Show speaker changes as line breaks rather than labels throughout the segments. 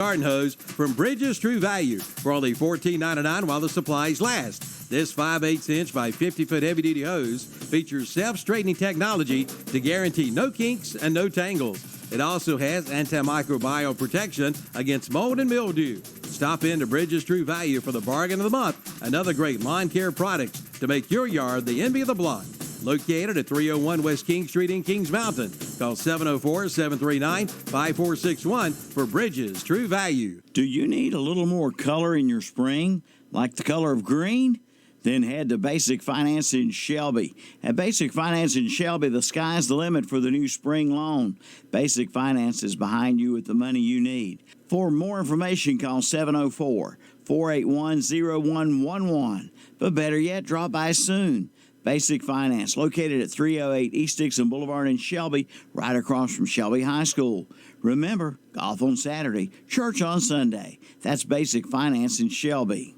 garden hose from Bridges True Value for only $14.99 while the supplies last. This 5/8 inch by 50-foot heavy-duty hose features self-straightening technology to guarantee no kinks and no tangles. It also has antimicrobial protection against mold and mildew. Stop in to Bridges True Value for the bargain of the month and other great lawn care products to make your yard the envy of the block. Located at 301 West King Street in Kings Mountain. Call 704-739-5461 for Bridges True Value.
Do you need a little more color in your spring, like the color of green? Then head to Basic Finance in Shelby. At Basic Finance in Shelby, the sky's the limit for the new spring loan. Basic Finance is behind you with the money you need. For more information, call 704-481-0111. But better yet, drop by soon. Basic Finance, located at 308 East Dixon Boulevard in Shelby, right across from Shelby High School. Remember, golf on Saturday, church on Sunday. That's Basic Finance in Shelby.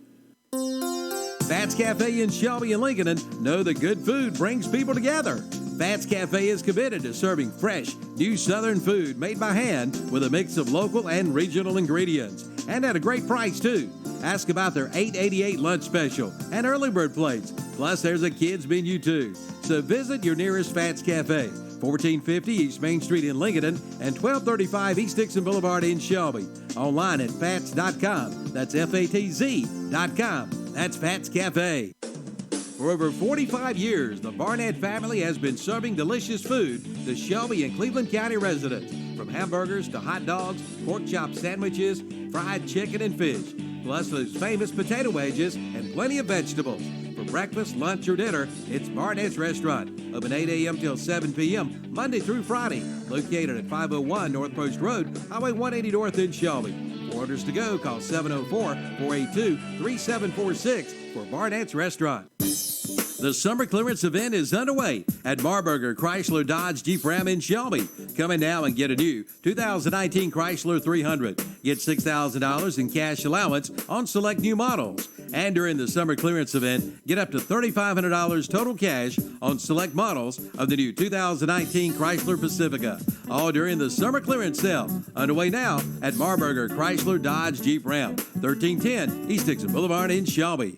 Fats Cafe in Shelby and Lincoln know that good food brings people together. Fats Cafe is committed to serving fresh, new Southern food made by hand with a mix of local and regional ingredients, and at a great price, too. Ask about their $8.88 lunch special and early bird plates. Plus, there's a kids menu, too. So visit your nearest Fats Cafe, 1450 East Main Street in Lincoln and 1235 East Dixon Boulevard in Shelby. Online at fats.com. That's FATZ.com. That's Fats Cafe. For over 45 years, the Barnett family has been serving delicious food to Shelby and Cleveland County residents. From hamburgers to hot dogs, pork chop sandwiches, fried chicken and fish, plus those famous potato wedges and plenty of vegetables. For breakfast, lunch, or dinner, it's Barnett's Restaurant. Open 8 a.m. till 7 p.m., Monday through Friday. Located at 501 North Post Road, Highway 180 North in Shelby. For orders to go, call 704-482-3746 for Barnett's Restaurant. The summer clearance event is underway at Marburger Chrysler Dodge Jeep Ram in Shelby. Come in now and get a new 2019 Chrysler 300. Get $6,000 in cash allowance on select new models. And during the summer clearance event, get up to $3,500 total cash on select models of the new 2019 Chrysler Pacifica. All during the summer clearance sale. Underway now at Marburger Chrysler Dodge Jeep Ram, 1310 East Dixon Boulevard in Shelby.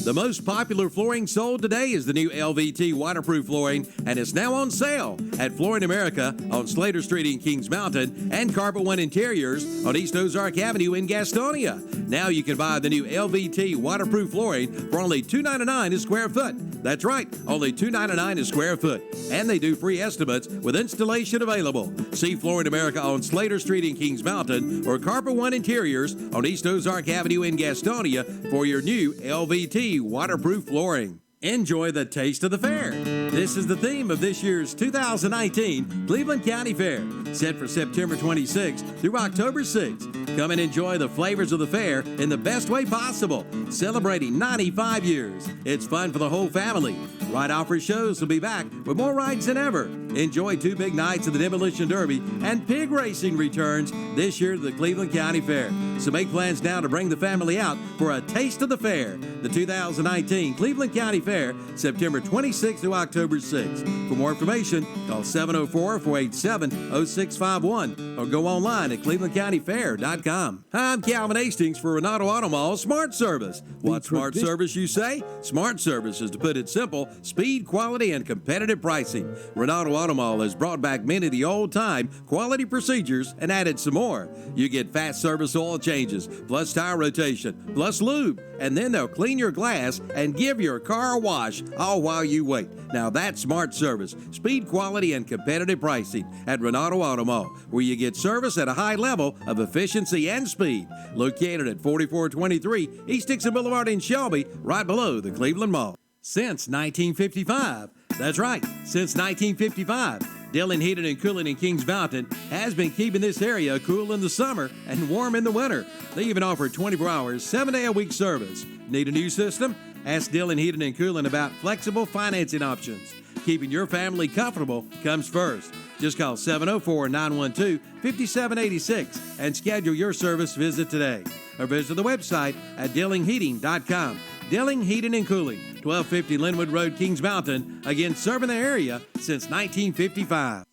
The most popular flooring sold today is the new LVT waterproof flooring, and it's now on sale at Flooring America on Slater Street in Kings Mountain and Carpet One Interiors on East Ozark Avenue in Gastonia. Now you can buy the new LVT waterproof flooring for only $2.99 a square foot. That's right, only $2.99 a square foot. And they do free estimates with installation available. See Flooring America on Slater Street in Kings Mountain or Carpet One Interiors on East Ozark Avenue in Gastonia for your new LVT waterproof flooring. Enjoy the taste of the fair. This is the theme of this year's 2019 Cleveland County Fair, set for September 26th through October 6th. Come and enjoy the flavors of the fair in the best way possible, celebrating 95 years. It's fun for the whole family. Ride Offer shows will be back with more rides than ever. Enjoy 2 big nights of the Demolition Derby, and pig racing returns this year to the Cleveland County Fair. So make plans now to bring the family out for a taste of the fair. The 2019 Cleveland County Fair, September 26th through October 6th. For more information, call 704-487-0651 or go online at clevelandcountyfair.com. I'm Calvin Hastings for Renato Auto Mall Smart Service. What smart service, you say? Smart Service is, to put it simple, speed, quality, and competitive pricing. Renato Auto Mall has brought back many of the old-time quality procedures and added some more. You get fast service oil changes, plus tire rotation, plus lube, and then they'll clean your glass and give your car a wash, all while you wait. Now that's smart service, speed, quality, and competitive pricing at Renato Auto Mall, where you get service at a high level of efficiency and speed. Located at 4423 East Dixon Boulevard in Shelby, right below the Cleveland Mall. Since 1955, that's right, since 1955, Dillon Heating and Cooling in Kings Mountain has been keeping this area cool in the summer and warm in the winter. They even offer 24 hours, 7-day-a-week service. Need a new system? Ask Dillon Heating and Cooling about flexible financing options. Keeping your family comfortable comes first. Just call 704-912-5786 and schedule your service visit today. Or visit the website at dillingheating.com. Dilling Heating and Cooling, 1250 Linwood Road, Kings Mountain. Again, serving the area since 1955.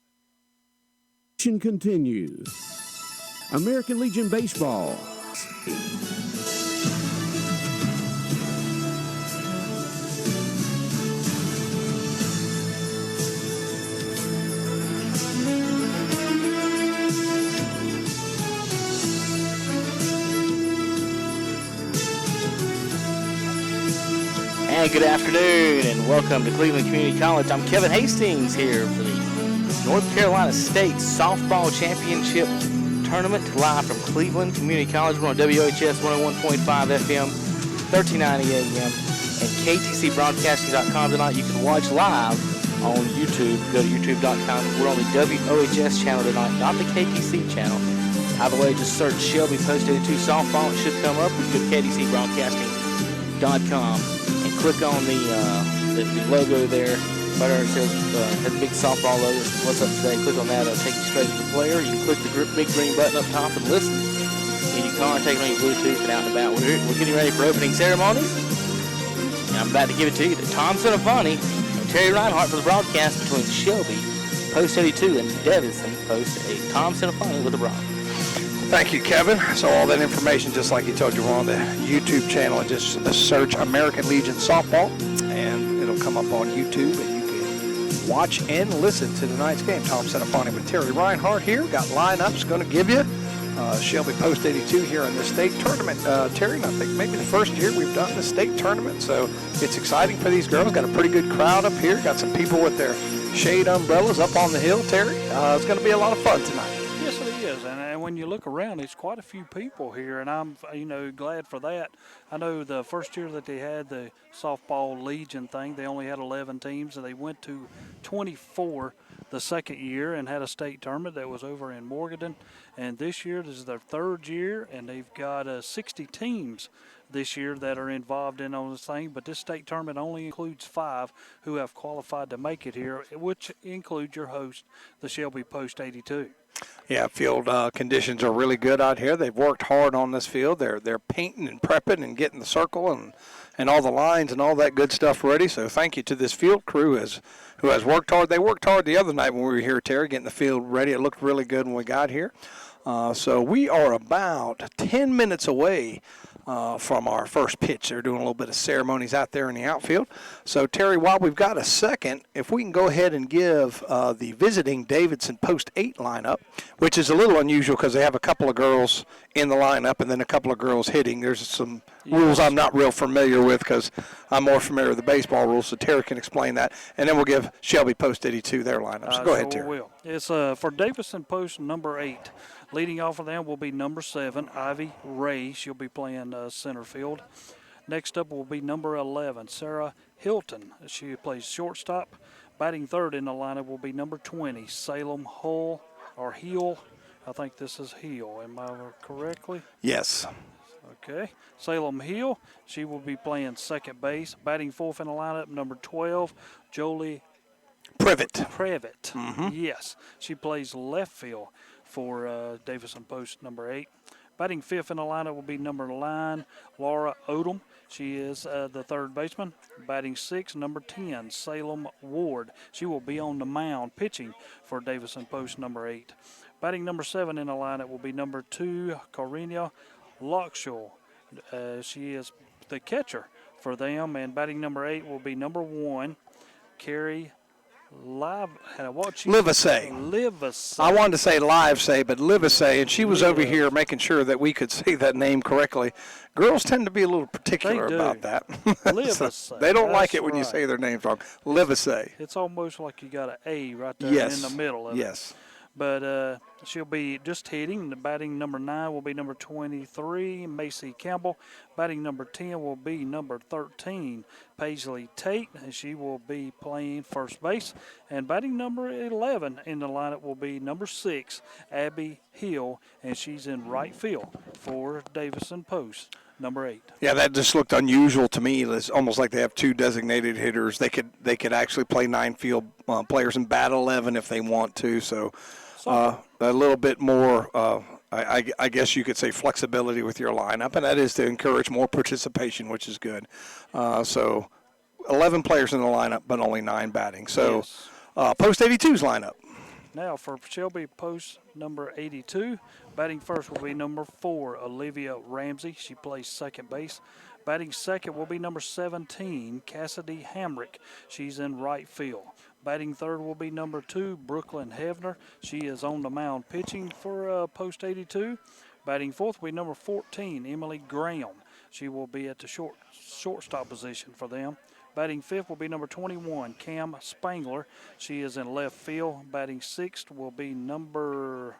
Continues. American Legion Baseball.
And good afternoon, and welcome to Cleveland Community College. I'm Kevin Hastings here for the North Carolina State Softball Championship Tournament, live from Cleveland Community College. We're on WOHS 101.5 FM, 1390 AM, and KTCBroadcasting.com tonight. You can watch live on YouTube. Go to youtube.com. We're on the WOHS channel tonight, not the KTC channel. Either way, just search Shelby Post 82 Softball. It should come up. Go to KTCBroadcasting.com. Click on the logo there. Right there it says, has a big softball logo. What's up today? Click on that. It'll take you straight to the player. You can click the big green button up top and listen in your car, take it on your Bluetooth and out and about. We're getting ready for opening ceremonies. And I'm about to give it to you to Tom Sinafani and Terry Reinhardt for the broadcast between Shelby, Post 82, and Davidson, Post 8. Tom Sinafani with the broadcast.
Thank you, Kevin. So all that information, just like you told you, we're on the YouTube channel, and just search American Legion Softball, and it'll come up on YouTube, and you can watch and listen to tonight's game. Tom Sinafani with Terry Reinhardt here. Got lineups going to give you. Shelby Post 82 here in the state tournament. Terry, and I think maybe the first year we've done the state tournament, so it's exciting for these girls. Got a pretty good crowd up here. Got some people with their shade umbrellas up on the hill, Terry. It's going to be a lot of fun tonight.
Yes, it is, and when you look around, it's quite a few people here, and I'm, glad for that. I know the first year that they had the softball Legion thing, they only had 11 teams, and they went to 24 the second year and had a state tournament that was over in Morganton. And this year, this is their third year, and they've got 60 teams this year that are involved in on this thing, but this state tournament only includes 5 who have qualified to make it here, which includes your host, the Shelby Post 82.
Yeah, field conditions are really good out here. They've worked hard on this field. They're painting and prepping and getting the circle and all the lines and all that good stuff ready. So thank you to this field crew who has worked hard. They worked hard the other night when we were here, Terry, getting the field ready. It looked really good when we got here. So we are about 10 minutes away from our first pitch. They're doing a little bit of ceremonies out there in the outfield. So, Terry, while we've got a second, if we can go ahead and give the visiting Davidson Post 8 lineup, which is a little unusual because they have a couple of girls in the lineup and then a couple of girls hitting. There's some rules I'm not real familiar with because I'm more familiar with the baseball rules, so Terry can explain that. And then we'll give Shelby Post 82 their lineup. So go ahead, Terry.
Will. It's for Davidson Post number 8. Leading off of them will be number 7, Ivy Ray. She'll be playing center field. Next up will be number 11, Sarah Hilton. She plays shortstop. Batting third in the lineup will be number 20, Salem Hull, or Heel. I think this is Heel. Am I correctly?
Yes.
Okay. Salem Hill. She will be playing second base. Batting fourth in the lineup, number 12, Jolie
Privet.
Mm-hmm. Yes. She plays left field for Davidson Post number 8. Batting fifth in the lineup will be number 9, Laura Odom. She is the third baseman. Batting sixth, number 10, Salem Ward. She will be on the mound pitching for Davidson Post number 8. Batting number 7 in the lineup will be number 2, Corina Lockshaw. She is the catcher for them. And batting number 8 will be number 1, Carrie Livesay.
I wanted to say Livesay, but Livesay, and she was over here making sure that we could say that name correctly. Girls tend to be a little particular about that. So they don't like it when you say their names wrong. Livesay.
It's almost like you got an A right there in the middle of it.
Yes.
But she'll be just hitting. The batting number 9 will be number 23, Macy Campbell. Batting number 10 will be number 13, Paisley Tate, and she will be playing first base. And batting number 11 in the lineup will be number 6, Abby Hill, and she's in right field for Davidson Post, number 8.
Yeah, that just looked unusual to me. It's almost like they have 2 designated hitters. They could actually play 9 field players and bat 11 if they want to. So a little bit more, I guess you could say, flexibility with your lineup, and that is to encourage more participation, which is good. So 11 players in the lineup, but only 9 batting. So Post 82's lineup.
Now for Shelby post number 82, batting first will be number 4, Olivia Ramsey. She plays second base. Batting second will be number 17, Cassidy Hamrick. She's in right field. Batting third will be number 2, Brooklyn Hevner. She is on the mound pitching for post 82. Batting fourth will be number 14, Emily Graham. She will be at the shortstop position for them. Batting fifth will be number 21, Cam Spangler. She is in left field. Batting sixth will be number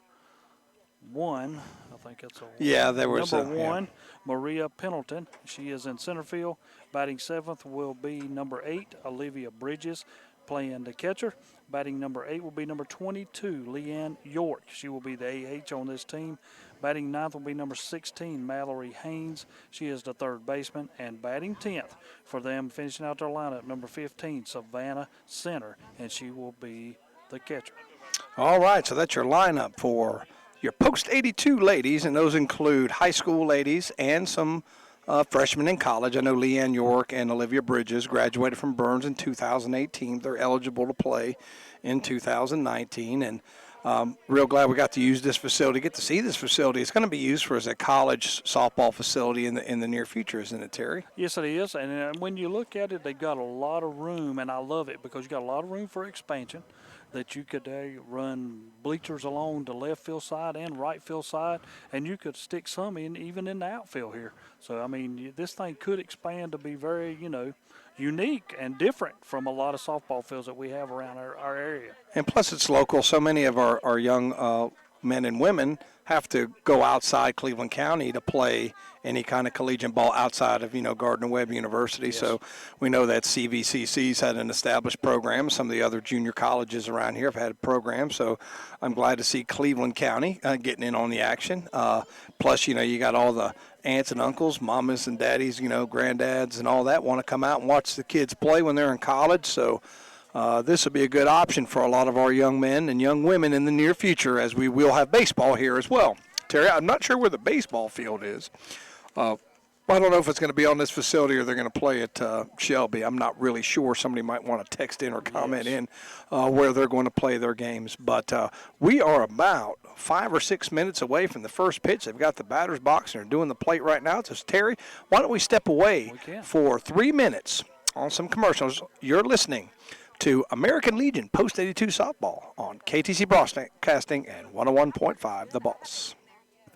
1. I think that's a
Yeah, there was
number 1, Maria Pendleton. She is in center field. Batting seventh will be number 8, Olivia Bridges, playing the catcher. Batting number 8 will be number 22, Leanne York. She will be the AH on this team. Batting ninth will be number 16, Mallory Haynes. She is the third baseman. And batting 10th for them, finishing out their lineup, number 15, Savannah Center, and she will be the catcher.
All right, so that's your lineup for your post 82 ladies, and those include high school ladies and some freshmen in college. I know Leanne York and Olivia Bridges graduated from Burns in 2018. They're eligible to play in 2019, and real glad we got to use this facility, get to see this facility. It's going to be used as a college softball facility in the near future, isn't it, Terry?
Yes, it is. And when you look at it, they've got a lot of room, and I love it because you got a lot of room for expansion. That you could run bleachers along the left field side and right field side, and you could stick some in even in the outfield here. So, I mean, this thing could expand to be very, unique and different from a lot of softball fields that we have around our area.
And plus it's local. So many of our young men and women have to go outside Cleveland County to play any kind of collegiate ball outside of, Gardner-Webb University. Yes. So we know that CVCC's had an established program. Some of the other junior colleges around here have had a program. So I'm glad to see Cleveland County getting in on the action. Plus, you got all the aunts and uncles, mamas and daddies, granddads and all that want to come out and watch the kids play when they're in college. So this will be a good option for a lot of our young men and young women in the near future, as we will have baseball here as well. Terry, I'm not sure where the baseball field is. I don't know if it's going to be on this facility or they're going to play at Shelby. I'm not really sure. Somebody might want to text in or comment in where they're going to play their games. But we are about 5 or 6 minutes away from the first pitch. They've got the batter's box and they're doing the plate right now. So, Terry, why don't we step away for 3 minutes on some commercials? You're listening to American Legion Post 82 Softball on KTC Broadcasting and 101.5 The Boss.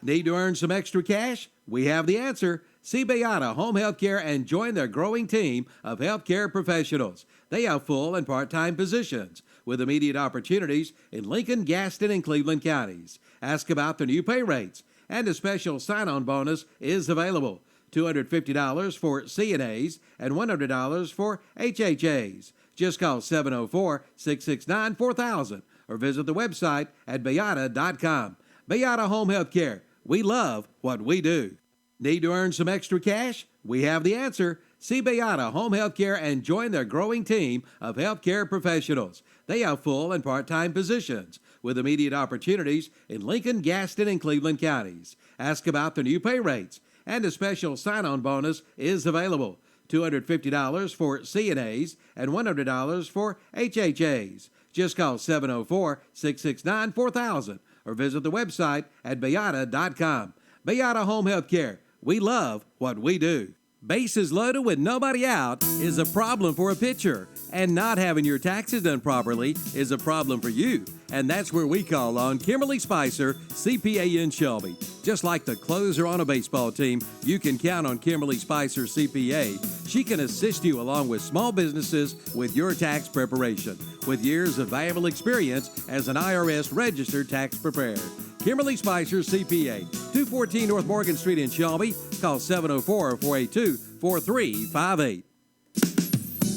Need to earn some extra cash? We have the answer. See Beata Home Health Care and join their growing team of healthcare professionals. They have full and part-time positions with immediate opportunities in Lincoln, Gaston, and Cleveland counties. Ask about the new pay rates, and a special sign-on bonus is available. $250 for CNAs and $100 for HHAs. Just call 704-669-4000 or visit the website at Beata.com. Beata Home Health Care. We love what we do. Need to earn some extra cash? We have the answer. See Beata Home Health Care and join their growing team of healthcare professionals. They have full and part-time positions with immediate opportunities in Lincoln, Gaston, and Cleveland counties. Ask about the new pay rates, and a special sign-on bonus is available. $250 for CNAs and $100 for HHAs. Just call 704-669-4000 or visit the website at Beata.com. Beata Home Health Care. We love what we do. Bases loaded with nobody out is a problem for a pitcher, and not having your taxes done properly is a problem for you. And that's where we call on Kimberly Spicer, CPA in Shelby. Just like the closer on a baseball team, you can count on Kimberly Spicer, CPA. She can assist you along with small businesses with your tax preparation, with years of valuable experience as an IRS registered tax preparer. Kimberly Spicer, CPA, 214 North Morgan Street in Shelby. Call 704-482-4358.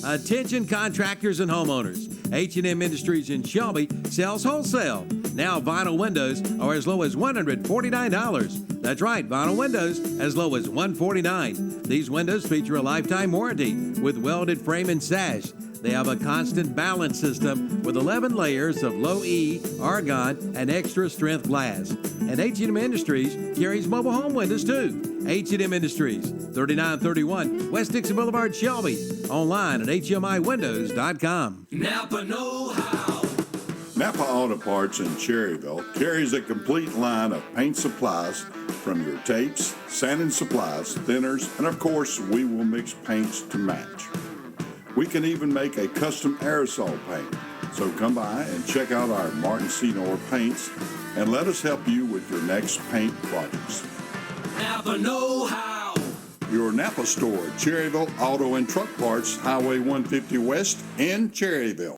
Attention contractors and homeowners. H&M Industries in Shelby sells wholesale. Now vinyl windows are as low as $149. That's right, vinyl windows as low as $149. These windows feature a lifetime warranty with welded frame and sash. They have a constant balance system with 11 layers of low-E, argon, and extra strength glass. And H&M Industries carries mobile home windows too. H&M Industries, 3931 West Dixon Boulevard, Shelby. Online at HMIWindows.com.
Napa know-how. Napa Auto Parts in Cherryville carries a complete line of paint supplies from your tapes, sanding supplies, thinners, and of course, we will mix paints to match. We can even make a custom aerosol paint. So come by and check out our Martin Senior paints and let us help you with your next paint projects.
Napa know-how.
Your Napa store, Cherryville Auto and Truck Parts, Highway 150 West in Cherryville.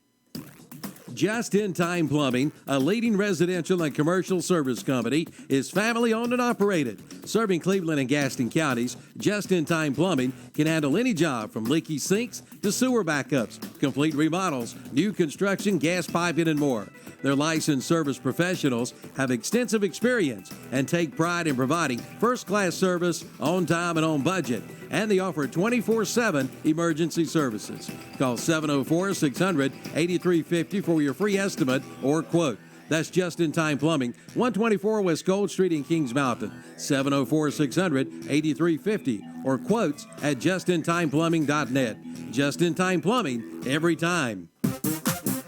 Just in Time Plumbing, a leading residential and commercial service company, is family owned and operated. Serving Cleveland and Gaston counties, Just in Time Plumbing can handle any job from leaky sinks to sewer backups, complete remodels, new construction, gas piping, and more. Their licensed service professionals have extensive experience and take pride in providing first-class service on time and on budget. And they offer 24/7 emergency services. Call 704-600-8350 for your free estimate or quote. That's Just in Time Plumbing, 124 West Gold Street in Kings Mountain, 704-600-8350, or quotes at justintimeplumbing.net. Just in Time Plumbing, every time.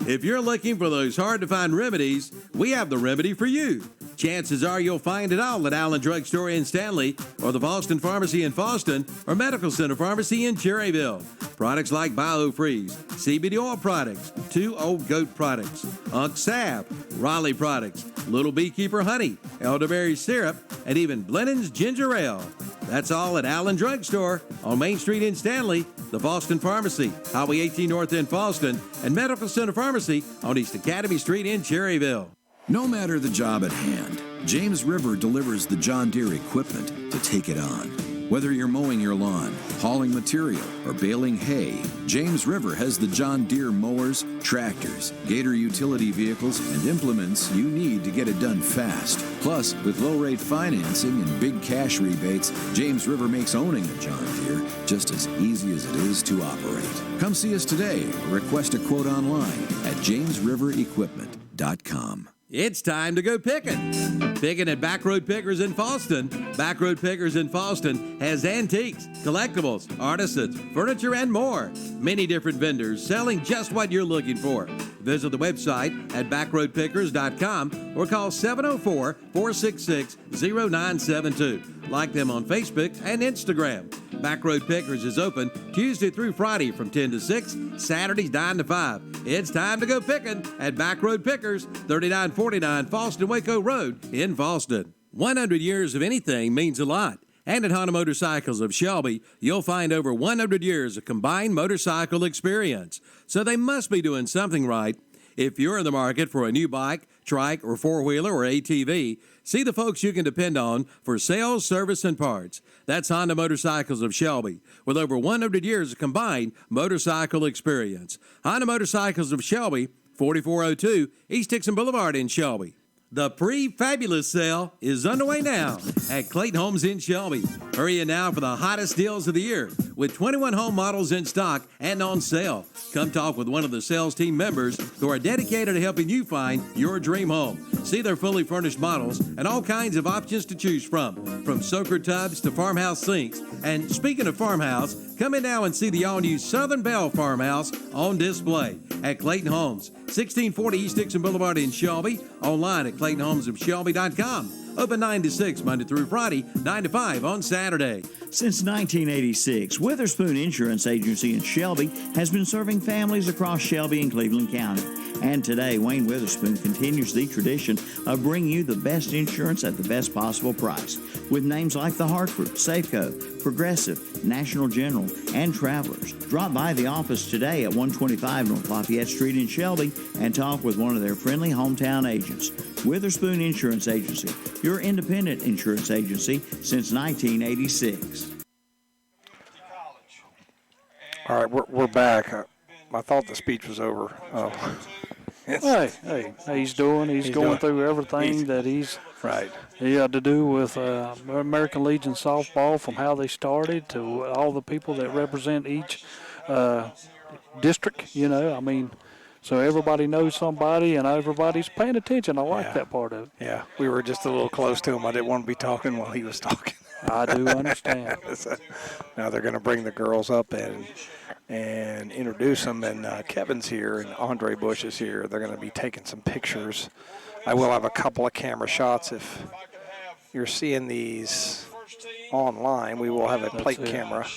If you're looking for those hard-to-find remedies, we have the remedy for you. Chances are you'll find it all at Allen Drug Store in Stanley, or the Boston Pharmacy in Boston, or Medical Center Pharmacy in Cherryville. Products like BioFreeze, CBD oil products, 2 Old Goat products, Unk Salve, Raleigh products, Little Beekeeper honey, elderberry syrup, and even Blennan's ginger ale. That's all at Allen Drug Store on Main Street in Stanley, the Boston Pharmacy, Highway 18 North in Boston, and Medical Center Pharmacy on East Academy Street in Cherryville.
No matter the job at hand, James River delivers the John Deere equipment to take it on. Whether you're mowing your lawn, hauling material, or baling hay, James River has the John Deere mowers, tractors, Gator utility vehicles, and implements you need to get it done fast. Plus, with low-rate financing and big cash rebates, James River makes owning a John Deere just as easy as it is to operate. Come see us today or request a quote online at jamesriverequipment.com.
It's time to go picking. Picking at Backroad Pickers in Boston. Backroad Pickers in Boston has antiques, collectibles, artisans, furniture, and more. Many different vendors selling just what you're looking for. Visit the website at backroadpickers.com or call 704-466-0972. Like them on Facebook and Instagram. Backroad Pickers is open Tuesday through Friday from 10 to 6, Saturdays 9 to 5. It's time to go picking at Backroad Pickers, 3949 Falston Waco Road in Falston. 100 years of anything means a lot. And at Honda Motorcycles of Shelby, you'll find over 100 years of combined motorcycle experience. So they must be doing something right. If you're in the market for a new bike, trike, or four-wheeler or ATV, see the folks you can depend on for sales, service, and parts. That's Honda Motorcycles of Shelby, with over 100 years of combined motorcycle experience. Honda Motorcycles of Shelby, 4402 East Dixon Boulevard in Shelby. The pre-fabulous sale is underway now at Clayton Homes in Shelby. Hurry in now for the hottest deals of the year with 21 home models in stock and on sale. Come talk with one of the sales team members who are dedicated to helping you find your dream home. See their fully furnished models and all kinds of options to choose from soaker tubs to farmhouse sinks. And speaking of farmhouse, come in now and see the all-new Southern Belle Farmhouse on display at Clayton Homes, 1640 East Dixon Boulevard in Shelby, online at ClaytonHomesofShelby.com. Open 9 to 6 Monday through Friday, 9 to 5 on Saturday.
Since 1986, Witherspoon Insurance Agency in Shelby has been serving families across Shelby and Cleveland County. And today, Wayne Witherspoon continues the tradition of bringing you the best insurance at the best possible price. With names like The Hartford, Safeco, Progressive, National General, and Travelers. Drop by the office today at 125 North Lafayette Street in Shelby and talk with one of their friendly hometown agents. Witherspoon Insurance Agency, your independent insurance agency since 1986.
All right, we're back. I thought the speech was over. Oh.
Hey, he's going through everything that he had to do with American Legion softball, from how they started to all the people that represent each district. So everybody knows somebody and everybody's paying attention. I like that part of it.
Yeah, we were just a little close to him. I didn't want to be talking while he was talking.
I do understand.
So now they're going to bring the girls up and introduce them. And Kevin's here and Andre Bush is here. They're going to be taking some pictures. I will have a couple of camera shots. If you're seeing these online, we will have a plate camera,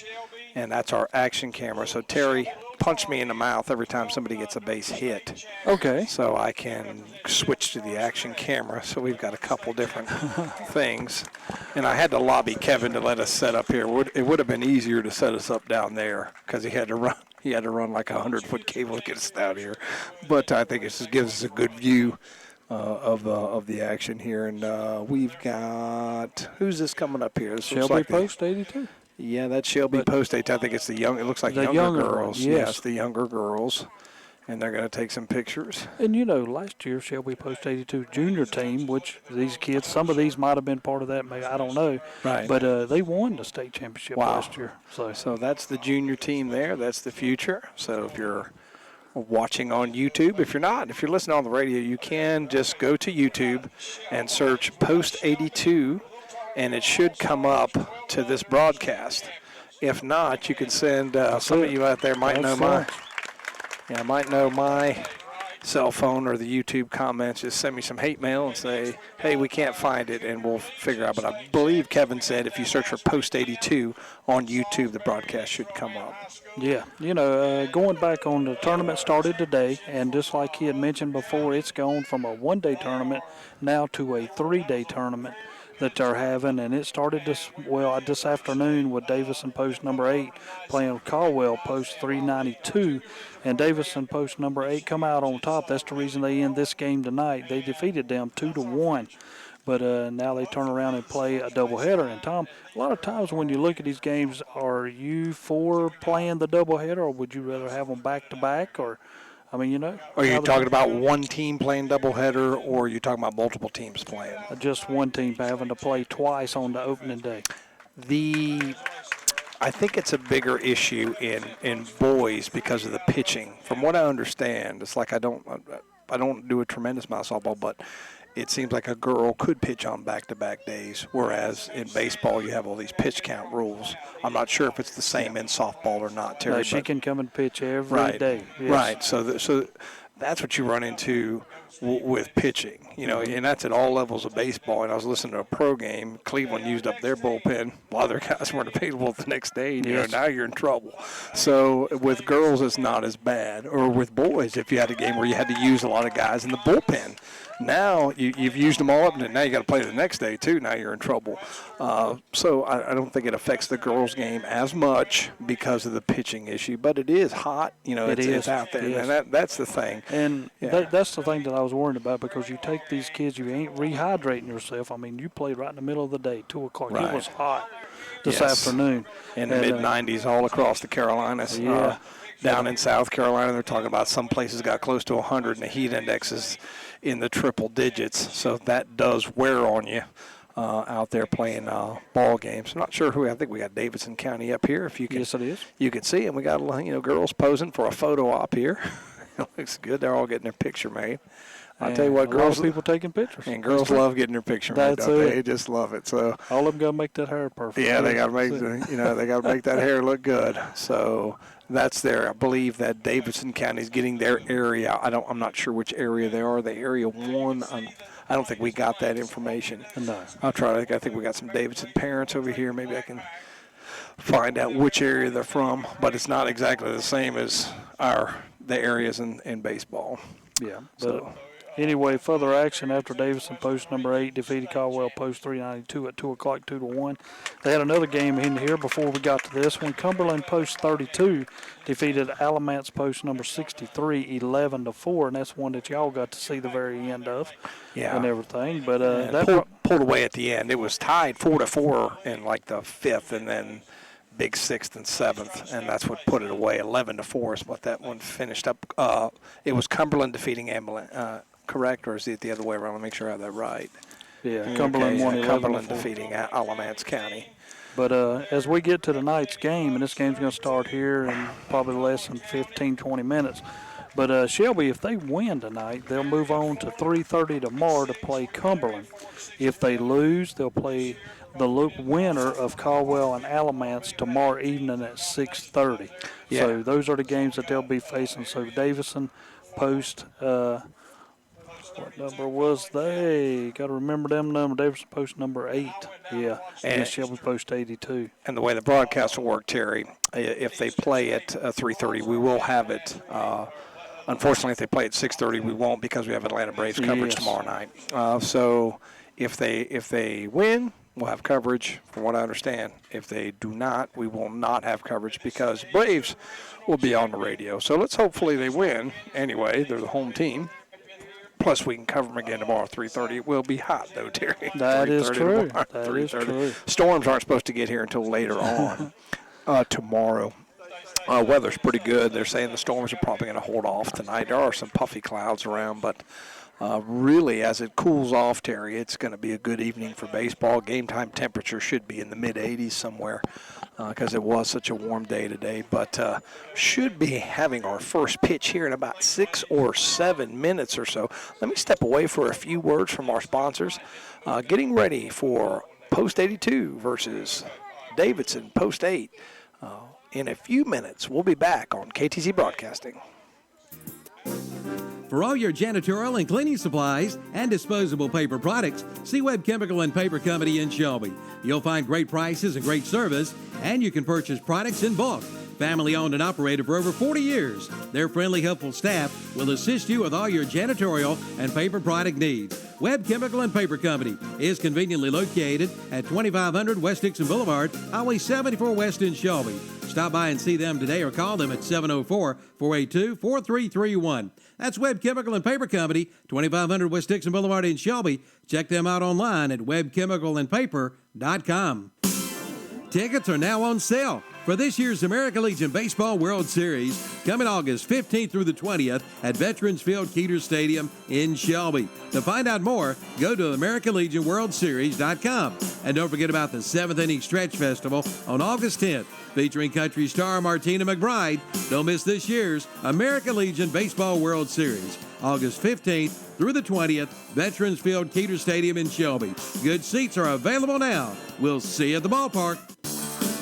and that's our action camera. So Terry, punch me in the mouth every time somebody gets a base hit.
Okay.
So I can switch to the action camera. So we've got a couple different things. And I had to lobby Kevin to let us set up here. It would have been easier to set us up down there because he had to run. He had to run like a 100-foot cable to get us down here. But I think it just gives us a good view of the action here. And we've got, who's this coming up here? This
Shelby
like
Post 82.
Yeah, that's Shelby Post 8. I think it's the young. It looks like
the
younger girls.
Yes.
Yes, the younger girls, and they're going to take some pictures.
And you know, last year Shelby Post 82 junior team, which these kids, some of these might have been part of that. Maybe I don't know.
Right.
But they won the state championship last year.
So that's the junior team there. That's the future. So if you're watching on YouTube, if you're not, if you're listening on the radio, you can just go to YouTube and search Post 82. And it should come up to this broadcast. If not, you can send some of you out there might know my cell phone or the YouTube comments. Just send me some hate mail and say, hey, we can't find it, and we'll figure out. But I believe Kevin said if you search for Post 82 on YouTube, the broadcast should come up.
Yeah, you know, going back on the tournament started today, and just like he had mentioned before, it's gone from a one-day tournament now to a three-day tournament that they're having, and it started this afternoon with Davidson Post number 8 playing Caldwell Post 392, and Davidson Post number 8 come out on top. That's the reason they end this game tonight. They defeated them 2-1, but now they turn around and play a doubleheader. And Tom, a lot of times when you look at these games, are you for playing the doubleheader, or would you rather have them back to back, or? I mean, you know.
Are you talking about one team playing doubleheader, or are you talking about multiple teams playing?
Just one team having to play twice on the opening day.
I think it's a bigger issue in boys because of the pitching. From what I understand, it's like I don't do a tremendous amount of softball, but it seems like a girl could pitch on back-to-back days, whereas in baseball you have all these pitch count rules. I'm not sure if it's the same in softball or not, Terry.
No, she can come and pitch every day. Yes.
Right. So that's what you run into with pitching, you know, and that's at all levels of baseball. And I was listening to a pro game. Cleveland used up their bullpen. A lot of their guys weren't available the next day. And, you know, now you're in trouble. So with girls, it's not as bad. Or with boys, if you had a game where you had to use a lot of guys in the bullpen. Now you've used them all up, and now you got to play the next day too. Now you're in trouble. So I don't think it affects the girls' game as much because of the pitching issue. But it is hot, you know. It's out there, and that's the thing.
And that's the thing that I was worried about, because you take these kids, you ain't rehydrating yourself. I mean, you played right in the middle of the day, 2 o'clock. Right. It was hot this afternoon.
In the mid-90s, all across the Carolinas.
Yeah.
Down in South Carolina, they're talking about some places got close to 100, and the heat index is in the triple digits. So that does wear on you out there playing ball games. I'm not sure who. I think we got Davidson County up here. If you can,
yes, it is.
You can see, and we got girls posing for a photo op here. It looks good. They're all getting their picture made. I'll tell you what, girls,
people taking pictures,
and girls love getting their picture made. They just love it. So
all of them got to make that hair perfect.
Yeah, they got to make they got to make that hair look good. So that's there. I believe that Davidson County is getting their area. I'm not sure which area they are. The area 1. I don't think we got that information.
No.
I'll try. I think we got some Davidson parents over here. Maybe I can find out which area they're from. But it's not exactly the same as the areas in baseball.
Yeah. So. Anyway, further action after Davidson Post number 8 defeated Caldwell Post 392 at 2 o'clock, 2-1. They had another game in here before we got to this one. Cumberland Post 32 defeated Alamance Post number 63 11-4, and that's one that y'all got to see the very end of, and everything. But that
pulled away at the end. It was tied 4-4 in like the 5th, and then big 6th and 7th, and that's what put it away. 11-4 is what that one finished up. It was Cumberland defeating correct, or is it the other way around? Let me make sure I have that right.
Yeah, Cumberland won 11-4.
Cumberland defeating Alamance County.
But as we get to tonight's game, and this game's going to start here in probably less than 15-20 minutes, but Shelby, if they win tonight, they'll move on to 3:30 tomorrow to play Cumberland. If they lose, they'll play the winner of Caldwell and Alamance tomorrow evening at 6:30.
Yeah.
So those are the games that they'll be facing. So Davidson post, what number was they? Got to remember them number. Davidson post number 8. Yeah, and Shelby post 82.
And the way the broadcast will work, Terry, if they play at 3:30, we will have it. Unfortunately, if they play at 6:30, we won't because we have Atlanta Braves coverage tomorrow night. So if they win, we'll have coverage, from what I understand. If they do not, we will not have coverage because Braves will be on the radio. So let's hopefully they win. Anyway, they're the home team. Plus, we can cover them again tomorrow at 3:30. It will be hot, though, Terry.
That is true. That is true.
Storms aren't supposed to get here until later on tomorrow. Weather's pretty good. They're saying the storms are probably going to hold off tonight. There are some puffy clouds around, but really, as it cools off, Terry, it's going to be a good evening for baseball. Game time temperature should be in the mid-80s somewhere because it was such a warm day today. But should be having our first pitch here in about 6 or 7 minutes or so. Let me step away for a few words from our sponsors. Getting ready for Post 82 versus Davidson Post 8. In a few minutes, we'll be back on KTC Broadcasting.
For all your janitorial and cleaning supplies and disposable paper products, see Webb Chemical and Paper Company in Shelby. You'll find great prices and great service, and you can purchase products in bulk. Family owned and operated for over 40 years. Their friendly, helpful staff will assist you with all your janitorial and paper product needs. Webb Chemical and Paper Company is conveniently located at 2500 West Dixon Boulevard, Highway 74 West in Shelby. Stop by and see them today or call them at 704-482-4331. That's Webb Chemical and Paper Company, 2500 West Dixon Boulevard in Shelby. Check them out online at webchemicalandpaper.com. Tickets are now on sale for this year's American Legion Baseball World Series coming August 15th through the 20th at Veterans Field Keeter Stadium in Shelby. To find out more, go to AmericanLegionWorldSeries.com. And don't forget about the 7th Inning Stretch Festival on August 10th, featuring country star Martina McBride. Don't miss this year's American Legion Baseball World Series, August 15th through the 20th, Veterans Field Keeter Stadium in Shelby. Good seats are available now. We'll see you at the ballpark.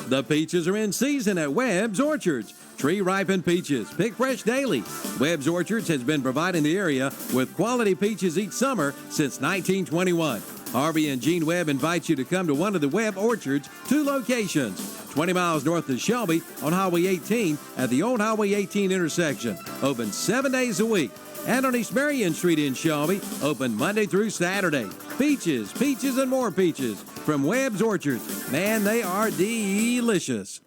The peaches are in season at Webb's Orchards. Tree-ripened peaches, pick fresh daily. Webb's Orchards has been providing the area with quality peaches each summer since 1921. Harvey and Gene Webb invite you to come to one of the Webb Orchards' 2 locations. 20 miles north of Shelby on Highway 18 at the old Highway 18 intersection. Open 7 days a week. And on East Marion Street in Shelby, open Monday through Saturday. Peaches, peaches, and more peaches from Webb's Orchards. Man, they are delicious.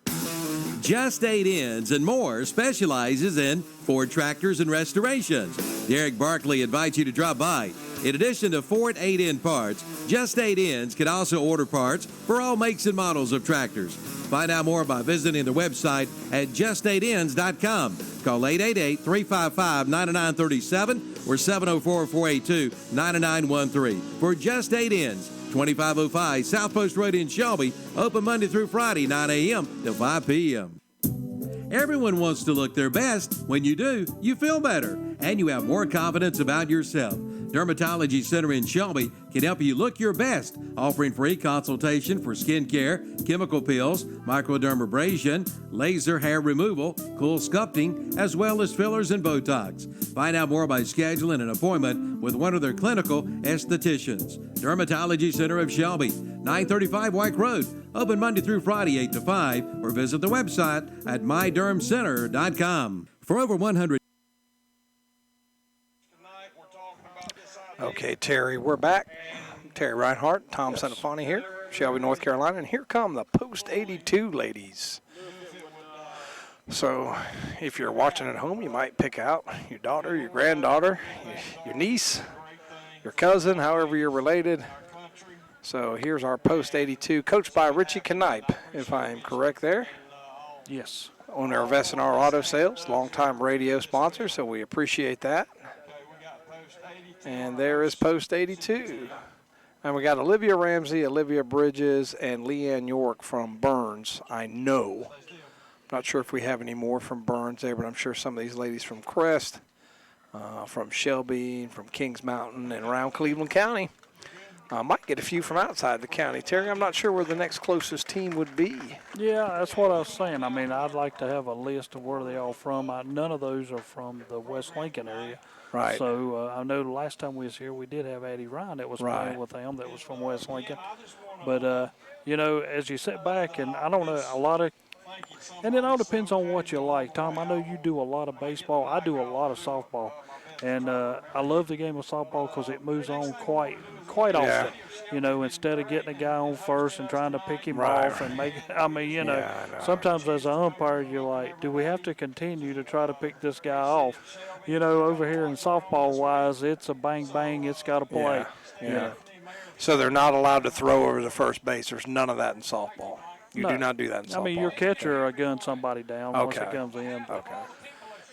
Just 8 Ends and More specializes in Ford tractors and restorations. Derek Barkley invites you to drop by. In addition to Ford 8-end parts, Just 8 Ends can also order parts for all makes and models of tractors. Find out more by visiting their website at just8ends.com. Call 888-355-9937 or 704-482-9913 for Just 8 Ends, 2505 South Post Road in Shelby, open Monday through Friday, 9 a.m. to 5 p.m. Everyone wants to look their best. When you do, you feel better, and you have more confidence about yourself. Dermatology Center in Shelby can help you look your best, offering free consultation for skin care, chemical peels, microdermabrasion, laser hair removal, cool sculpting, as well as fillers and Botox. Find out more by scheduling an appointment with one of their clinical estheticians. Dermatology Center of Shelby, 935 White Road, open Monday through Friday, 8 to 5, or visit the website at mydermcenter.com. For over 100.
Okay, Terry, we're back. Terry Reinhardt, Tom Sanafani here, Shelby, North Carolina, and here come the Post 82 ladies. So if you're watching at home, you might pick out your daughter, your granddaughter, your niece, your cousin, however you're related. So here's our Post 82, coached by Richie Knipe, if I am correct there.
Yes.
Owner of S&R Auto Sales, longtime radio sponsor, so we appreciate that. And there is Post 82. And we got Olivia Ramsey, Olivia Bridges, and Leanne York from Burns, I know. Not sure if we have any more from Burns there, but I'm sure some of these ladies from Crest, from Shelby, from Kings Mountain, and around Cleveland County. might get a few from outside the county. Terry, I'm not sure where the next closest team would be.
Yeah, that's what I was saying. I mean, I'd like to have a list of where they all from. None of those are from the West Lincoln area.
Right.
So I know the last time we was here, we did have Addie Ryan that was playing with them that was from West Lincoln. But, you know, as you sit back, and I don't know, and it all depends on what you like. Tom, I know you do a lot of baseball. I do a lot of softball. And I love the game of softball because it moves on quite often. You know, instead of getting a guy on first and trying to pick him off and make – I mean, you know, sometimes as an umpire you're like, do we have to continue to try to pick this guy off? You know, over here in softball-wise, it's a bang-bang. It's got to play.
Yeah. So they're not allowed to throw over the first base. There's none of that in softball. You do not do that in softball.
I mean, your catcher will gun somebody down once it comes in.
Okay.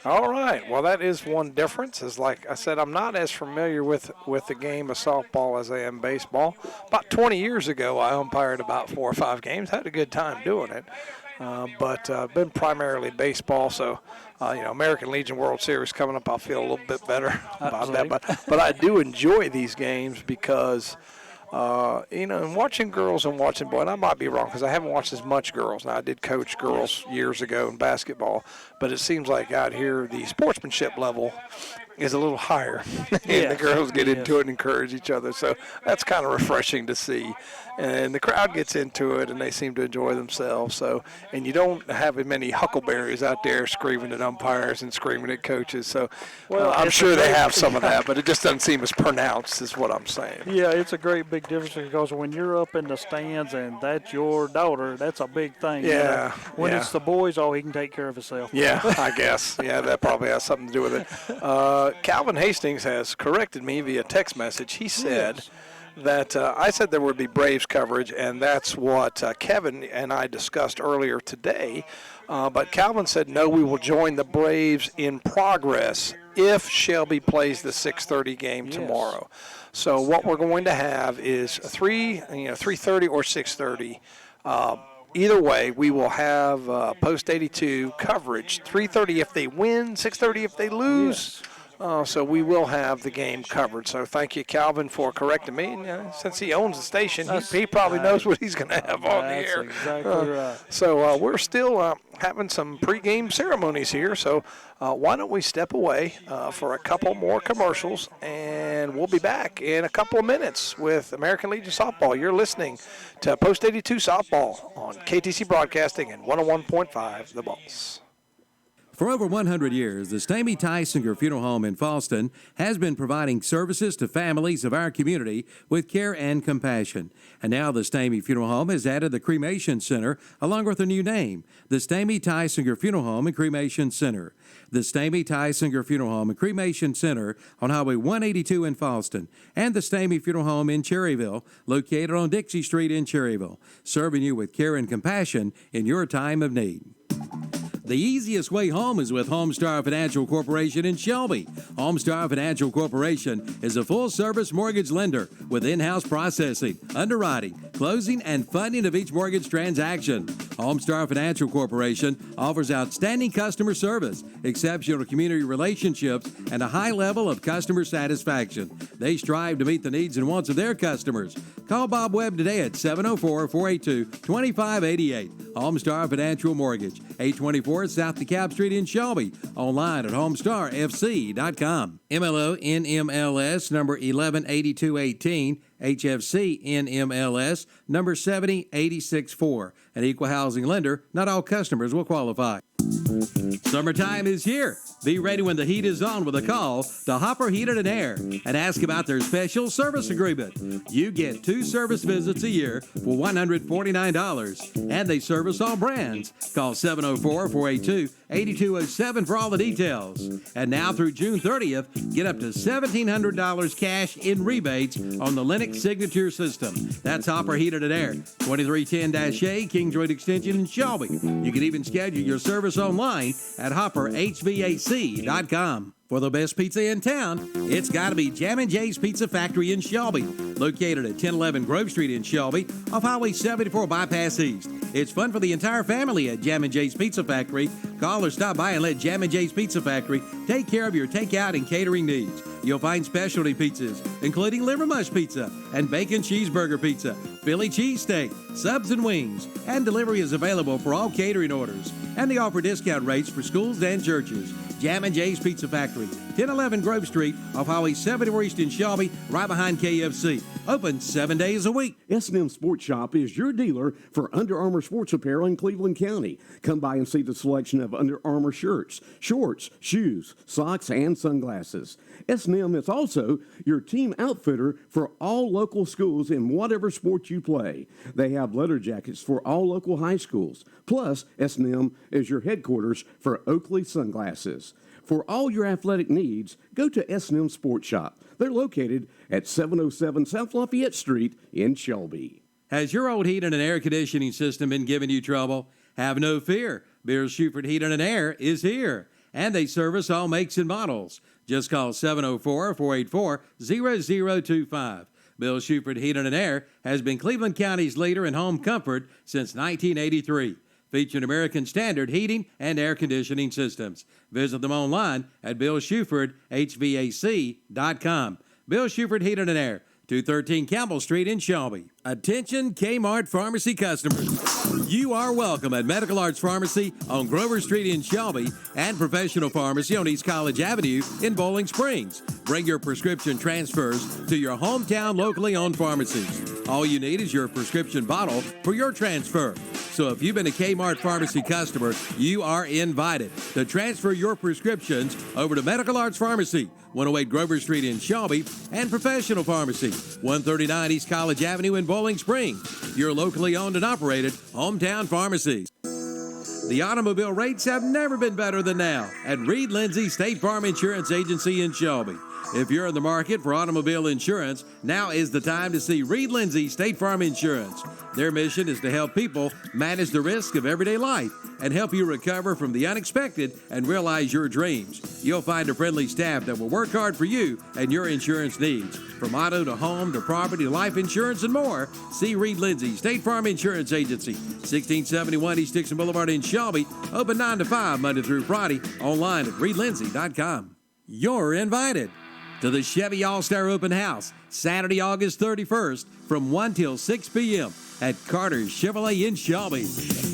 All right. Well, that is one difference. Is like I said, I'm not as familiar with the game of softball as I am baseball. About 20 years ago, I umpired about 4 or 5 games. Had a good time doing it. But been primarily baseball. So, you know, American Legion World Series coming up, I'll feel a little bit better about that. But I do enjoy these games because – you know, and watching girls and watching boys, and I might be wrong because I haven't watched as much girls. Now, I did coach girls years ago in basketball, but it seems like out here the sportsmanship level is a little higher, and the girls get into it and encourage each other. So that's kind of refreshing to see. And the crowd gets into it, and they seem to enjoy themselves. So, and you don't have as many huckleberries out there screaming at umpires and screaming at coaches. So, I'm sure they have some of that, but it just doesn't seem as pronounced, is what I'm saying.
Yeah, it's a great big difference because when you're up in the stands and that's your daughter, that's a big thing.
Yeah.
You know? When it's the boys, he can take care of himself.
Yeah, I guess. Yeah, that probably has something to do with it. Calvin Hastings has corrected me via text message. He said that I said there would be Braves coverage, and that's what Kevin and I discussed earlier today. But Calvin said, no, we will join the Braves in progress if Shelby plays the 6:30 game tomorrow. So what we're going to have is 3:30 or 6:30. Either way, we will have Post 82 coverage. 3:30 if they win, 6:30 if they lose. So we will have the game covered. So thank you, Calvin, for correcting me. And, since he owns the station, he probably knows what he's going to have on the air.
That's exactly right.
So we're still having some pregame ceremonies here. So why don't we step away for a couple more commercials, and we'll be back in a couple of minutes with American Legion Softball. You're listening to Post 82 Softball on KTC Broadcasting and 101.5 The Boss.
For over 100 years, the Stamey Tysinger Funeral Home in Falston has been providing services to families of our community with care and compassion. And now the Stamey Funeral Home has added the Cremation Center along with a new name, the Stamey Tysinger Funeral Home and Cremation Center. The Stamey Tysinger Funeral Home and Cremation Center on Highway 182 in Falston, and the Stamey Funeral Home in Cherryville, located on Dixie Street in Cherryville, serving you with care and compassion in your time of need. The easiest way home is with Homestar Financial Corporation in Shelby. Homestar Financial Corporation is a full-service mortgage lender with in-house processing, underwriting, closing, and funding of each mortgage transaction. Homestar Financial Corporation offers outstanding customer service, exceptional community relationships, and a high level of customer satisfaction. They strive to meet the needs and wants of their customers. Call Bob Webb today at 704-482-2588. Homestar Financial Mortgage, 824 South DeKalb Street in Shelby. Online at homestarfc.com. MLO NMLS number 118218. HFC NMLS number 70864. An equal housing lender. Not all customers will qualify. Summertime is here. Be ready when the heat is on with a call to Hopper Heated and Air and ask about their special service agreement. You get 2 service visits a year for $149, and they service all brands. Call 704-482-8207 for all the details. And now through June 30th, get up to $1,700 cash in rebates on the Lennox Signature System. That's Hopper Heated and Air, 2310-A Kings Road Extension in Shelby. You can even schedule your service online at hopperhvac.com. For the best pizza in town, it's got to be Jammin' Jay's Pizza Factory in Shelby, located at 1011 Grove Street in Shelby, off Highway 74 Bypass East. It's fun for the entire family at Jammin' Jay's Pizza Factory. Call or stop by and let Jammin' Jay's Pizza Factory take care of your takeout and catering needs. You'll find specialty pizzas, including liver mush pizza and bacon cheeseburger pizza, Philly cheesesteak, subs and wings, and delivery is available for all catering orders. And they offer discount rates for schools and churches. Jam and Jay's Pizza Factory, 1011 Grove Street, off Highway 74 East in Shelby, right behind KFC. Open 7 days a week.
S&M Sports Shop is your dealer for Under Armour sports apparel in Cleveland County. Come by and see the selection of Under Armour shirts, shorts, shoes, socks, and sunglasses. S&M is also your team outfitter for all local schools in whatever sport you play. They have leather jackets for all local high schools. Plus, S&M is your headquarters for Oakley sunglasses. For all your athletic needs, go to S&M Sports Shop. They're located at 707 South Lafayette Street in Shelby.
Has your old heating and air conditioning system been giving you trouble? Have no fear. Beers Shuford Heating and Air is here, and they service all makes and models. Just call 704-484-0025. Bill Shuford Heating and Air has been Cleveland County's leader in home comfort since 1983. Featuring American Standard heating and air conditioning systems. Visit them online at BillShufordHVAC.com. Bill Shuford Heating and Air, 213 Campbell Street in Shelby. Attention Kmart Pharmacy customers. You are welcome at Medical Arts Pharmacy on Grover Street in Shelby and Professional Pharmacy on East College Avenue in Bowling Springs. Bring your prescription transfers to your hometown locally owned pharmacies. All you need is your prescription bottle for your transfer. So if you've been a Kmart Pharmacy customer, you are invited to transfer your prescriptions over to Medical Arts Pharmacy, 108 Grover Street in Shelby, and Professional Pharmacy, 139 East College Avenue in Bowling Springs. Your locally owned and operated hometown pharmacies. The automobile rates have never been better than now at Reed Lindsay State Farm Insurance Agency in Shelby. If you're in the market for automobile insurance, now is the time to see Reed Lindsay State Farm Insurance. Their mission is to help people manage the risk of everyday life and help you recover from the unexpected and realize your dreams. You'll find a friendly staff that will work hard for you and your insurance needs. From auto to home to property to life insurance and more, see Reed Lindsay State Farm Insurance Agency, 1671 East Dixon Boulevard in Shelby, open 9 to 5 Monday through Friday, online at reedlindsay.com. You're invited to the Chevy All-Star Open House, Saturday, August 31st, from 1 till 6 p.m. at Carter's Chevrolet in Shelby.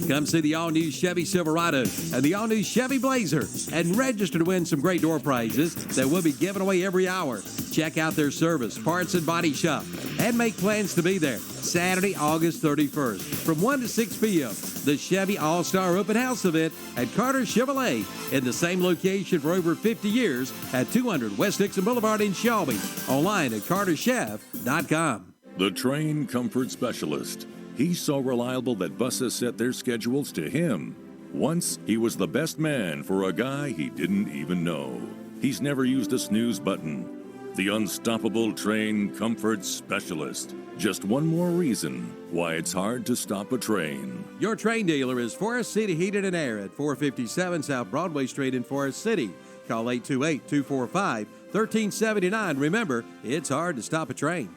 Come see the all-new Chevy Silverado and the all-new Chevy Blazer and register to win some great door prizes that will be given away every hour. Check out their service, parts, and body shop, and make plans to be there Saturday, August 31st, from 1 to 6 p.m. The Chevy All-Star Open House event at Carter's Chevrolet in the same location for over 50 years at 200 West Dixon Boulevard in Shelby. Online at carterschev.com.
The Train Comfort Specialist. He's so reliable that buses set their schedules to him. Once, he was the best man for a guy he didn't even know. He's never used a snooze button. The unstoppable Train Comfort Specialist. Just one more reason why it's hard to stop a train.
Your train dealer is Forest City Heated and Air at 457 South Broadway Street in Forest City. Call 828-245-1379. Remember, it's hard to stop a train.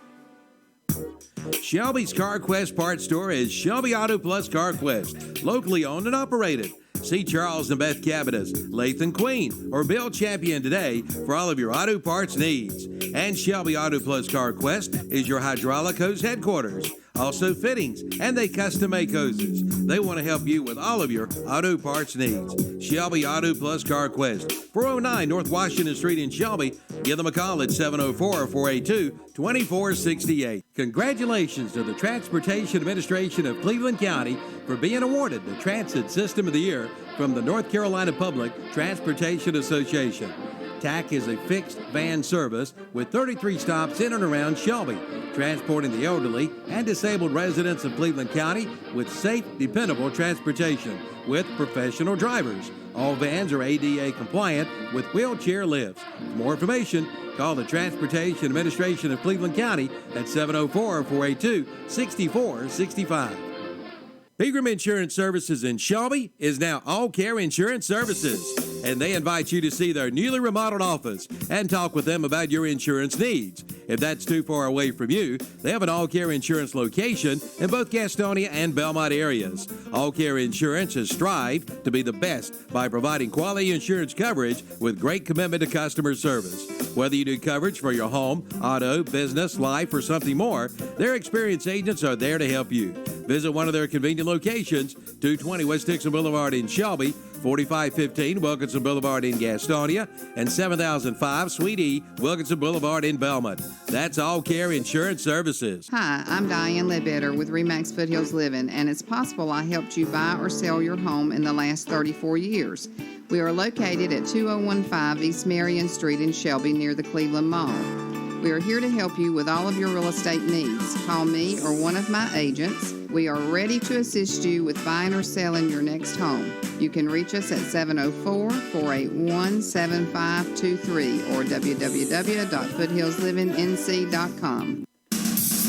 Shelby's Car Quest parts store is Shelby Auto Plus Car Quest, locally owned and operated. See Charles and Beth Cavadas, Lathan Queen, or Bill Champion today for all of your auto parts needs. And Shelby Auto Plus Car Quest is your hydraulic hose headquarters. Also fittings, and they custom make hoses. They want to help you with all of your auto parts needs. Shelby Auto Plus Car Quest, 409 North Washington Street in Shelby. Give them a call at 704-482-2468. Congratulations to the Transportation Administration of Cleveland County for being awarded the Transit System of the Year from the North Carolina Public Transportation Association. TAC is a fixed van service with 33 stops in and around Shelby, transporting the elderly and disabled residents of Cleveland County with safe, dependable transportation with professional drivers. All vans are ADA compliant with wheelchair lifts. For more information, call the Transportation Administration of Cleveland County at 704-482-6465. Pegram Insurance Services in Shelby is now All Care Insurance Services, and they invite you to see their newly remodeled office and talk with them about your insurance needs. If that's too far away from you, they have an All Care Insurance location in both Gastonia and Belmont areas. All Care Insurance has strived to be the best by providing quality insurance coverage with great commitment to customer service. Whether you do coverage for your home, auto, business, life, or something more, their experienced agents are there to help you. Visit one of their convenient locations, 220 West Dixon Boulevard in Shelby, 4515 Wilkinson Boulevard in Gastonia, and 7005 Suite E Wilkinson Boulevard in Belmont. That's All Care Insurance Services.
Hi, I'm Diane Ledbetter with Remax Foothills Living, and it's possible I helped you buy or sell your home in the last 34 years. We are located at 2015 East Marion Street in Shelby near the Cleveland Mall. We are here to help you with all of your real estate needs. Call me or one of my agents. We are ready to assist you with buying or selling your next home. You can reach us at 704-481-7523 or www.foothillslivingnc.com.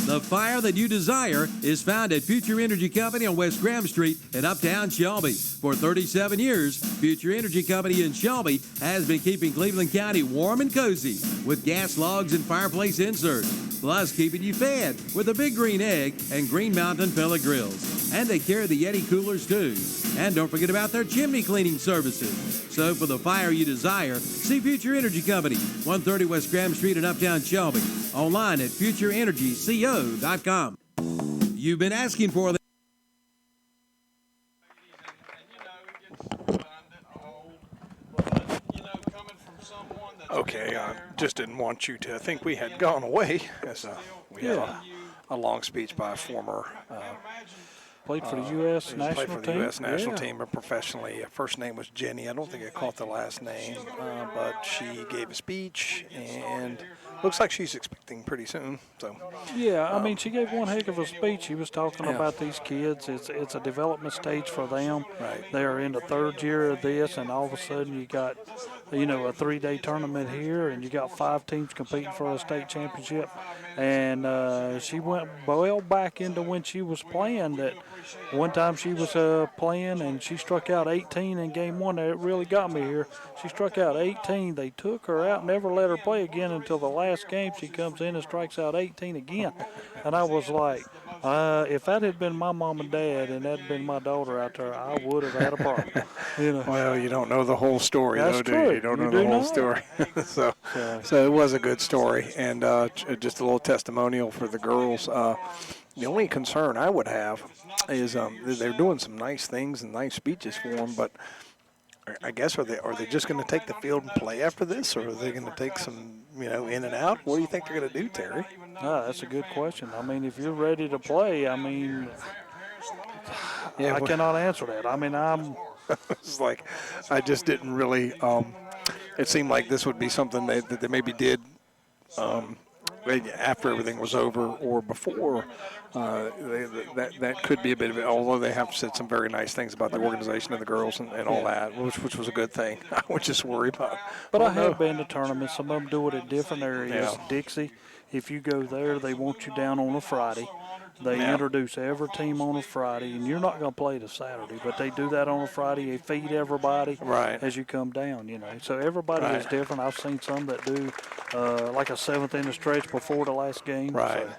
The fire that you desire is found at Future Energy Company on West Graham Street in Uptown Shelby. For 37 years, Future Energy Company in Shelby has been keeping Cleveland County warm and cozy with gas logs and fireplace inserts, plus keeping you fed with a Big Green Egg and Green Mountain pellet grills. And they carry the Yeti coolers too. And don't forget about their chimney cleaning services. So for the fire you desire, see Future Energy Company, 130 West Graham Street in Uptown Shelby. Online at futureenergyco.com. You've been asking for them.
Okay, I just didn't want you to think we had gone away. As we had a long speech by a former
played for the U.S. national team.
Played for the U.S. national team, but professionally. First name was Jenny. I don't think I caught the last name, but she gave a speech, and looks like she's expecting pretty soon. So.
Yeah, I mean, she gave one heck of a speech. She was talking about these kids. It's a development stage for them.
Right.
They are in the third year of this, and all of a sudden you got, a 3-day tournament here, and you got 5 teams competing for a state championship. And she went well back into when she was playing. That one time she was playing, and she struck out 18 in game 1. It really got me here. She struck out 18. They took her out, never let her play again until the last game. She comes in and strikes out 18 again. And I was like, if that had been my mom and dad and that had been my daughter out there, I would have had a problem.
Well, you don't know the whole story,
That's
though, do
true.
you? You don't know the whole story. so it was a good story, and just a little testimonial for the girls. The only concern I would have is they're doing some nice things and nice speeches for them, but I guess are they just going to take the field and play after this, or are they going to take some in and out? What do you think they're going to do, Terry?
That's a good question. I mean, if you're ready to play, I mean, I cannot answer that. I mean,
it's like I just didn't really. It seemed like this would be something that they maybe did after everything was over or before. That could be a bit of it. Although they have said some very nice things about the organization of the girls and all that, which was a good thing. I would just worry about.
But I have been to tournaments. Some of them do it at different areas. Yeah. Dixie, if you go there, they want you down on a Friday. They introduce every team on a Friday, and you're not going to play the Saturday, but they do that on a Friday. They feed everybody as you come down, So everybody is different. I've seen some that do like a 7th inning stretch before the last game.
Right.
So.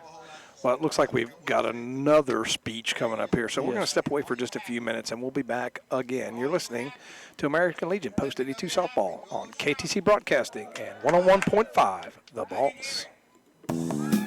Well, it looks like we've got another speech coming up here, so we're going to step away for just a few minutes, and we'll be back again. You're listening to American Legion Post 82 Softball on KTC Broadcasting and 101.5 The Boss.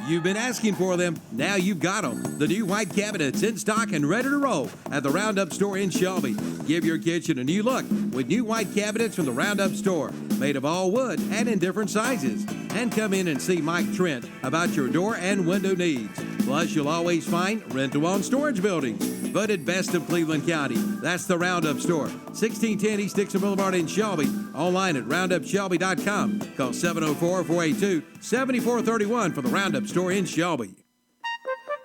You've been asking for them. Now you've got them. The new white cabinets in stock and ready to roll at the Roundup Store in Shelby. Give your kitchen a new look with new white cabinets from the Roundup Store, made of all wood and in different sizes. And come in and see Mike Trent about your door and window needs. Plus, you'll always find rental-on storage buildings. Voted best of Cleveland County. That's the Roundup Store, 1610 East Dixon Boulevard in Shelby. Online at roundupshelby.com. Call 704-482-7431 for the Roundup Store in Shelby.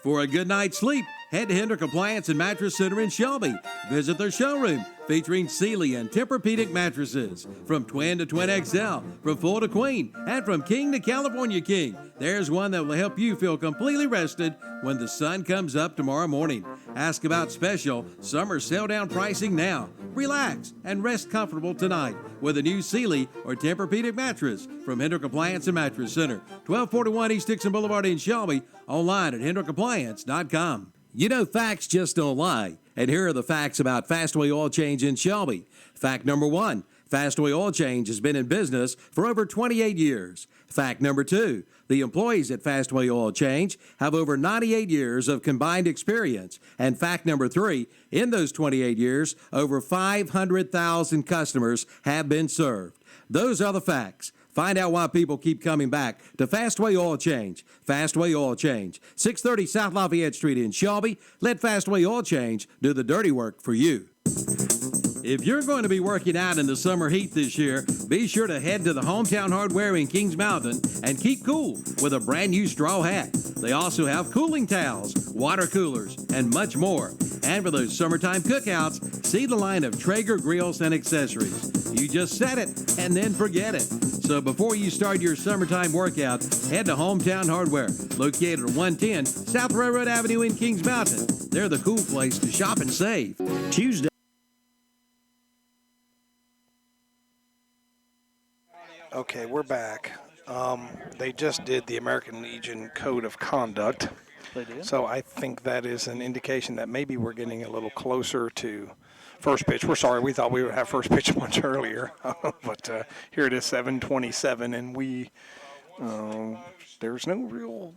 For a good night's sleep, Head to Hendrick Appliance and Mattress Center in Shelby. Visit their showroom featuring Sealy and Tempur-Pedic mattresses. From twin to twin XL, from full to queen, and from king to California king. There's one that will help you feel completely rested when the sun comes up tomorrow morning. Ask about special summer sale down pricing now. Relax and rest comfortable tonight with a new Sealy or Tempur-Pedic mattress from Hendrick Appliance and Mattress Center, 1241 East Dixon Boulevard in Shelby, online at hendrickappliance.com. You know, facts just don't lie. And here are the facts about Fastway Oil Change in Shelby. Fact number 1, Fastway Oil Change has been in business for over 28 years. Fact number 2, the employees at Fastway Oil Change have over 98 years of combined experience. And fact number 3, in those 28 years, over 500,000 customers have been served. Those are the facts. Find out why people keep coming back to Fastway Oil Change. Fastway Oil Change, 630 South Lafayette Street in Shelby. Let Fastway Oil Change do the dirty work for you. If you're going to be working out in the summer heat this year, be sure to head to the Hometown Hardware in Kings Mountain and keep cool with a brand new straw hat. They also have cooling towels, water coolers, and much more. And for those summertime cookouts, see the line of Traeger grills and accessories. You just set it and then forget it. So before you start your summertime workout, head to Hometown Hardware, located at 110 South Railroad Avenue in Kings Mountain. They're the cool place to shop and save.
Tuesday.
Okay, we're back. They just did the American Legion Code of Conduct.
They did.
So I think that is an indication that maybe we're getting a little closer to first pitch. We're sorry, we thought we would have first pitch much earlier, but here it is, 7:27, and there's no real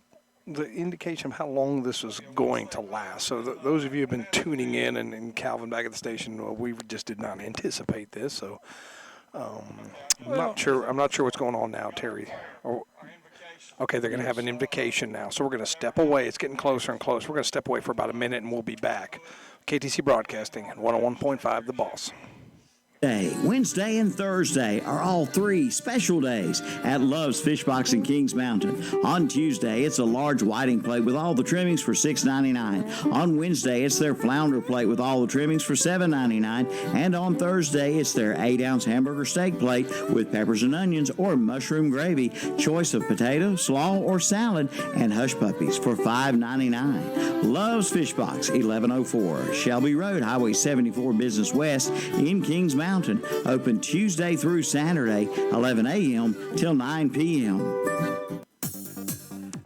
indication of how long this is going to last. So those of you who have been tuning in, and Calvin back at the station, we just did not anticipate this. So I'm not sure what's going on now, Terry. Okay, they're going to have an invocation now. So we're going to step away. It's getting closer and closer. We're going to step away for about a minute, and we'll be back. KTC Broadcasting at 101.5 The Boss.
Wednesday and Thursday are all 3 special days at Love's Fish Box in Kings Mountain. On Tuesday, it's a large whiting plate with all the trimmings for $6.99. On Wednesday, it's their flounder plate with all the trimmings for $7.99. And on Thursday, it's their 8-ounce hamburger steak plate with peppers and onions or mushroom gravy, choice of potato, slaw, or salad, and hush puppies for $5.99. Love's Fish Box, 1104 Shelby Road, Highway 74 Business West in Kings Mountain. Open Tuesday through Saturday, 11 a.m. till 9 p.m.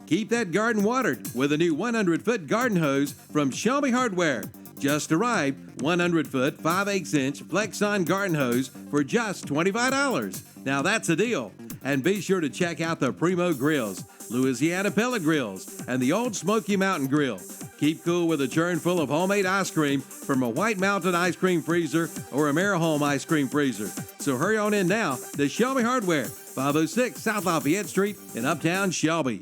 Keep that garden watered with a new 100-foot garden hose from Shelby Hardware. Just arrived, 100-foot, 5/8-inch Flex-On garden hose for just $25. Now that's a deal. And be sure to check out the Primo Grills, Louisiana Pellet Grills, and the Old Smoky Mountain Grill. Keep cool with a churn full of homemade ice cream from a White Mountain ice cream freezer or a Marahome ice cream freezer. So hurry on in now to Shelby Hardware, 506 South Lafayette Street in Uptown Shelby.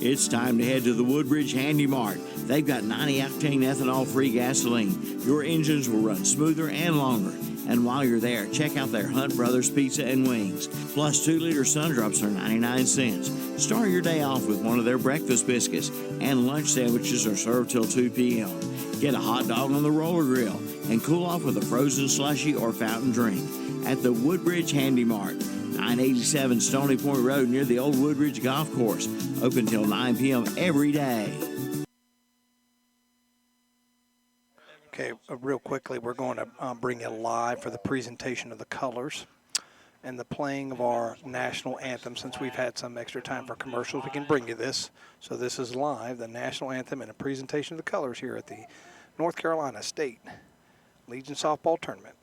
It's time to head to the Woodbridge Handy Mart. They've got 90-octane ethanol-free gasoline. Your engines will run smoother and longer. And while you're there, check out their Hunt Brothers Pizza and Wings. Plus 2-liter Sundrops are 99 cents. Start your day off with one of their breakfast biscuits. And lunch sandwiches are served till 2 p.m. Get a hot dog on the roller grill and cool off with a frozen slushie or fountain drink. At the Woodbridge Handy Mart, 987 Stony Point Road near the old Woodbridge Golf Course. Open till 9 p.m. every day.
Okay, real quickly, we're going to bring you live for the presentation of the colors and the playing of our national anthem. Since we've had some extra time for commercials, we can bring you this. So this is live, the national anthem and a presentation of the colors here at the North Carolina State Legion Softball Tournament.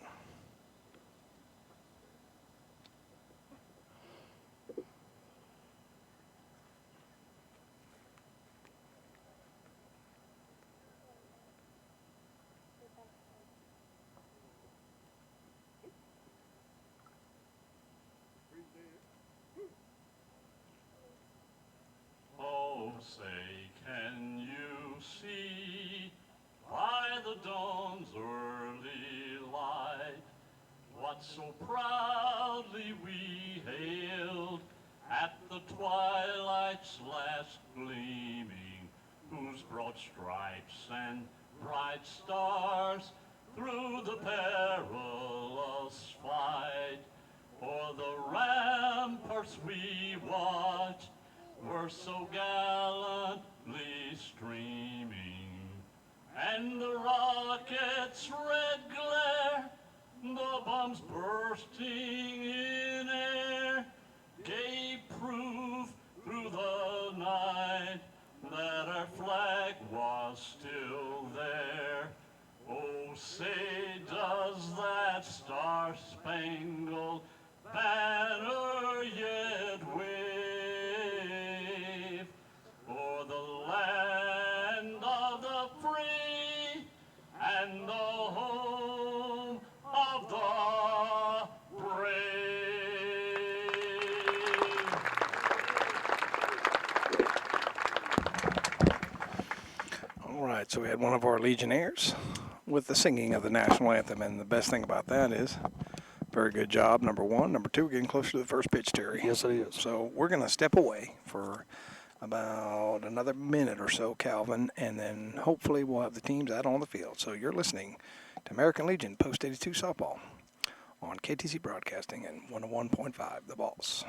Say, can you see by the dawn's early light what so proudly we hailed at the twilight's last gleaming, whom whose broad stripes and bright stars through the perilous fight. For the ramparts we watched were so gallantly streaming, and the rockets' red glare, the bombs bursting in air, gave proof through the night that our flag was still there. Oh, say does that star-spangled banner yet wave o'er the land of the free and the home of the
All right, so we had one of our Legionnaires with the singing of the national anthem, and the best thing about that is, very good job, number one. Number two, we're getting closer to the first pitch, Terry.
Yes, it is.
So we're going to step away for about another minute or so, Calvin, and then hopefully we'll have the teams out on the field. So you're listening to American Legion Post 82 Softball on KTC Broadcasting and 101.5 The Balls.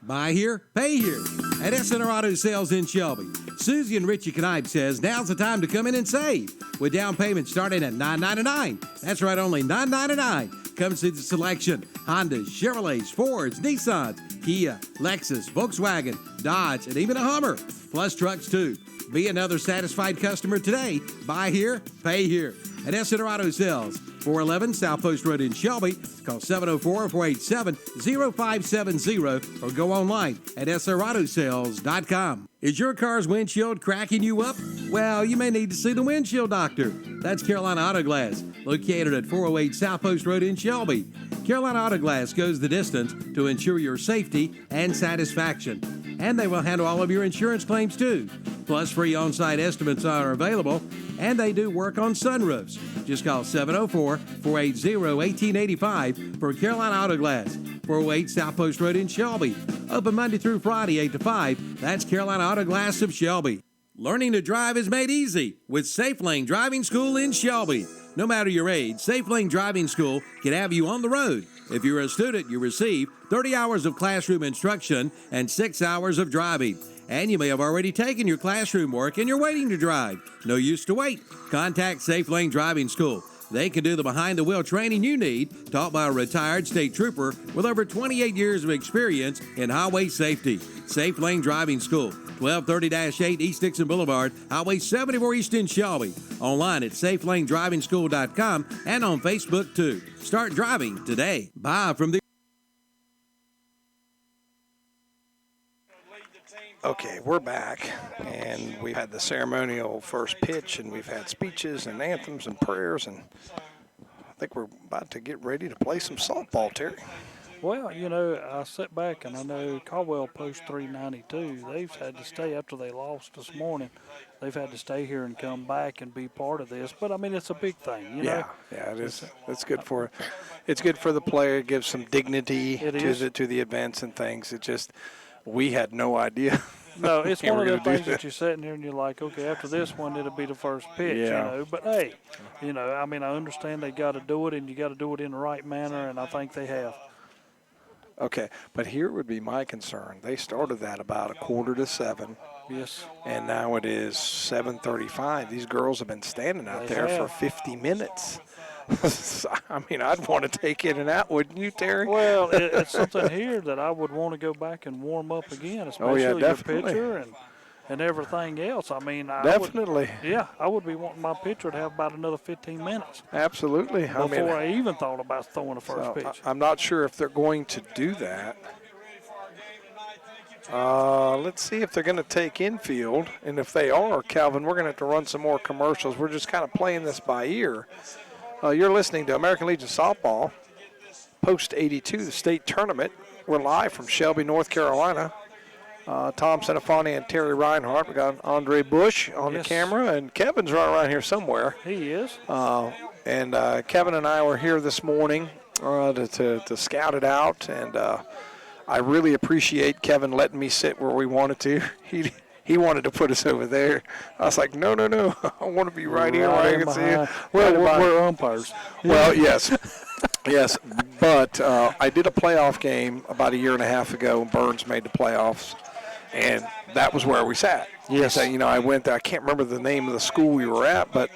Buy here, pay here at SNR Auto Sales in Shelby. Susie and Richie Knipe says now's the time to come in and save with down payment starting at $9.99. That's right, only $9.99. Come see the selection: Hondas, Chevrolets, Fords, Nissans, Kia, Lexus, Volkswagen, Dodge, and even a Hummer, plus trucks too. Be another satisfied customer today. Buy here, pay here at SNR Auto Sales, 411 South Post Road in Shelby. Call 704-487-0570 or go online at srautosales.com. Is your car's windshield cracking you up? Well, you may need to see the windshield doctor. That's Carolina Auto Glass, located at 408 South Post Road in Shelby. Carolina Auto Glass goes the distance to ensure your safety and satisfaction. And they will handle all of your insurance claims too. Plus, free on-site estimates are available, and they do work on sunroofs. Just call 704-480-1885 for Carolina Auto Glass, 408 South Post Road in Shelby. Open Monday through Friday, 8 to 5. That's Carolina Auto Glass of Shelby. Learning to drive is made easy with Safe Lane Driving School in Shelby. No matter your age, Safe Lane Driving School can have you on the road. If you're a student, you receive 30 hours of classroom instruction and 6 hours of driving. And you may have already taken your classroom work and you're waiting to drive. No use to wait. Contact Safe Lane Driving School. They can do the behind-the-wheel training you need, taught by a retired state trooper with over 28 years of experience in highway safety. Safe Lane Driving School, 1230-8 East Dixon Boulevard, Highway 74 East in Shelby. Online at safelanedrivingschool.com and on Facebook too. Start driving today. Bye from the...
Okay, we're back, and we've had the ceremonial first pitch, and we've had speeches and anthems and prayers, and I think we're about to get ready to play some softball, Terry.
Well, you know, I sit back and I know Caldwell Post 392, they've had to stay after they lost this morning. They've had to stay here and come back and be part of this. But, I mean, it's a big thing, you know.
Yeah, it is. It's good for the player. It gives some dignity to the events and things. It just, we had no idea.
No, it's one of those things that you're sitting here and you're like, okay, after this one, it'll be the first pitch, you know. But, hey, you know, I mean, I understand they got to do it, and you got to do it in the right manner, and I think they have.
Okay, but here would be my concern. They started that about 6:45.
Yes.
And now it is 7:35. These girls have been standing out there for 50 minutes. I mean, I'd want to take in and out, wouldn't you, Terry?
Well, it's something here that I would want to go back and warm up again, especially your pitcher and everything else. I mean, I would be wanting my pitcher to have about another 15 minutes.
Absolutely.
Before I even thought about throwing the first pitch.
I'm not sure if they're going to do that. Let's see if they're going to take infield. And if they are, Calvin, we're going to have to run some more commercials. We're just kind of playing this by ear. You're listening to American Legion Softball, Post 82, the state tournament. We're live from Shelby, North Carolina. Tom Senefani and Terry Reinhardt. We got Andre Bush on the camera, and Kevin's right around here somewhere.
He is.
And Kevin and I were here this morning to scout it out, and I really appreciate Kevin letting me sit where we wanted to. He he wanted to put us over there. I was like, no, I want to be right here where I can see it.
Well, we're umpires.
Well, yes. Yes, but I did a playoff game about a year and a half ago, and Burns made the playoffs, and that was where we sat.
Yes.
So, I went there. I can't remember the name of the school we were at, but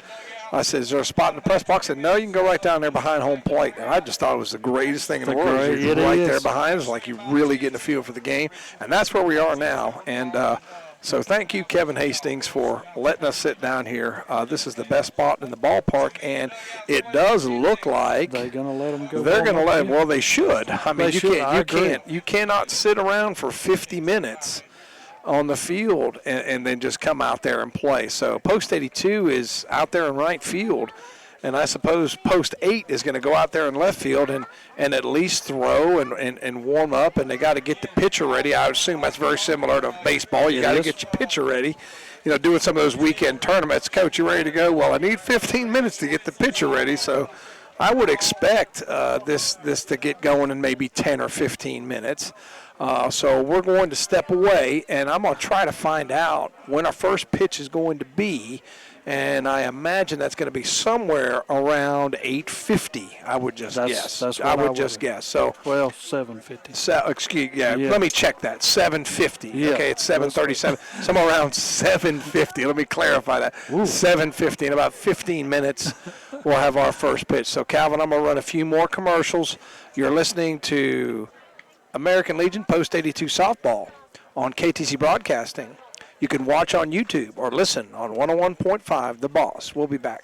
I said, is there a spot in the press box? I said, no, you can go right down there behind home plate. And I just thought it was the greatest thing in the world. You're right there behind us, like you're really getting a feel for the game. And that's where we are now. And so thank you, Kevin Hastings, for letting us sit down here. This is the best spot in the ballpark, and it does look like
they're going to let them go.
They're going to let them. Well, they should. I mean,
they
you cannot sit around for 50 minutes on the field and then just come out there and play. So post 82 is out there in right field, and I suppose post 8 is going to go out there in left field and at least throw and warm up, and they got to get the pitcher ready. I assume that's very similar to baseball. You got to get your pitcher ready. Doing some of those weekend tournaments. Coach, you ready to go? Well, I need 15 minutes to get the pitcher ready. So I would expect this to get going in maybe 10 or 15 minutes. So we're going to step away, and I'm going to try to find out when our first pitch is going to be, and I imagine that's going to be somewhere around 8:50. I would just guess.
That's what I would just
guess. So
7:50.
Let me check that. 7:50.
Yeah.
Okay, it's 7:37. Somewhere around 7:50. Let me clarify that. 7:50. In about 15 minutes, we'll have our first pitch. So Calvin, I'm going to run a few more commercials. You're listening to American Legion Post 82 Softball on KTC Broadcasting. You can watch on YouTube or listen on 101.5 The Boss. We'll be back.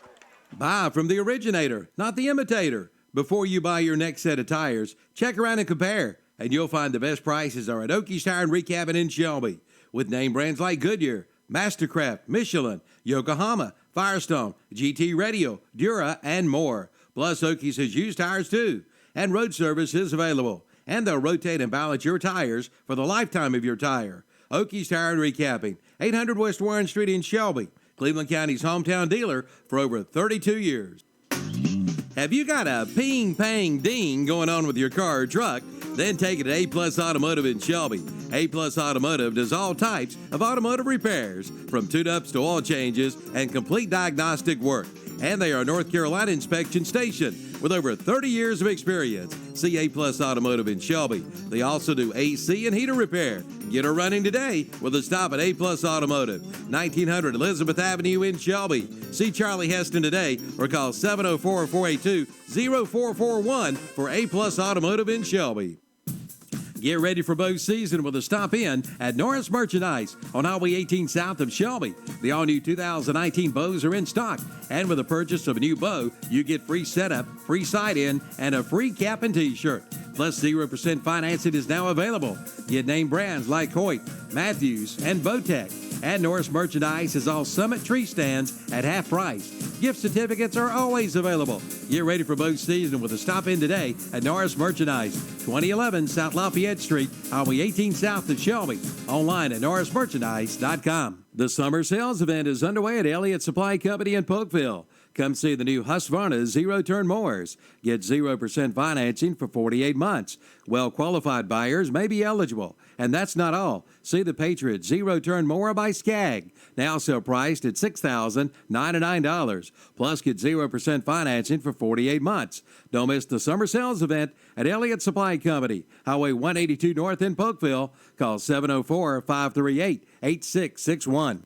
Buy from the originator, not the imitator. Before you buy your next set of tires, check around and compare, and you'll find the best prices are at Okies Tire and Recapping in Shelby. With name brands like Goodyear, Mastercraft, Michelin, Yokohama, Firestone, GT Radio, Dura, and more. Plus, Okies has used tires too, and road service is available. And they'll rotate and balance your tires for the lifetime of your tire. Okies Tire and Recapping, 800 West Warren Street in Shelby, Cleveland County's hometown dealer for over 32 years. Have you got a ping, pang, ding going on with your car or truck? Then take it to A-Plus Automotive in Shelby. A-Plus Automotive does all types of automotive repairs, from tune-ups to oil changes and complete diagnostic work. And they are a North Carolina inspection station with over 30 years of experience. See A-Plus Automotive in Shelby. They also do AC and heater repair. Get her running today with a stop at A-Plus Automotive, 1900 Elizabeth Avenue in Shelby. See Charlie Heston today or call 704-482-0441 for A-Plus Automotive in Shelby. Get ready for bow season with a stop in at Norris Merchandise on Highway 18 south of Shelby. The all-new 2019 bows are in stock, and with the purchase of a new bow, you get free setup, free side-in, and a free cap and t-shirt. Plus, 0% financing is now available. Get name brands like Hoyt, Matthews, and Bowtech. And Norris Merchandise has all Summit tree stands at half price. Gift certificates are always available. Get ready for bow season with a stop in today at Norris Merchandise, 2011 South Lafayette Street, Highway 18 south of Shelby. Online at norrismerchandise.com. The summer sales event is underway at Elliott Supply Company in Polkville. Come see the new Husqvarna zero-turn mowers. Get 0% financing for 48 months. Well-qualified buyers may be eligible. And that's not all. See the Patriot zero-turn mower by Skag. Now sale priced at $6,099. Plus, get 0% financing for 48 months. Don't miss the summer sales event at Elliott Supply Company, Highway 182 North in Polkville. Call 704-538-8661.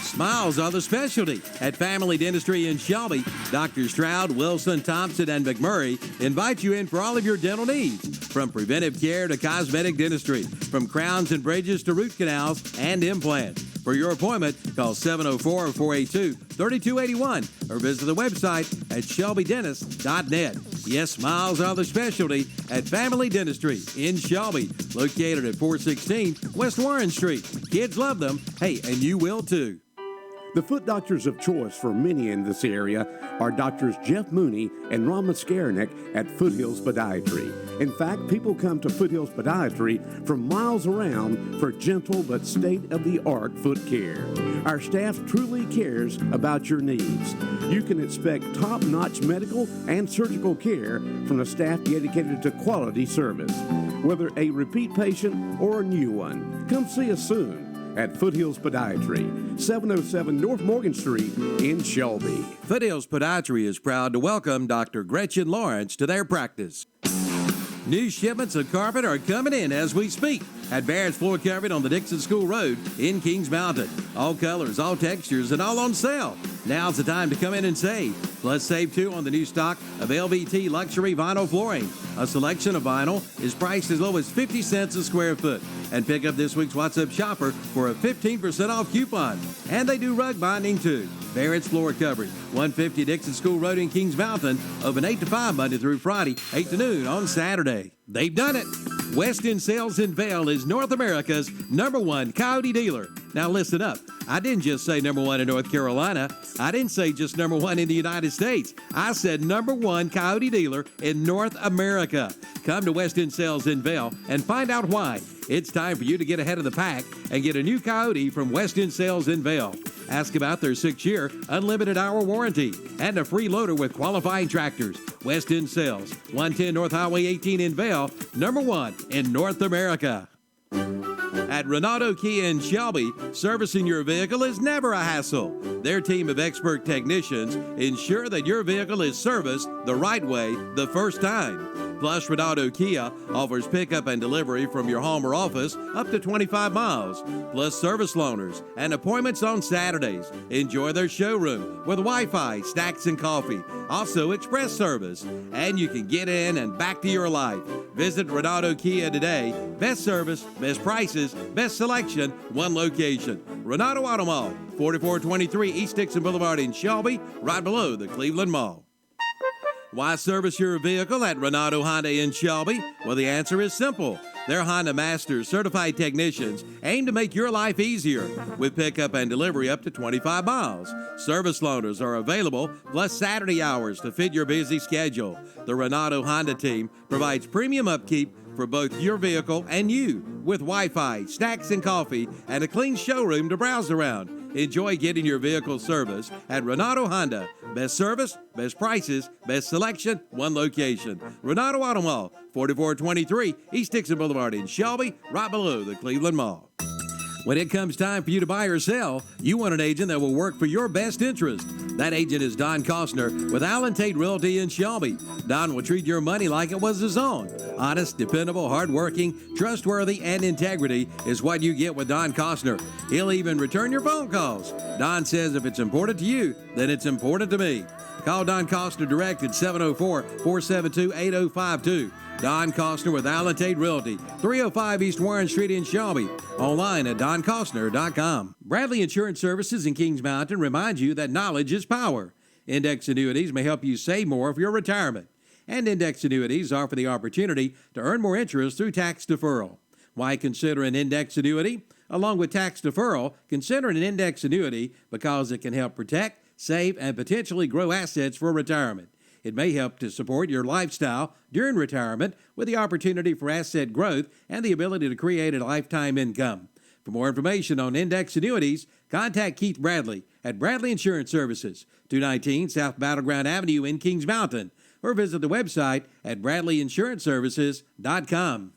Smiles are the specialty at Family Dentistry in Shelby. Dr. Stroud, Wilson, Thompson, and McMurray invite you in for all of your dental needs, from preventive care to cosmetic dentistry, from crowns and bridges to root canals and implants. For your appointment, call 704-482-3281 or visit the website at shelbydentist.net. Yes, smiles are the specialty at Family Dentistry in Shelby, located at 416 West Warren Street. Kids love them. Hey, and you will too.
The foot doctors of choice for many in this area are Doctors Jeff Mooney and Ron Mascarinick at Foothills Podiatry. In fact, people come to Foothills Podiatry from miles around for gentle but state-of-the-art foot care. Our staff truly cares about your needs. You can expect top-notch medical and surgical care from a staff dedicated to quality service. Whether a repeat patient or a new one, come see us soon. at Foothills Podiatry, 707 North Morgan Street in Shelby.
Foothills Podiatry is proud to welcome Dr. Gretchen Lawrence to their practice. New shipments of carpet are coming in as we speak at Barrett's Floor Covering on the Dixon School Road in Kings Mountain. All colors, all textures, and all on sale. Now's the time to come in and save. Plus, save too on the new stock of LVT luxury vinyl flooring. A selection of vinyl is priced as low as 50 cents a square foot. And pick up this week's What's Up Shopper for a 15% off coupon. And they do rug binding too. Barrett's Floor Covering, 150 Dixon School Road in Kings Mountain, open 8 to 5 Monday through Friday, 8 to noon on Saturday. They've done it. Weston Sales in Vail is North America's #1 Coyote dealer. Now listen up. I didn't just say #1 in North Carolina. I didn't say just #1 in the United States. I said #1 Coyote dealer in North America. Come to Weston Sales in Vail and find out why. It's time for you to get ahead of the pack and get a new Coyote from Weston Sales in Vail. Ask about their 6-year unlimited hour warranty and a free loader with qualifying tractors. Weston Sales, 110 North Highway 18 in Vail, #1 in North America. At Renato Kia in Shelby, servicing your vehicle is never a hassle. Their team of expert technicians ensure that your vehicle is serviced the right way the first time. Plus, Renato Kia offers pickup and delivery from your home or office up to 25 miles, plus service loaners and appointments on Saturdays. Enjoy their showroom with Wi-Fi, snacks, and coffee. Also, express service. And you can get in and back to your life. Visit Renato Kia today. Best service, best prices, best selection, one location. Renato Auto Mall, 4423 East Dixon Boulevard in Shelby, right below the Cleveland Mall. Why service your vehicle at Renato Honda in Shelby? Well, the answer is simple. Their Honda Masters certified technicians aim to make your life easier with pickup and delivery up to 25 miles. Service loaners are available, plus Saturday hours to fit your busy schedule. The Renato Honda team provides premium upkeep for both your vehicle and you with Wi-Fi, snacks and coffee, and a clean showroom to browse around. Enjoy getting your vehicle serviced at Renato Honda. Best service, best prices, best selection, one location. Renato Auto Mall, 4423 East Dixon Boulevard in Shelby, right below the Cleveland Mall. When it comes time for you to buy or sell, you want an agent that will work for your best interest. That agent is Don Costner with Allen Tate Realty in Shelby. Don will treat your money like it was his own. Honest, dependable, hardworking, trustworthy, and integrity is what you get with Don Costner. He'll even return your phone calls. Don says if it's important to you, then it's important to me. Call Don Costner direct at 704-472-8052. Don Costner with Allen Tate Realty, 305 East Warren Street in Shelby. Online at doncostner.com. Bradley Insurance Services in Kings Mountain reminds you that knowledge is power. Index annuities may help you save more for your retirement. And index annuities offer the opportunity to earn more interest through tax deferral. Why consider an index annuity? Along with tax deferral, consider an index annuity because it can help protect, save, and potentially grow assets for retirement. It may help to support your lifestyle during retirement with the opportunity for asset growth and the ability to create a lifetime income. For more information on index annuities, contact Keith Bradley at Bradley Insurance Services, 219 South Battleground Avenue in Kings Mountain, or visit the website at bradleyinsuranceservices.com.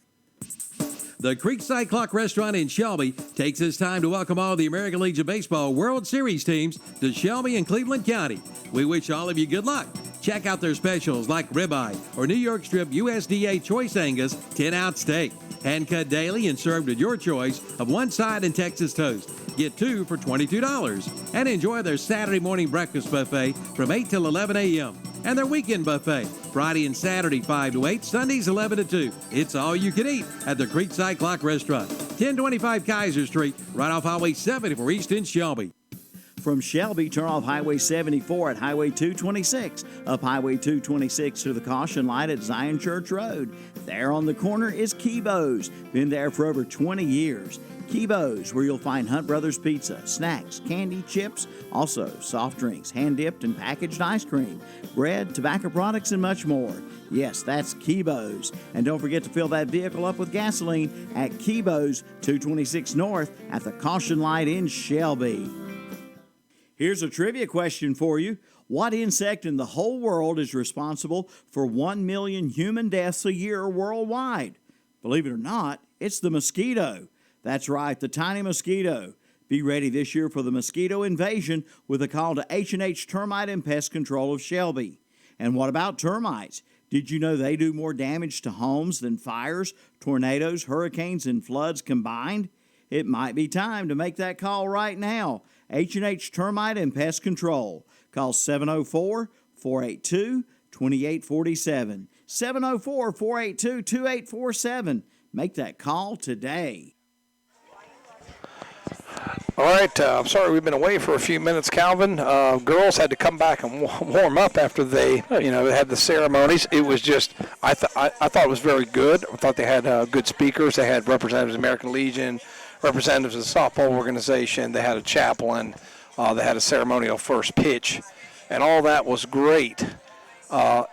The Creekside Clock Restaurant in Shelby takes this time to welcome all the American Legion Baseball World Series teams to Shelby and Cleveland County. We wish all of you good luck. Check out their specials like ribeye or New York Strip USDA Choice Angus 10-ounce steak. Hand-cut daily and served with your choice of one side and Texas toast. Get 2 for $22. And enjoy their Saturday morning breakfast buffet from 8 till 11 a.m. And their weekend buffet, Friday and Saturday 5 to 8, Sundays 11 to 2. It's all you can eat at the Creekside Clock Restaurant, 1025 Kaiser Street, right off Highway 74 East in Shelby.
From Shelby, turn off Highway 74 at Highway 226, up Highway 226 to the caution light at Zion Church Road. There on the corner is Kibo's. Been there for over 20 years. Kibo's, where you'll find Hunt Brothers Pizza, snacks, candy, chips, also soft drinks, hand-dipped and packaged ice cream, bread, tobacco products, and much more. Yes, that's Kibo's. And don't forget to fill that vehicle up with gasoline at Kibo's, 226 North at the caution light in Shelby. Here's a trivia question for you. What insect in the whole world is responsible for 1 million human deaths a year worldwide? Believe it or not, it's the mosquito. That's right, the tiny mosquito. Be ready this year for the mosquito invasion with a call to H&H Termite and Pest Control of Shelby. And what about termites? Did you know they do more damage to homes than fires, tornadoes, hurricanes, and floods combined? It might be time to make that call right now. H&H Termite and Pest Control. Call 704-482-2847. 704-482-2847. Make that call today.
All right, I'm sorry we've been away for a few minutes, Calvin. Girls had to come back and warm up after they, had the ceremonies. It was just, I thought it was very good. I thought they had good speakers. They had representatives of the American Legion, representatives of the softball organization. They had a chaplain. They had a ceremonial first pitch, and all that was great. I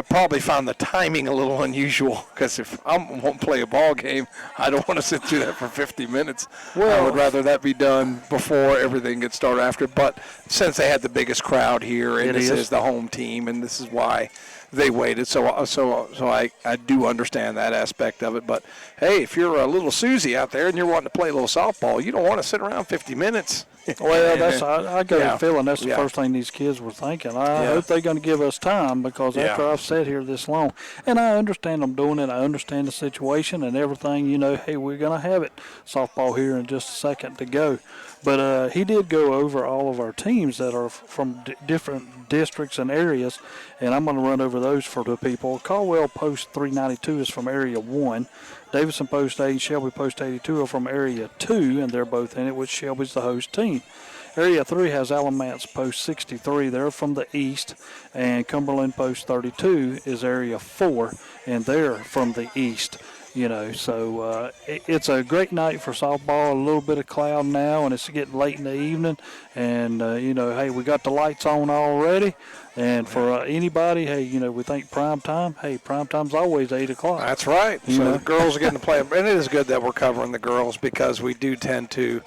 probably found the timing a little unusual because if I won't play a ball game, I don't want to sit through that for 50 minutes. Well, I would rather that be done before everything gets started after. But since they had the biggest crowd here, and this is the home team, and this is why they waited. So I do understand that aspect of it. But hey, if you're a little Susie out there and you're wanting to play a little softball, you don't want to sit around 50 minutes.
Well, I got a feeling that's the first thing these kids were thinking. I hope they're going to give us time because after I've sat here this long, and I understand them doing it, I understand the situation and everything, hey, we're going to have it softball here in just a second to go. But he did go over all of our teams that are from different districts and areas, and I'm going to run over those for the people. Caldwell Post 392 is from Area 1. Davidson Post 8, Shelby Post 82 are from Area 2, and they're both in it, which Shelby's the host team. Area 3 has Alamance Post 63. They're from the east, and Cumberland Post 32 is Area 4, and they're from the east. So it's a great night for softball. A little bit of cloud now, and it's getting late in the evening. And, hey, we got the lights on already. And for anybody, hey, we think prime time. Hey, prime time's always 8 o'clock.
That's right. So the girls are getting to play. And it is good that we're covering the girls because we do tend to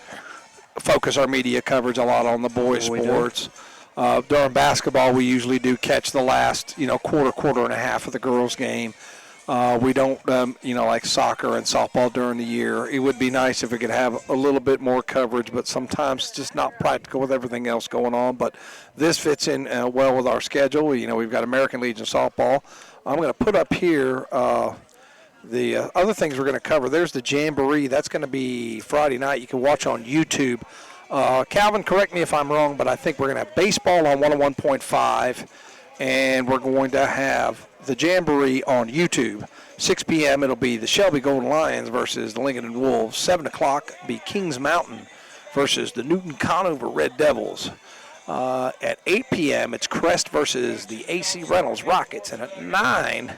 focus our media coverage a lot on the boys' sports. During basketball, we usually do catch the last, quarter and a half of the girls' game. We don't, like soccer and softball during the year. It would be nice if we could have a little bit more coverage, but sometimes it's just not practical with everything else going on. But this fits in well with our schedule. We've got American Legion softball. I'm going to put up here the other things we're going to cover. There's the Jamboree. That's going to be Friday night. You can watch on YouTube. Calvin, correct me if I'm wrong, but I think we're going to have baseball on 101.5, and we're going to have the Jamboree on YouTube. 6 p.m. it'll be the Shelby Golden Lions versus the Lincoln Wolves. 7 o'clock be Kings Mountain versus the Newton Conover Red Devils. At 8 p.m. it's Crest versus the AC Reynolds Rockets. And at 9,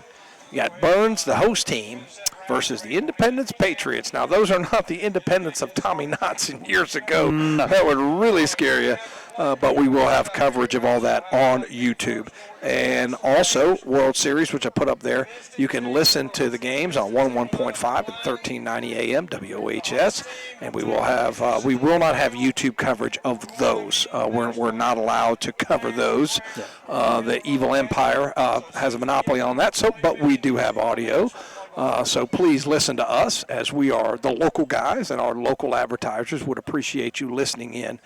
you got Burns, the host team, versus the Independence Patriots. Now, those are not the Independents of Tommy Knotson years ago. No. That would really scare you. But we will have coverage of all that on YouTube. And also, World Series, which I put up there, you can listen to the games on 101.5 at 1390 AM, WOHS. And we will have, we will not have YouTube coverage of those. We're not allowed to cover those. Yeah. The Evil Empire has a monopoly on that, but we do have audio. So please listen to us, as we are the local guys, and our local advertisers would appreciate you listening in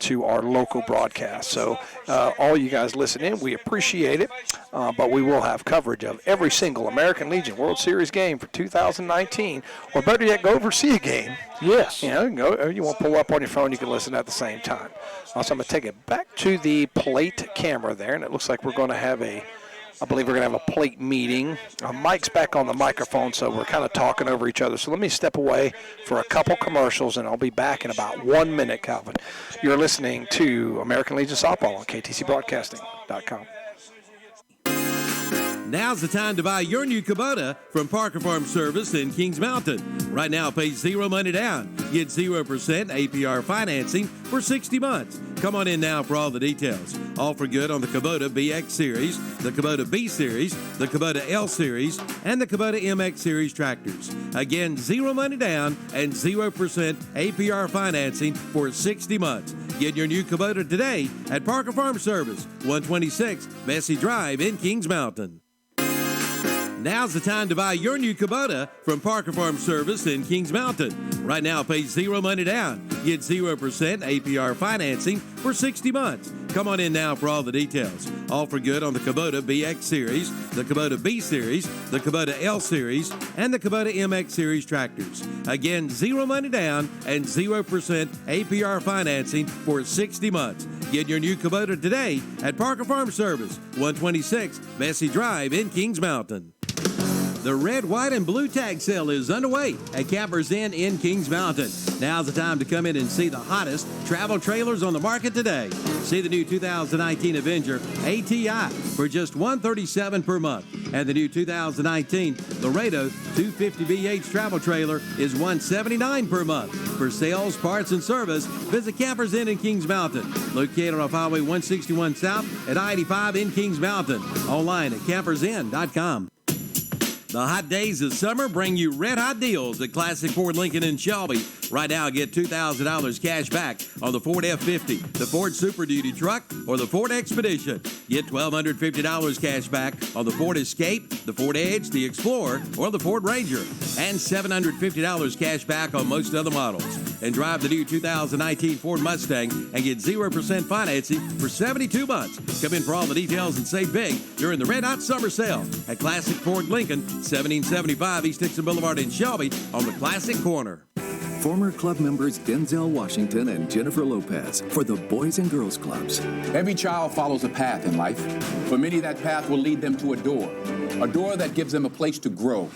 to our local broadcast. So all you guys listen in, we appreciate it, but we will have coverage of every single American Legion World Series game for 2019, or better yet, go over see a game.
Yes.
You want to pull up on your phone, you can listen at the same time. Also, I'm going to take it back to the plate camera there, and it looks like we're going to have I believe we're going to have a plate meeting. Mike's back on the microphone, so we're kind of talking over each other. So let me step away for a couple commercials, and I'll be back in about 1 minute, Calvin. You're listening to American Legion Softball on KTCBroadcasting.com.
Now's the time to buy your new Kubota from Parker Farm Service in Kings Mountain. Right now, pay zero money down. Get 0% APR financing for 60 months. Come on in now for all the details. All for good on the Kubota BX Series, the Kubota B Series, the Kubota L Series, and the Kubota MX Series tractors. Again, zero money down and 0% APR financing for 60 months. Get your new Kubota today at Parker Farm Service, 126 Bessie Drive in Kings Mountain. Now's the time to buy your new Kubota from Parker Farm Service in Kings Mountain. Right now, pay zero money down. Get 0% APR financing for 60 months. Come on in now for all the details. All for good on the Kubota BX Series, the Kubota B Series, the Kubota L Series, and the Kubota MX Series tractors. Again, 0 money down and 0% APR financing for 60 months. Get your new Kubota today at Parker Farm Service, 126 Bessie Drive in Kings Mountain. The red, white, and blue tag sale is underway at Campers Inn in Kings Mountain. Now's the time to come in and see the hottest travel trailers on the market today. See the new 2019 Avenger ATI for just $137 per month. And the new 2019 Laredo 250BH travel trailer is $179 per month. For sales, parts, and service, visit Campers Inn in Kings Mountain. Located off Highway 161 South at I-85 in Kings Mountain. Online at campersinn.com. The hot days of summer bring you red-hot deals at Classic Ford Lincoln in Shelby. Right now, get $2,000 cash back on the Ford F-50, the Ford Super Duty truck, or the Ford Expedition. Get $1,250 cash back on the Ford Escape, the Ford Edge, the Explorer, or the Ford Ranger. And $750 cash back on most other models. And drive the new 2019 Ford Mustang and get 0% financing for 72 months. Come in for all the details and save big during the red-hot summer sale at Classic Ford Lincoln, 1775 East Dixon Boulevard in Shelby on the Classic Corner.
Former club members Denzel Washington and Jennifer Lopez for the Boys and Girls Clubs.
Every child follows a path in life. For many, that path will lead them to a door that gives them a place to grow,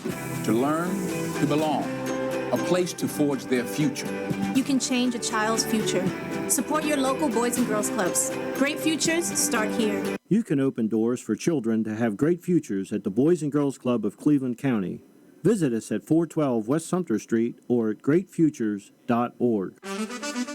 to learn, to belong, a place to forge their future.
You can change a child's future. Support your local Boys and Girls Clubs. Great futures start here.
You can open doors for children to have great futures at the Boys and Girls Club of Cleveland County. Visit us at 412 West Sumter Street or at greatfutures.org.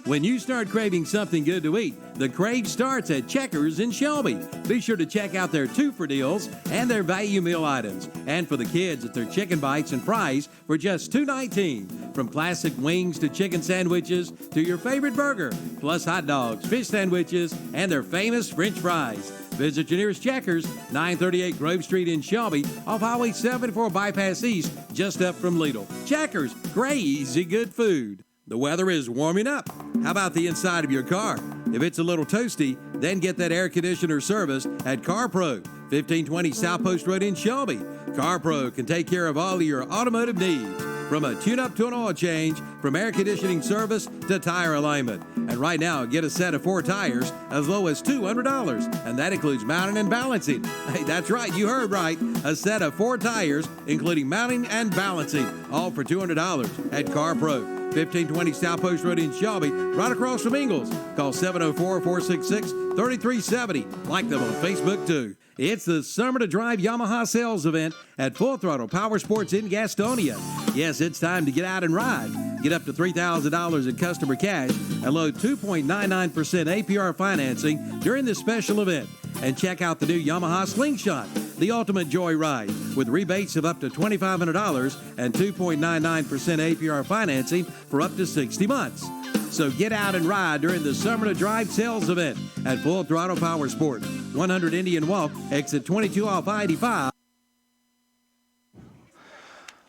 When you start craving something good to eat, the crave starts at Checkers in Shelby. Be sure to check out their 2-for deals and their value meal items. And for the kids, it's their chicken bites and fries for just $2.19. From classic wings to chicken sandwiches to your favorite burger, plus hot dogs, fish sandwiches, and their famous French fries. Visit your nearest Checkers, 938 Grove Street in Shelby, off Highway 74 Bypass East, just up from Lidl. Checkers, crazy good food. The weather is warming up. How about the inside of your car? If it's a little toasty, then get that air conditioner serviced at CarPro, 1520 South Post Road in Shelby. CarPro can take care of all of your automotive needs, from a tune-up to an oil change, from air conditioning service to tire alignment. And right now, get a set of 4 tires as low as $200, and that includes mounting and balancing. Hey, that's right, you heard right. A set of 4 tires, including mounting and balancing, all for $200 at CarPro, 1520 South Post Road in Shelby, right across from Ingles. Call 704-466-3370. Like them on Facebook, too. It's the Summer to Drive Yamaha sales event at Full Throttle Power Sports in Gastonia. Yes, it's time to get out and ride. Get up to $3,000 in customer cash and load 2.99% APR financing during this special event. And check out the new Yamaha Slingshot, the ultimate joy ride, with rebates of up to $2,500 and 2.99% APR financing for up to 60 months. So get out and ride during the Summer to Drive sales event at Full Throttle Power Sports, 100 Indian Walk, exit 22 off I-85.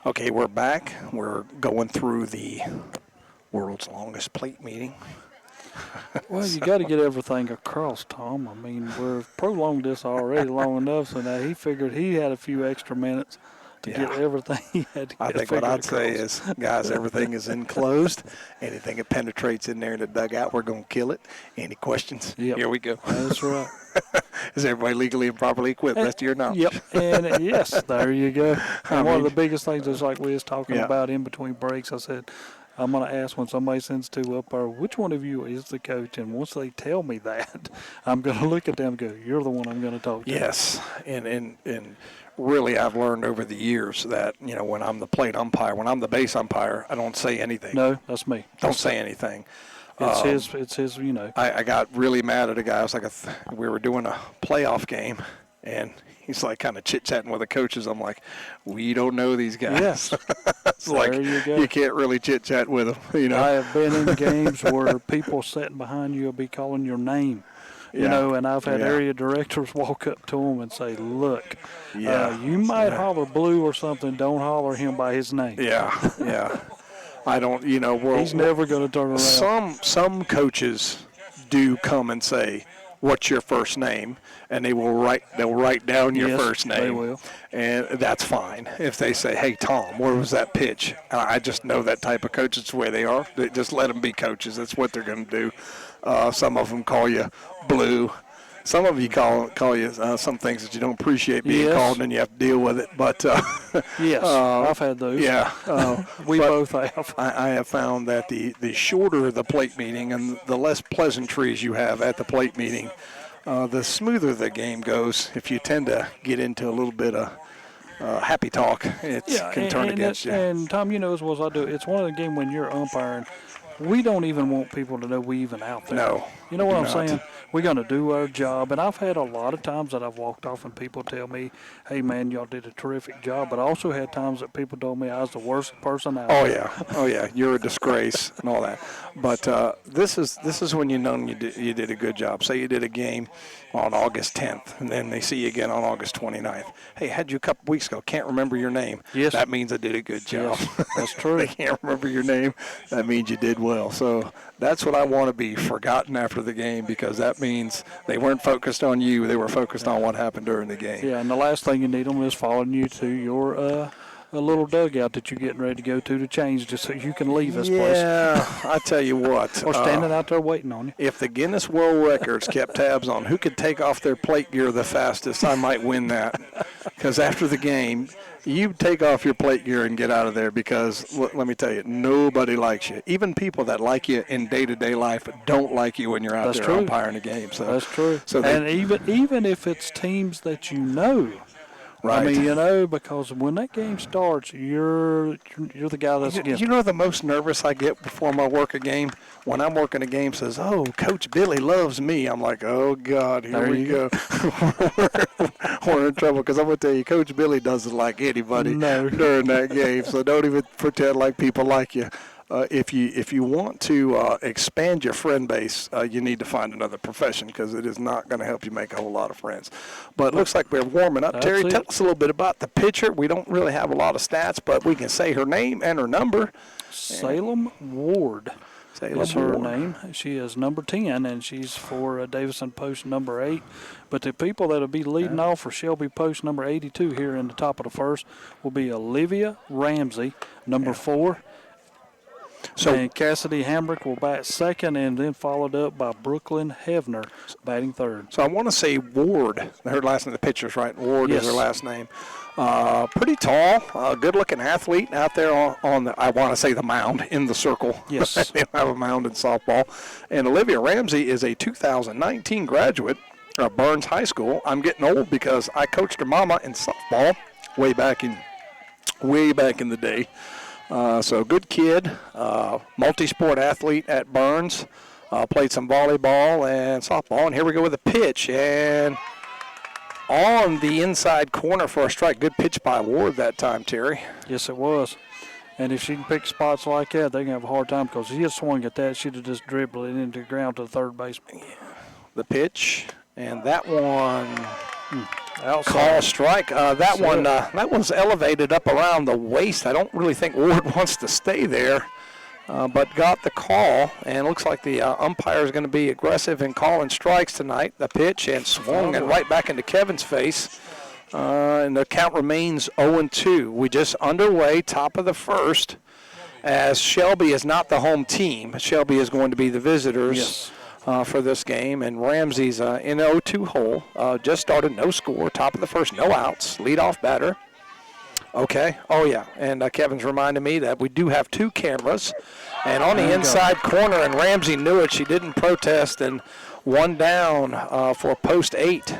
Okay, we're back. We're going through the world's longest plate meeting.
Well, you got to get everything across, Tom. I mean, we've prolonged this already long enough, so now he figured he had a few extra minutes to get everything he had to get.
I think what I'd say is, guys, everything is enclosed. Anything that penetrates in there in the dugout, we're going to kill it. Any questions?
Yep.
Here we go.
That's right.
Is everybody legally and properly equipped? Best of your knowledge.
Yep. And yes, there you go. And one of the biggest things is like we was talking about in between breaks, I said, I'm going to ask when somebody sends 2 up there, which one of you is the coach? And once they tell me that, I'm going to look at them and go, you're the one I'm going to talk to.
Yes. And really I've learned over the years that, you know, when I'm the plate umpire, when I'm the base umpire, I don't say anything.
No, that's me.
Don't say anything.
It's his, you know.
I got really mad at a guy. I was like, we were doing a playoff game, and he's like kind of chit-chatting with the coaches. I'm like, we don't know these guys.
Yes.
It's like, you can't really chit-chat with them, you know.
I have been in games where people sitting behind you will be calling your name. You know, and I've had area directors walk up to him and say, look, you might holler Blue or something. Don't holler him by his name.
Yeah. I don't, well,
he's never going to turn around.
Some coaches do come and say, what's your first name? And they'll write down your first name.
They will.
And that's fine. If they say, hey, Tom, where was that pitch? I just know that type of coach. It's the way they are. They just let them be coaches. That's what they're going to do. Some of them call you Blue. Some of you call you some things that you don't appreciate being called, and you have to deal with it. But
I've had those.
Yeah,
we both have.
I have found that the shorter the plate meeting and the less pleasantries you have at the plate meeting, the smoother the game goes. If you tend to get into a little bit of happy talk, it can turn against you.
And Tom, you know as well as I do, it's one of the games when you're umpiring. We don't even want people to know we even out there.
No.
You know what I'm saying? We're going to do our job. And I've had a lot of times that I've walked off and people tell me, hey, man, y'all did a terrific job. But I also had times that people told me I was the worst person out there.
Oh, yeah. You're a disgrace and all that. But this is when you know you did a good job. Say you did a game on August 10th, and then they see you again on August 29th. Hey, had you a couple weeks ago. Can't remember your name.
Yes.
That means I did a good job.
Yes, that's true.
They can't remember your name. That means you did well. So that's what I want to be forgotten after the game, because that means they weren't focused on you. They were focused on what happened during the game.
Yeah, and the last thing you need them is following you to your a little dugout that you're getting ready to go to change just so you can leave this place.
Yeah, I tell you what.
Or standing out there waiting on you.
If the Guinness World Records kept tabs on who could take off their plate gear the fastest, I might win that. Because after the game, you take off your plate gear and get out of there, because let me tell you, nobody likes you. Even people that like you in day-to-day life don't like you when you're out there umpiring a game. So
that's true.
So
and even if it's teams that you know.
Right.
I mean, because when that game starts, you're the guy that's against.
You know the most nervous I get before I work a game? When I'm working a game, says, oh, Coach Billy loves me. I'm like, oh, God, here we go. We're in trouble, because I'm going to tell you, Coach Billy doesn't like anybody during that game, so don't even pretend like people like you. If you want to expand your friend base, you need to find another profession, because it is not going to help you make a whole lot of friends. But it looks like we're warming up. Terry, tell us a little bit about the pitcher. We don't really have a lot of stats, but we can say her name and her number.
Salem Ward. That's her name. She is number 10, and she's for Davidson post number 8. But the people that will be leading off for Shelby post number 82 here in the top of the first will be Olivia Ramsey, number 4. And Cassidy Hambrick will bat second, and then followed up by Brooklyn Hevner batting third.
So I want to say Ward, her last name, the pitcher's right. Ward is her last name. Pretty tall, good-looking athlete out there on the, I want to say the mound, in the circle.
Yes.
They don't have a mound in softball. And Olivia Ramsey is a 2019 graduate of Burns High School. I'm getting old because I coached her mama in softball way back in the day. So good kid, multi-sport athlete at Burns, played some volleyball and softball. And here we go with a pitch, and on the inside corner for a strike. Good pitch by Ward that time, Terry.
Yes, it was. And if she can pick spots like that, they're going to have a hard time, because if she had swung at that, she'd have just dribbled it into the ground to the third baseman.
The pitch, and that one...
Outside.
Call strike. That one's elevated up around the waist. I don't really think Ward wants to stay there, but got the call, and looks like the umpire is going to be aggressive in calling strikes tonight. The pitch, and swung it right back into Kevin's face, and the count remains 0-2. We just underway, top of the first, as Shelby is not the home team. Shelby is going to be the visitors.
Yes.
For this game, and Ramsey's in 0-2 hole. Just started, no score, top of the first, no outs, leadoff batter. Okay, oh yeah, and Kevin's reminding me that we do have 2 cameras, and on the inside corner, and Ramsey knew it, she didn't protest, and one down for post 8.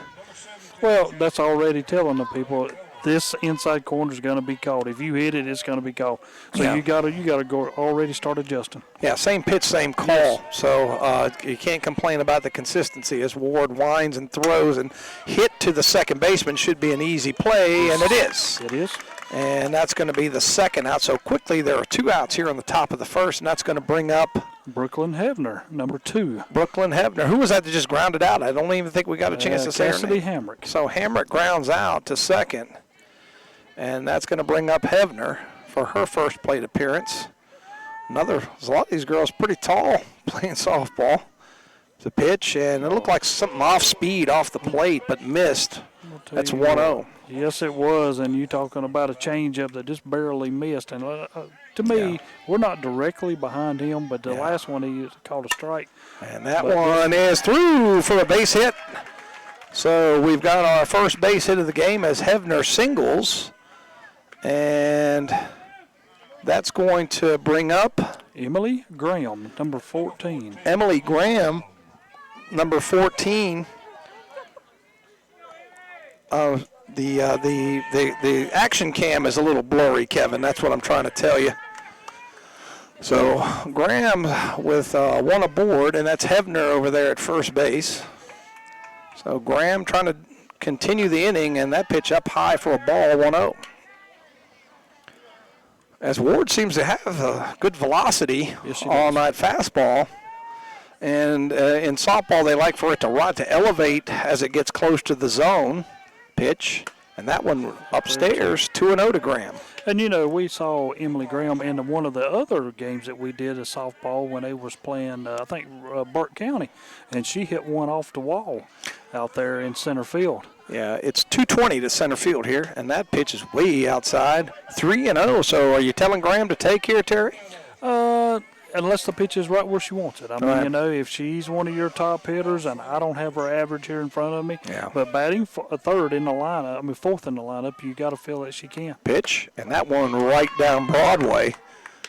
Well, that's already telling the people this inside corner is going to be called. If you hit it, it's going to be called. So you got to go already start adjusting.
Yeah, same pitch, same call. Yes. So you can't complain about the consistency as Ward winds and throws, and hit to the second baseman should be an easy play, and it is.
It is.
And that's going to be the second out. So quickly, there are 2 outs here on the top of the first, and that's going to bring up
Brooklyn Hebner, number 2.
Brooklyn Hebner. Who was that just grounded out? I don't even think we got a chance to say her
Cassidy
name.
Hamrick.
So Hamrick grounds out to second, and that's going to bring up Hebner for her first plate appearance. A lot of these girls pretty tall playing softball. The pitch, and it looked like something off speed off the plate, but missed. That's 1-0.
Yes, it was, and you talking about a changeup that just barely missed. And to me, we're not directly behind him, but the last one he called a strike.
And that one is through for a base hit. So we've got our first base hit of the game as Hebner singles, and that's going to bring up
Emily Graham, number 14.
Emily Graham, number 14. The action cam is a little blurry, Kevin. That's what I'm trying to tell you. So Graham with one aboard, and that's Hebner over there at first base. So Graham trying to continue the inning, and that pitch up high for a ball, 1-0. As Ward seems to have good velocity on that fastball. And in softball, they like for it to elevate as it gets close to the zone pitch. And that one upstairs, 2-0 to Graham.
And, we saw Emily Graham in one of the other games that we did as softball when they was playing, I think, Burke County. And she hit one off the wall out there in center field.
Yeah, it's 220 to center field here, and that pitch is way outside. 3-0. So are you telling Graham to take here, Terry?
Unless the pitch is right where she wants it. I mean, if she's one of your top hitters, and I don't have her average here in front of me, but batting third in the lineup, fourth in the lineup, you got to feel that she can.
Pitch, and that one right down Broadway.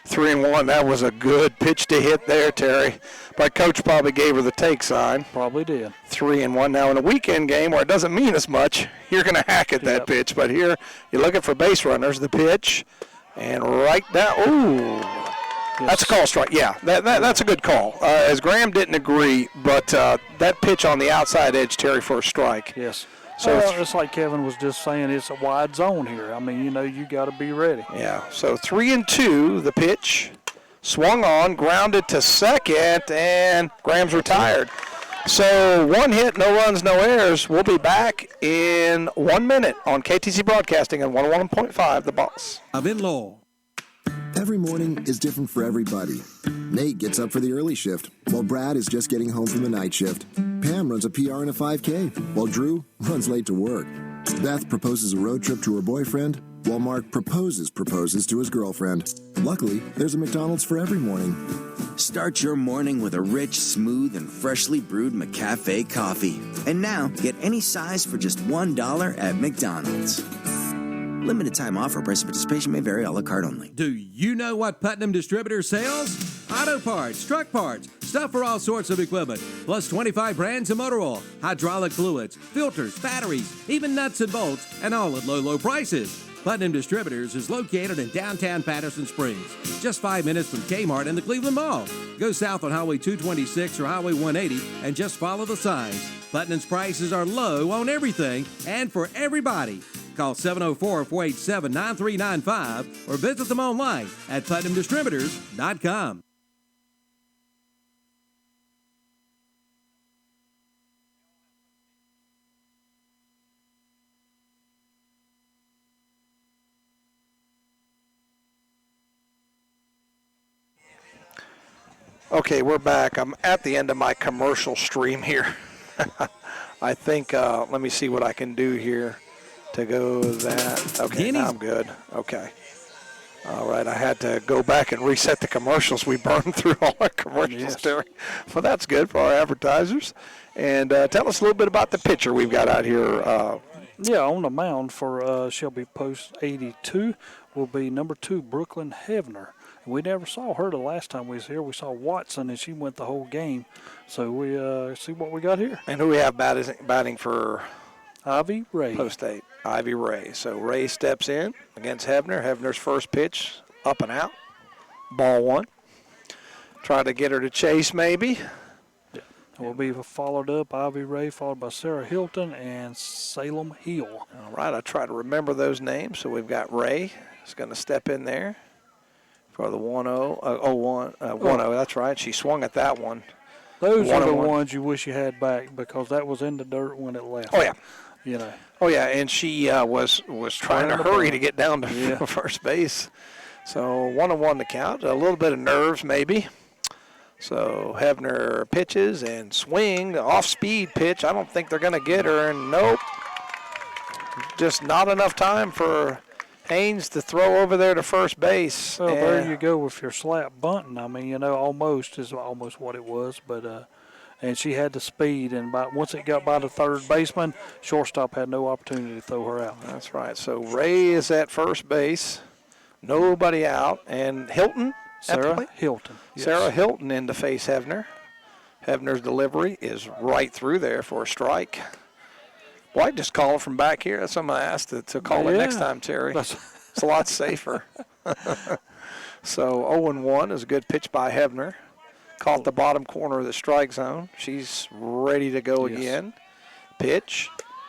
3-1. That was a good pitch to hit there, Terry. But Coach probably gave her the take sign.
Probably did.
3-1. Now, in a weekend game where it doesn't mean as much, you're going to hack at that pitch. But here, you're looking for base runners. The pitch, and right down. Ooh. Yes. That's a call strike. Yeah, that's a good call. As Graham didn't agree, but that pitch on the outside edge, Terry, for a strike.
Yes. So it's like Kevin was just saying, it's a wide zone here. I mean, you got to be ready.
Yeah. So 3-2, the pitch swung on, grounded to second, and Graham's retired. So 1 hit, no runs, no errors. We'll be back in 1 minute on KTC Broadcasting on 101.5 The Boss.
In law.
Every morning is different for everybody. Nate gets up for the early shift, while Brad is just getting home from the night shift. Pam runs a PR and a 5K, while Drew runs late to work. Beth proposes a road trip to her boyfriend, while Mark proposes to his girlfriend. Luckily, there's a McDonald's for every morning.
Start your morning with a rich, smooth, and freshly brewed McCafe coffee. And now, get any size for just $1 at McDonald's. Limited time offer. Price of participation may vary. A la carte only.
Do you know what Putnam Distributor sells? Auto parts, truck parts, stuff for all sorts of equipment, plus 25 brands of motor oil, hydraulic fluids, filters, batteries, even nuts and bolts, and all at low, low prices. Putnam Distributors is located in downtown Patterson Springs, just 5 minutes from Kmart and the Cleveland Mall. Go south on Highway 226 or Highway 180 and just follow the signs. Putnam's prices are low on everything and for everybody. Call 704-487-9395 or visit them online at PutnamDistributors.com.
Okay, we're back. I'm at the end of my commercial stream here. I think, let me see what I can do here to go that. Okay, now I'm good. Okay. All right, I had to go back and reset the commercials. We burned through all our commercials, Terry. Well, that's good for our advertisers. And tell us a little bit about the pitcher we've got out here.
Yeah, on the mound for Shelby Post 82 will be number 2, Brooklyn Hebner. We never saw her the last time we was here. We saw Watson, and she went the whole game. So we see what we got here.
And who we have batting for?
Ivy Ray.
Post 8, Ivy Ray. So Ray steps in against Hebner. Hebner's first pitch, up and out. Ball 1. Try to get her to chase maybe.
Yeah. Will be followed up Ivy Ray, followed by Sarah Hilton and Salem Hill.
All right, I try to remember those names. So we've got Ray is going to step in there for the 1-0. That's right. She swung at that one.
Those are the ones you wish you had back because that was in the dirt when it left.
Oh, yeah.
You know.
Oh, yeah, and she was trying to hurry to get down to first base. So 1-1 to count. A little bit of nerves maybe. So Hebner pitches and swing, off-speed pitch. I don't think they're going to get her, and nope. Just not enough time for Haynes to throw over there to first base.
Well, there you go with your slap bunting. I mean, almost is almost what it was, but and she had the speed, and once it got by the third baseman, shortstop had no opportunity to throw her out.
That's right. So Ray is at first base, nobody out, and Hilton.
Sarah Hilton.
Yes. Sarah Hilton in to face Hebner. Hebner's delivery is right through there for a strike. Well, I just call it from back here. That's something I asked to call it next time, Terry. It's a lot safer. So 0-1 is a good pitch by Hebner. Caught the bottom corner of the strike zone. She's ready to go again. Pitch.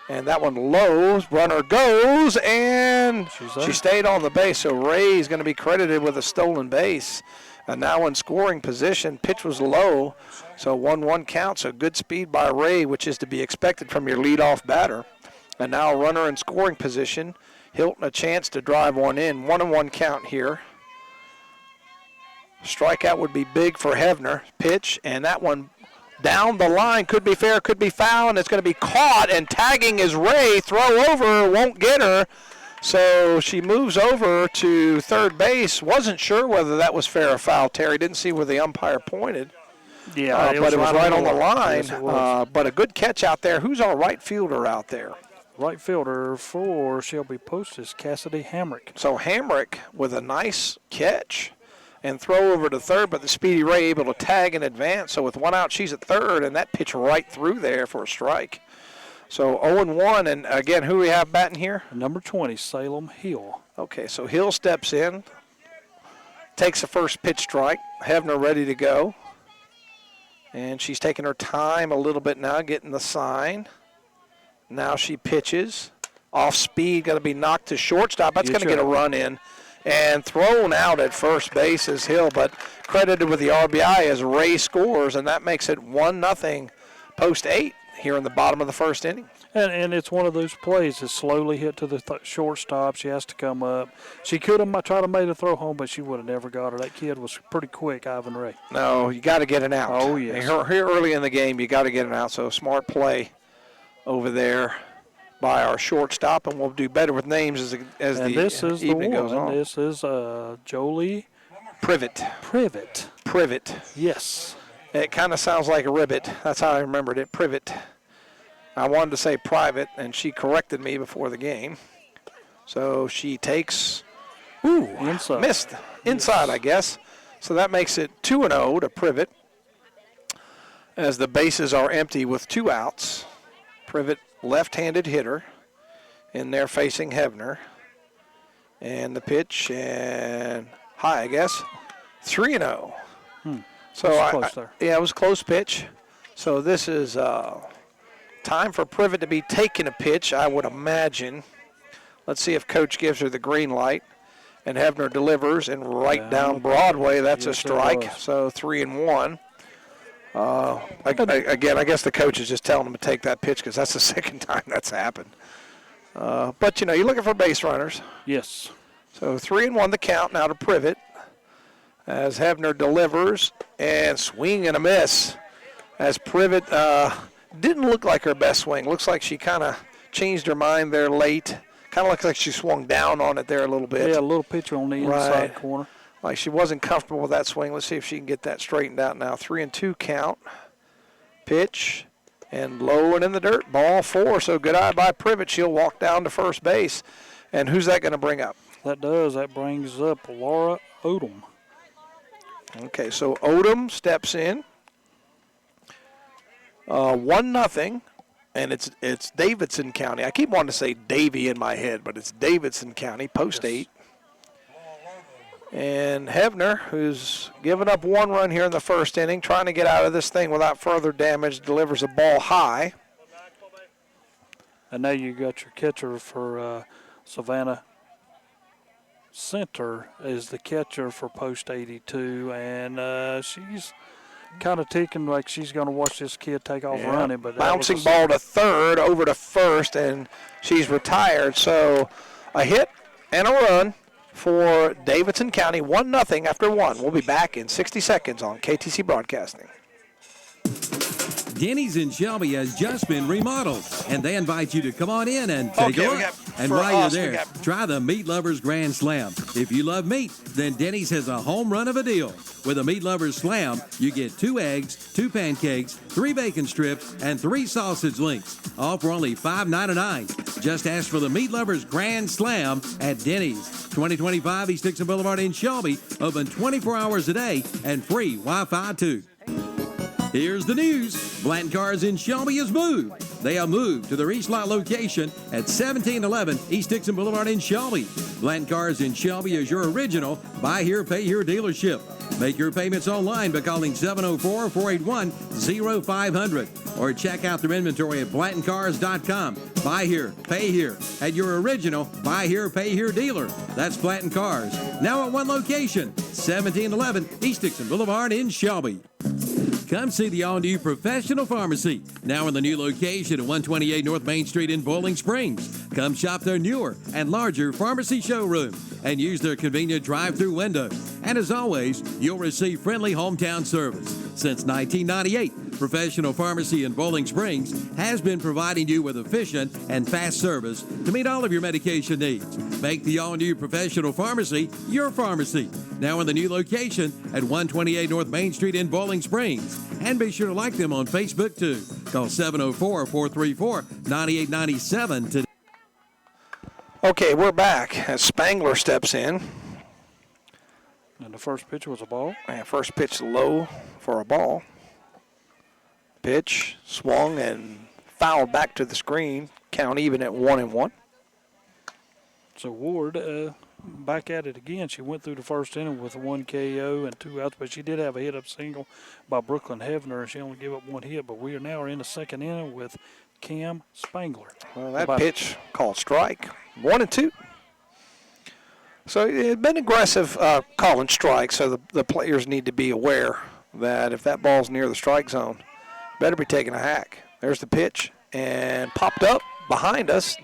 And that one low, runner goes, and she stayed on the base. So Ray's going to be credited with a stolen base. And now in scoring position, pitch was low. So 1-1 count, so good speed by Ray, which is to be expected from your leadoff batter. And now a runner in scoring position. Hilton a chance to drive one in. 1-1 count here. Strikeout would be big for Hebner. Pitch, and that one down the line, could be fair, could be foul, and it's going to be caught, and tagging is Ray. Throw over, won't get her. So she moves over to third base. Wasn't sure whether that was fair or foul, Terry. Didn't see where the umpire pointed.
Yeah,
but it was right on the line.
Yes,
but a good catch out there. Who's our right fielder out there?
Right fielder for Shelby Post is Cassidy Hamrick.
So Hamrick with a nice catch and throw over to third, but the Speedy Ray able to tag in advance. So with one out, she's at third, and that pitch right through there for a strike. So 0-1, and again, who we have batting here?
Number 20, Salem Hill.
Okay, so Hill steps in, takes the first pitch strike. Hebner ready to go. And she's taking her time a little bit now, getting the sign. Now she pitches. Off speed, going to be knocked to shortstop. That's going to get a run in. And thrown out at first base is Hill, but credited with the RBI as Ray scores, and that makes it 1-0 post 8 here in the bottom of the first inning.
And it's one of those plays that slowly hit to the shortstop. She has to come up. She could have tried to make a throw home, but she would have never got her. That kid was pretty quick, Ivan Ray.
No, you got to get an out.
Oh, yes.
Here early in the game, you got to get an out, so smart play over there by our shortstop, and we'll do better with names as the evening goes on.
This is Jolie
Privet. Privet.
Yes.
It kind of sounds like a ribbit. That's how I remembered it, Privet. I wanted to say private, and she corrected me before the game. So she takes,
inside.
Missed. Inside, I guess. So that makes it 2-0 to Privet as the bases are empty with 2 outs. Privet, left-handed hitter, in there facing Hebner. And the pitch, and high, I guess, 3-0. So it was a close pitch. So this is time for Privet to be taking a pitch, I would imagine. Let's see if Coach gives her the green light. And Hebner delivers, and right down Broadway, that's a strike. So 3-1. Again, I guess the coach is just telling him to take that pitch because that's the second time that's happened. But, you're looking for base runners.
Yes.
So 3-1 the count now to Privet as Hebner delivers, and swing and a miss as Privet didn't look like her best swing. Looks like she kind of changed her mind there late. Kind of looks like she swung down on it there a little bit.
Yeah, a little pitch on the inside corner.
Like she wasn't comfortable with that swing. Let's see if she can get that straightened out now. 3-2 count. Pitch, and low and in the dirt. Ball 4, so good eye by Privet. She'll walk down to first base. And who's that going to bring up?
That brings up Laura Odom.
Okay, so Odom steps in. 1-0, and it's Davidson County. I keep wanting to say Davie in my head, but it's Davidson County, post 8. And Hebner, who's given up 1 run here in the first inning, trying to get out of this thing without further damage, delivers a ball high.
And now you got your catcher for Savannah. Center is the catcher for post 82, and she's kind of taking like she's going to watch this kid take off running. But
bouncing ball to third, over to first, and she's retired. So a hit and a run for Davidson County, 1-0 after 1. We'll be back in 60 seconds on KTC Broadcasting.
Denny's in Shelby has just been remodeled, and they invite you to come on in and take a look. And while you're there, try the Meat Lovers Grand Slam. If you love meat, then Denny's has a home run of a deal. With a Meat Lovers Slam, you get 2 eggs, 2 pancakes, 3 bacon strips, and 3 sausage links, all for only $5.99. Just ask for the Meat Lovers Grand Slam at Denny's. 2025 East Dixon Boulevard in Shelby, open 24 hours a day and free Wi-Fi too. Here's the news. Blanton Cars in Shelby has moved. They have moved to their East Lot location at 1711 East Dixon Boulevard in Shelby. Blanton Cars in Shelby is your original buy here, pay here dealership. Make your payments online by calling 704-481-0500 or check out their inventory at BlantonCars.com. Buy here, pay here at your original buy here, pay here dealer. That's Blanton Cars. Now at one location, 1711 East Dixon Boulevard in Shelby. Come see the all-new Professional Pharmacy, now in the new location at 128 North Main Street in Bowling Springs. Come shop their newer and larger pharmacy showroom and use their convenient drive-through window. And as always, you'll receive friendly hometown service. Since 1998, Professional Pharmacy in Bowling Springs has been providing you with efficient and fast service to meet all of your medication needs. Make the all-new Professional Pharmacy your pharmacy. Now in the new location at 128 North Main Street in Bowling Springs. And be sure to like them on Facebook too. Call 704-434-9897 today.
Okay, we're back as Spangler steps in.
And the first pitch was a ball.
And first pitch low for a ball. Pitch swung and fouled back to the screen. Count even at 1-1.
So Ward back at it again. She went through the first inning with 1 KO and 2 outs, but she did have a hit-up single by Brooklyn Hebner, and she only gave up 1 hit. But we are now in the second inning with Cam Spangler.
Well, that pitch called strike. 1-2. So it's been aggressive calling strikes, so the players need to be aware that if that ball's near the strike zone, better be taking a hack. There's the pitch, and popped up behind us.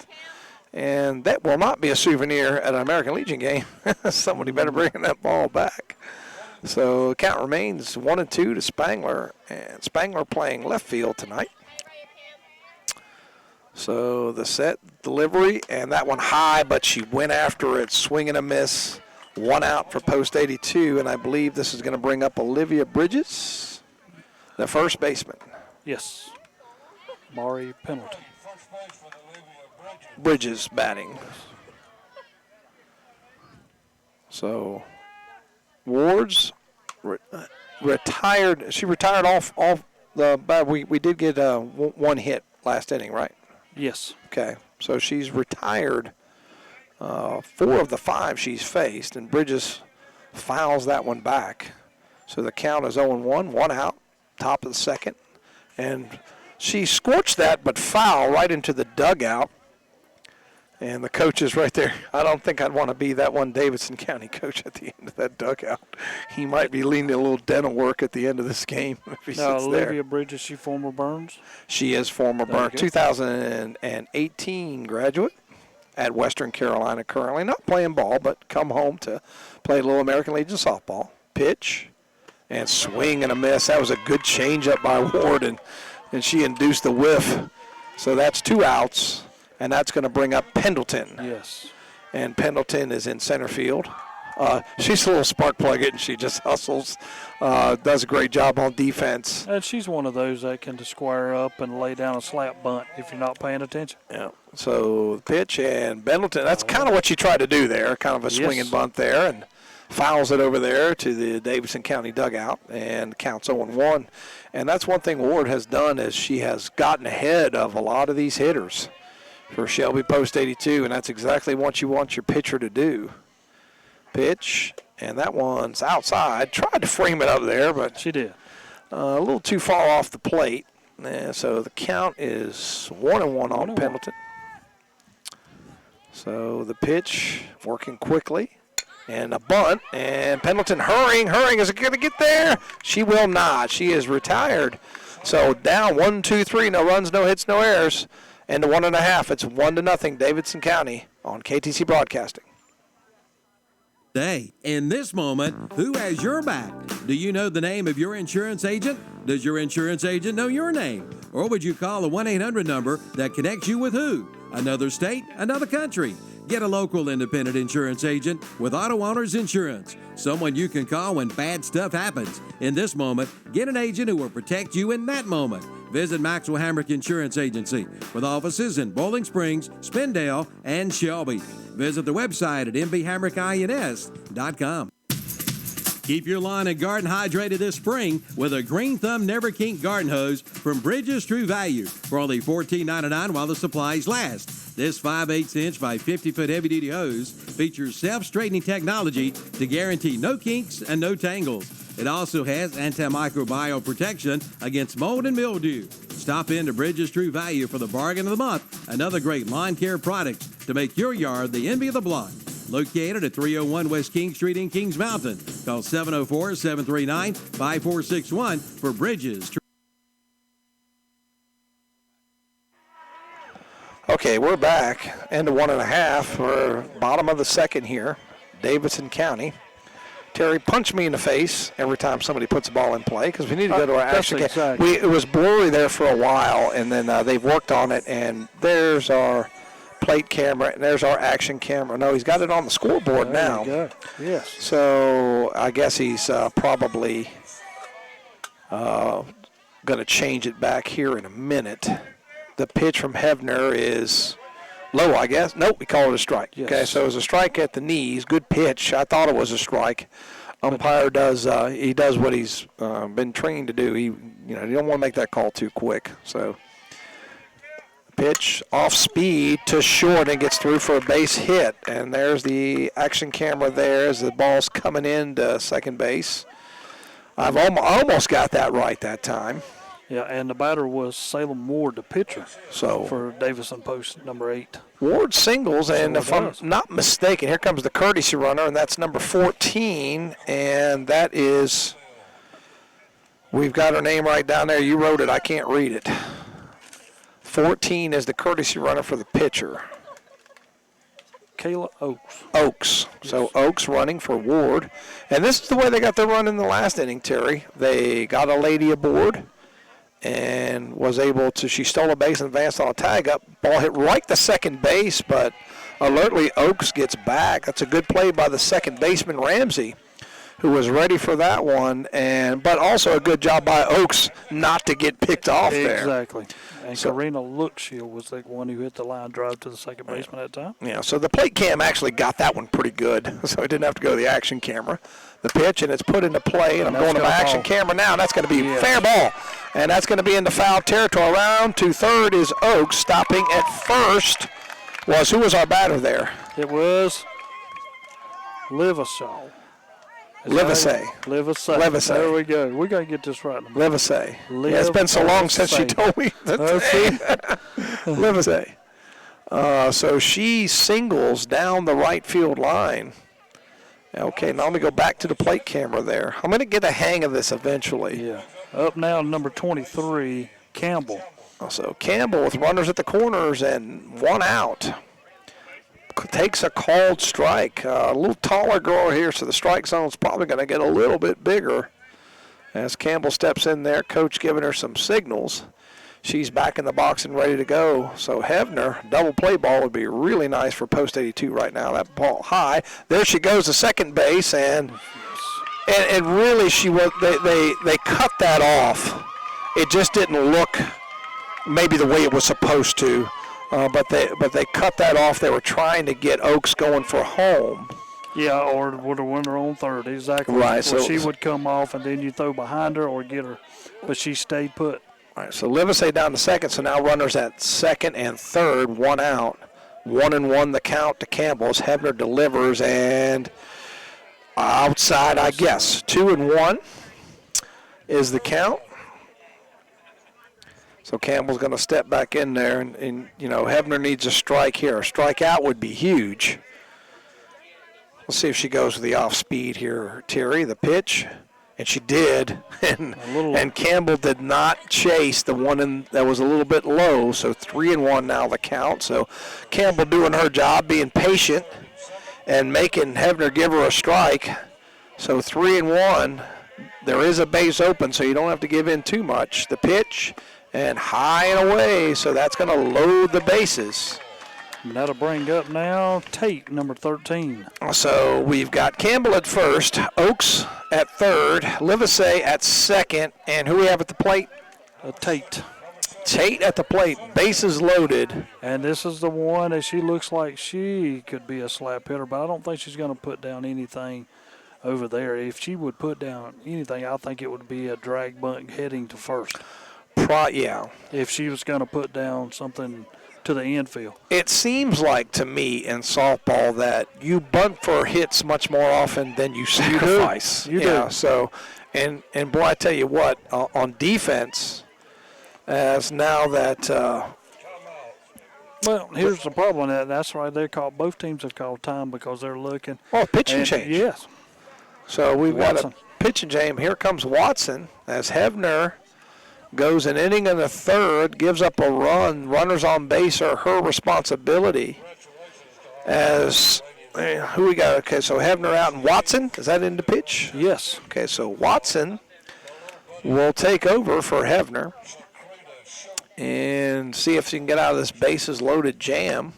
And that will not be a souvenir at an American Legion game. Somebody better bring that ball back. So the count remains 1-2 to Spangler. And Spangler playing left field tonight. So the set delivery, and that one high, but she went after it, swing and a miss. 1 out for post 82, and I believe this is going to bring up Olivia Bridges, the first baseman.
Yes. Maury Pendleton.
Bridges batting. So Ward's retired. She retired off the. We did get 1 hit last inning, right?
Yes.
Okay. So she's retired 4 of the 5 she's faced, and Bridges fouls that one back. So the count is 0-1, 1 out, top of the second, and she scorched that, but foul right into the dugout. And the coach is right there. I don't think I'd want to be that one Davidson County coach at the end of that dugout. He might be leading a little dental work at the end of this game if he sits there.
Olivia Bridges, she former Burns?
She is former Burns. 2018 graduate at Western Carolina currently. Not playing ball, but come home to play a little American Legion softball. Pitch and swing and a miss. That was a good changeup by Ward, and she induced the whiff. So that's 2 outs. And that's going to bring up Pendleton.
Yes.
And Pendleton is in center field. She's a little spark plug it, and she just hustles, does a great job on defense.
And she's one of those that can just square up and lay down a slap bunt if you're not paying attention.
Yeah. So pitch and Pendleton, that's kind of what she tried to do there, kind of a swinging bunt there, and fouls it over there to the Davidson County dugout and counts 0-1. And that's one thing Ward has done is she has gotten ahead of a lot of these hitters for Shelby post 82, and that's exactly what you want your pitcher to do. Pitch, and that one's outside. Tried to frame it up there, but
she did.
A little too far off the plate. And so the count is 1-1 on Pendleton. So the pitch working quickly. And a bunt, and Pendleton hurrying. Is it going to get there? She will not. She is retired. So down 1-2-3, no runs, no hits, no errors. And the 1.5, it's 1-0, Davidson County on KTC Broadcasting.
Day. In this moment, who has your back? Do you know the name of your insurance agent? Does your insurance agent know your name? Or would you call a 1-800 number that connects you with who? Another state? Another country? Get a local independent insurance agent with Auto Owners Insurance. Someone you can call when bad stuff happens. In this moment, get an agent who will protect you in that moment. Visit Maxwell Hamrick Insurance Agency with offices in Bowling Springs, Spindale, and Shelby. Visit the website at mbhamrickins.com. Keep your lawn and garden hydrated this spring with a Green Thumb Never Kink garden hose from Bridges True Value for only $14.99 while the supplies last. This 5/8 inch by 50-foot heavy-duty hose features self-straightening technology to guarantee no kinks and no tangles. It also has antimicrobial protection against mold and mildew. Stop into Bridges True Value for the bargain of the month and other great lawn care products to make your yard the envy of the block. Located at 301 West King Street in Kings Mountain. Call 704-739-5461 for Bridges.
Okay, we're back. End of 1.5. We're bottom of the second here. Davidson County. Terry, punch me in the face every time somebody puts a ball in play because we need to go to our action.
Exactly.
It was blurry there for a while, and then they've worked on it, and there's our plate camera, and there's our action camera. No, he's got it on the scoreboard now.
There you go. Yes.
So I guess he's probably going to change it back here in a minute. The pitch from Hebner is low, I guess. Nope, we call it a strike.
Yes.
Okay, so it was a strike at the knees. Good pitch. I thought it was a strike. Umpire does he does what he's been trained to do. You don't want to make that call too quick. So pitch off speed to short and gets through for a base hit. And there's the action camera there as the ball's coming into second base. I've almost got that right that time.
Yeah, and the batter was Salem Ward, the pitcher, for Davidson post number 8.
Ward singles, and if I'm not mistaken, here comes the courtesy runner, and that's number 14, and that is, we've got her name right down there. You wrote it. I can't read it. 14 is the courtesy runner for the pitcher.
Kayla Oaks.
Oaks. So Oaks running for Ward. And this is the way they got their run in the last inning, Terry. They got a lady aboard and was able to, she stole a base and advanced on a tag up. Ball hit right to second base, but alertly Oaks gets back. That's a good play by the second baseman, Ramsey, who was ready for that one, but also a good job by Oaks not to get picked off there.
Exactly. And Karina Lookshield was the one who hit the line drive to the second baseman at that time.
Yeah, so the plate cam actually got that one pretty good, so it didn't have to go to the action camera. The pitch, and it's put into play, and I'm going to my action camera now, and that's going to be fair ball. And that's going to be into foul territory. Around to third is Oaks. Stopping at first who was our batter there?
It was Livashaw.
Livasay.
There we go. We're going to get this right.
Livasay. Yeah, it's been so long since you told me. Livasay. So she singles down the right field line. Okay, now let me go back to the plate camera there. I'm going to get a hang of this eventually.
Yeah. Up now, number 23, Campbell.
So Campbell with runners at the corners and one out. Takes a called strike. A little taller girl here, so the strike zone's probably going to get a little bit bigger. As Campbell steps in there, coach giving her some signals. She's back in the box and ready to go. So Hebner, double play ball would be really nice for post 82 right now. That ball high. There she goes to second base, and really they cut that off. It just didn't look maybe the way it was supposed to. But they cut that off. They were trying to get Oaks going for home.
Yeah, or would have won her on third. Exactly.
Right.
So she would come off, and then you throw behind her or get her. But she stayed put.
All right, so Livesey down to second. So now runners at second and third, one out. 1-1 the count to Campbell's. Hebner delivers, and Outside, I guess. 2-1 is the count. So Campbell's going to step back in there, and Hebner needs a strike here. A strikeout would be huge. We'll see if she goes with the off speed here, Terry. The pitch, and she did. And Campbell did not chase the one that was a little bit low. So 3-1 now the count. So Campbell doing her job, being patient, and making Hebner give her a strike. So 3-1. There is a base open, so you don't have to give in too much. The pitch. And high and away, so that's going to load the bases.
And that'll bring up now Tate, number 13.
So we've got Campbell at first, Oaks at third, Livesey at second, and who we have at the plate?
Tate.
Tate at the plate, bases loaded.
And this is the one that she looks like she could be a slap hitter, but I don't think she's going to put down anything over there. If she would put down anything, I think it would be a drag bunt heading to first.
Yeah.
If she was going to put down something to the infield.
It seems like to me in softball that you bunt for hits much more often than you sacrifice.
You do.
So, and boy, I tell you what, on defense, as now that.
Well, here's the problem. That's why both teams have called time because they're looking.
Oh, pitching change.
Yes.
So we've got a pitching change. Here comes Watson as Hebner goes an inning and a third, gives up a run. Runners on base are her responsibility. As who we got? Okay, so Hebner out and Watson. Is that in the pitch?
Yes.
Okay, so Watson will take over for Hebner and see if she can get out of this bases loaded jam.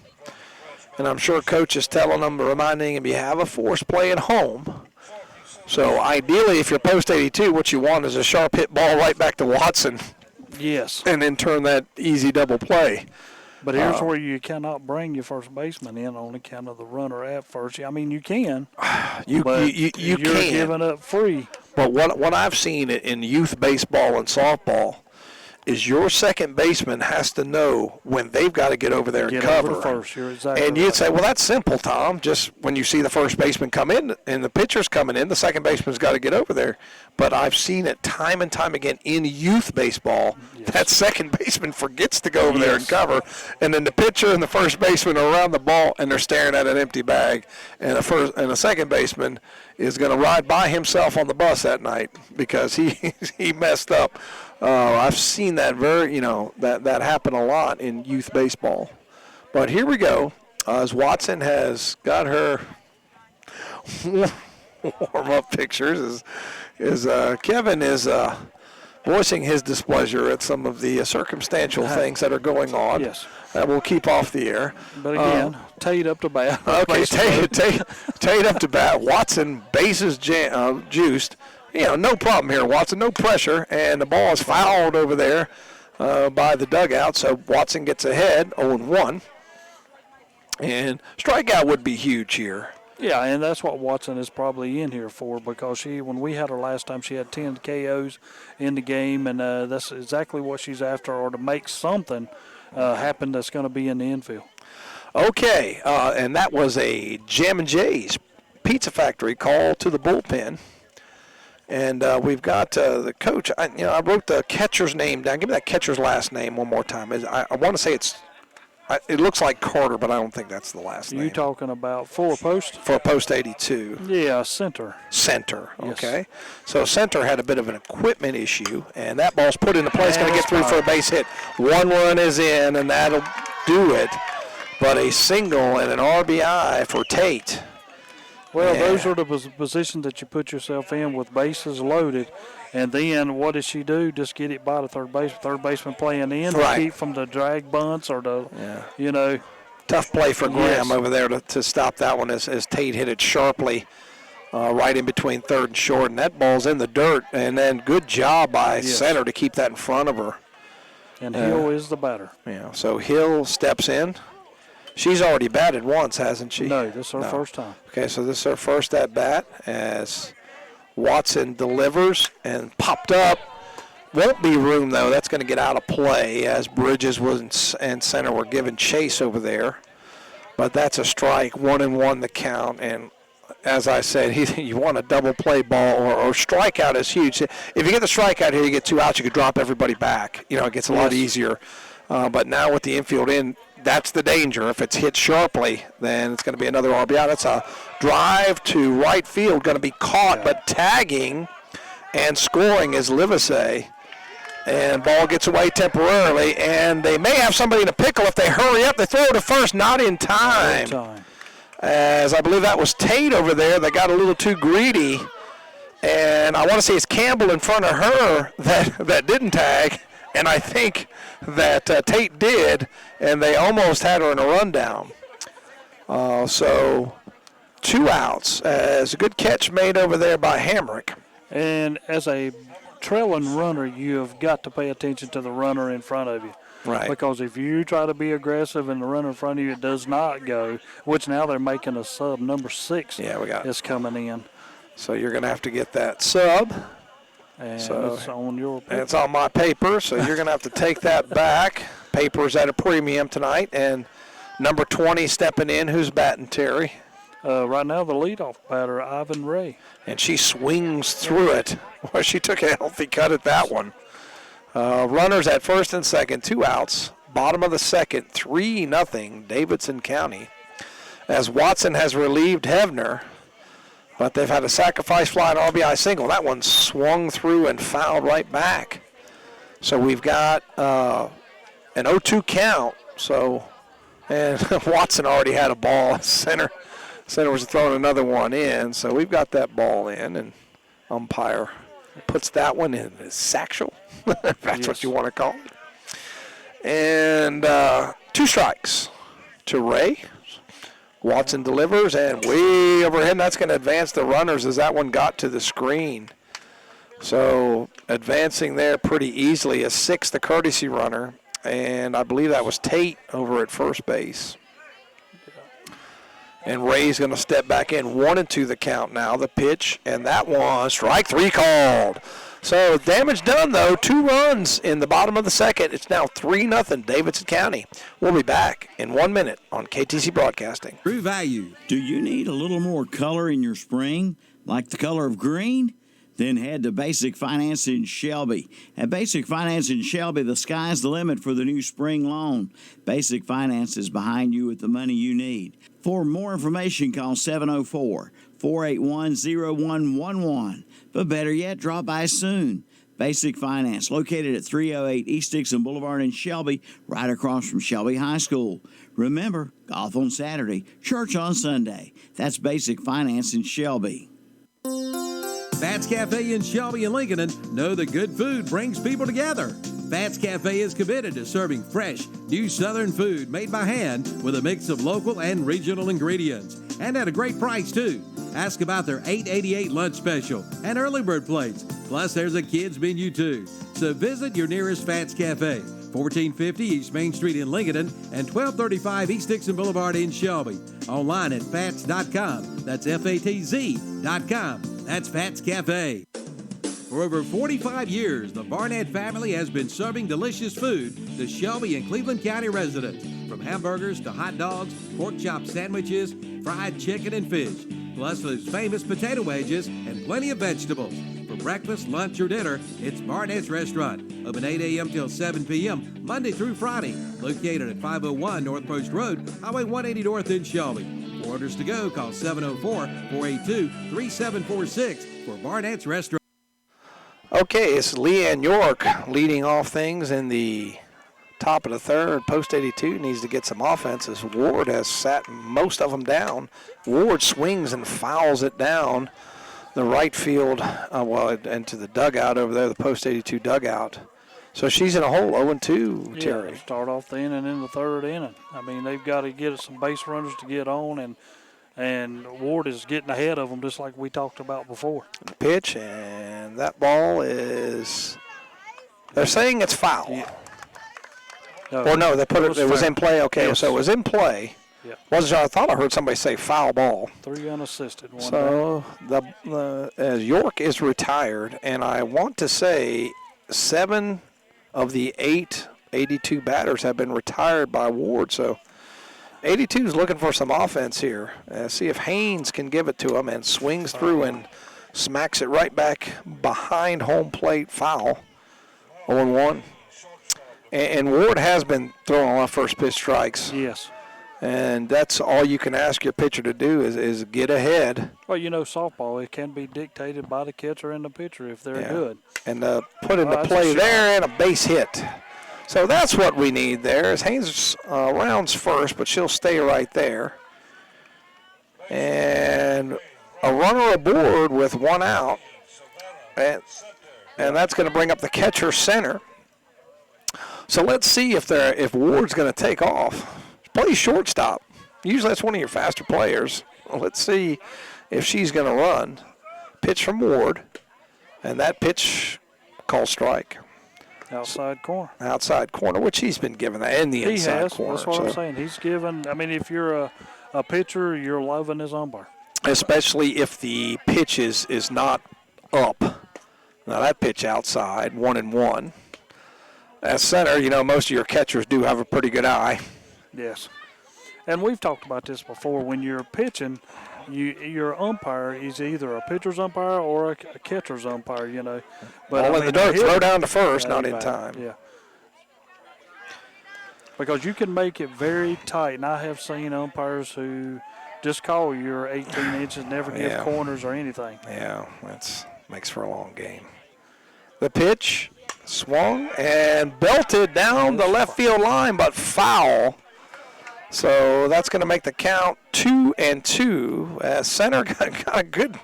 And I'm sure coach is telling them, reminding him, you have a force play at home. So ideally, if you're post 82, what you want is a sharp hit ball right back to Watson.
Yes.
And then turn that easy double play.
But here's where you cannot bring your first baseman in on account of the runner at first. I mean, you can.
You
can.
You're
giving up free.
But what I've seen in youth baseball and softball is your second baseman has to know when they've got to get over there and cover.
Over first. You're exactly
and you'd
right.
say, well, that's simple, Tom. Just when you see the first baseman come in and the pitcher's coming in, the second baseman's got to get over there. But I've seen it time and time again in youth baseball. Yes. That second baseman forgets to go over there and cover, and then the pitcher and the first baseman are around the ball and they're staring at an empty bag, and the second baseman is going to ride by himself on the bus that night because he messed up. I've seen that that happen a lot in youth baseball. But here we go, as Watson has got her warm-up pictures, Kevin is voicing his displeasure at some of the circumstantial things that are going on.
Yes.
That we'll keep off the air.
But again, Tate up to bat.
Okay, Tate up to bat. Watson, bases juiced. No problem here, Watson. No pressure. And the ball is fouled over there by the dugout. So Watson gets ahead, 0-1. And strikeout would be huge here.
Yeah, and that's what Watson is probably in here for because when we had her last time, she had 10 KOs in the game, and that's exactly what she's after, or to make something happen that's going to be in the infield. Okay,
and that was a Jam & J's Pizza Factory call to the bullpen. And we've got the coach. I wrote the catcher's name down. Give me that catcher's last name one more time. I want to say it looks like Carter, but I don't think that's the last name.
You talking about for post?
For post 82.
Yeah, center.
Center,
yes.
Okay. So center had a bit of an equipment issue, and that ball's put into place, going to get through for a base hit. One run is in, and that'll do it. But a single and an RBI for Tate.
Well, those are the positions that you put yourself in with bases loaded. And then what does she do? Just get it by the third baseman. Third baseman playing in to keep from the drag bunts or the,
Tough play for Graham over there to stop that one as Tate hit it sharply right in between third and short. And that ball's in the dirt. And then good job by center to keep that in front of her.
And Hill is the batter.
Yeah, so Hill steps in. She's already batted once, hasn't she?
No, this is her first time.
Okay, so this is her first at bat as Watson delivers and popped up. Won't be room, though. That's going to get out of play as Bridges and center were giving chase over there. But that's a strike, 1-1 the count. And as I said, you want a double play ball or strikeout is huge. If you get the strikeout here, you get 2 outs, you could drop everybody back. It gets a lot easier. But now with the infield in, that's the danger. If it's hit sharply, then it's going to be another RBI. That's a drive to right field, going to be caught, but tagging and scoring is Livesey. And ball gets away temporarily, and they may have somebody in a pickle if they hurry up. They throw to first, not in time. As I believe that was Tate over there that got a little too greedy. And I want to say it's Campbell in front of her that didn't tag. And I think that Tate did, and they almost had her in a rundown. So 2 outs. As a good catch made over there by Hamrick.
And as a trailing runner, you have got to pay attention to the runner in front of you.
Right.
Because if you try to be aggressive and the runner in front of you does not go, which now they're making a sub, number 6 is coming in.
So you're going to have to get that sub.
And
so
it's on your paper.
And it's on my paper, so you're going to have to take that back. Paper's at a premium tonight. And number 20 stepping in, who's batting, Terry?
Right now, the leadoff batter, Ivan Ray.
And she swings through it. Well, she took a healthy cut at that one. Runners at first and second, 2 outs. Bottom of the second, 3-0, Davidson County. As Watson has relieved Hevner, but they've had a sacrifice fly and RBI single. That one swung through and fouled right back. So we've got an 0-2 count. And Watson already had a ball. Center was throwing another one in. So we've got that ball in, and umpire puts that one in his satchel, if that's what you want to call it. And 2 strikes to Ray. Watson delivers, and way overhead. That's going to advance the runners as that one got to the screen. So advancing there pretty easily. A 6th, the courtesy runner, and I believe that was Tate over at first base. And Ray's going to step back in. 1-2 the count now, the pitch, and that one, strike 3 called. So damage done, though. 2 runs in the bottom of the second. It's now 3-0 Davidson County. We'll be back in 1 minute on KTC Broadcasting.
True Value.
Do you need a little more color in your spring, like the color of green? Then head to Basic Finance in Shelby. At Basic Finance in Shelby, the sky's the limit for the new spring loan. Basic Finance is behind you with the money you need. For more information, call 704-481-0111. But better yet, drop by soon. Basic Finance, located at 308 East Dixon Boulevard in Shelby, right across from Shelby High School. Remember, golf on Saturday, church on Sunday. That's Basic Finance in Shelby.
Fats Cafe in Shelby and Lincoln know that good food brings people together. Fats Cafe is committed to serving fresh, new Southern food made by hand with a mix of local and regional ingredients, and at a great price, too. Ask about their $8.88 lunch special and early bird plates. Plus, there's a kids menu, too. So visit your nearest Fats Cafe, 1450 East Main Street in Lincoln and 1235 East Dixon Boulevard in Shelby. Online at fats.com. That's FATZ.com. That's Fats Cafe. For over 45 years, the Barnett family has been serving delicious food to Shelby and Cleveland County residents, from hamburgers to hot dogs, pork chop sandwiches, fried chicken and fish, plus those famous potato wedges and plenty of vegetables. For breakfast, lunch, or dinner, it's Barnett's Restaurant, open 8 a.m. till 7 p.m., Monday through Friday, located at 501 North Post Road, Highway 180 North in Shelby. For orders to go, call 704-482-3746 for Barnett's Restaurant.
Okay, it's Leanne York leading off things in the top of the third. Post 82 needs to get some offense as Ward has sat most of them down. Ward swings and fouls it down the right field, into the dugout over there, the Post 82 dugout. So she's in a hole, 0-2, Terry.
Yeah, start off the inning in the third inning. I mean, they've got to get some base runners to get on, and Ward is getting ahead of them just like we talked about before.
The pitch, and that ball is, they're saying it's foul.
Yeah.
Or no, they put it was in play. Okay,
yes.
So it was in play.
Yeah.
Wasn't sure. I thought I heard somebody say foul ball.
3 unassisted.
So as York is retired, and I want to say 7 of the 8 82 batters have been retired by Ward. So 82 is looking for some offense here. See if Haynes can give it to him, and swings through and smacks it right back behind home plate. Foul. 0-1. And Ward has been throwing a lot of first pitch strikes.
Yes.
And that's all you can ask your pitcher to do is get ahead.
Well, softball, it can be dictated by the catcher and the pitcher if they're good.
And put into play there and a base hit. So that's what we need there. Is Haynes rounds first, but she'll stay right there. And a runner aboard with one out. And that's going to bring up the catcher center. So let's see if Ward's going to take off. Play shortstop. Usually that's one of your faster players. Well, let's see if she's going to run. Pitch from Ward. And that pitch, call strike.
Outside corner.
Outside corner, which he's been given that in the inside corner.
That's what I'm saying. He's given. I mean, if you're a pitcher, you're loving his umpire.
Especially if the pitch is not up. Now that pitch outside, 1-1. At center, most of your catchers do have a pretty good eye.
Yes. And we've talked about this before. When you're pitching, your umpire is either a pitcher's umpire or a catcher's umpire, But
in the dirt, throw down to first, not in time.
Yeah. Because you can make it very tight. And I have seen umpires who just call your 18 inches, never give corners or anything.
Yeah, that makes for a long game. The pitch swung and belted down the left field line, but foul. So that's going to make the count 2-2. Center got a good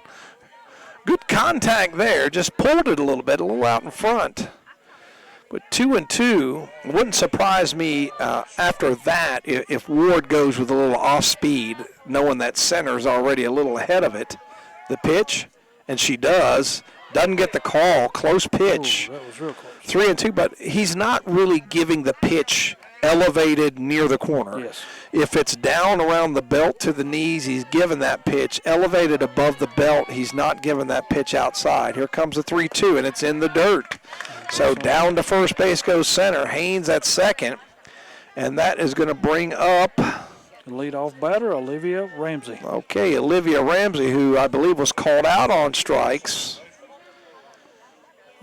contact there. Just pulled it a little bit, a little out in front. But 2-2, wouldn't surprise me after that if Ward goes with a little off speed, knowing that center's already a little ahead of it. The pitch, and she doesn't get the call. Close pitch.
Ooh, that was real close.
3-2, but he's not really giving the pitch elevated near the corner.
Yes.
If it's down around the belt to the knees, he's giving that pitch. Elevated above the belt, he's not giving that pitch outside. Here comes the 3-2, and it's in the dirt. So down to first base goes center. Haynes at second, and that is going to bring up
the leadoff batter, Olivia Ramsey.
Okay, Olivia Ramsey, who I believe was called out on strikes.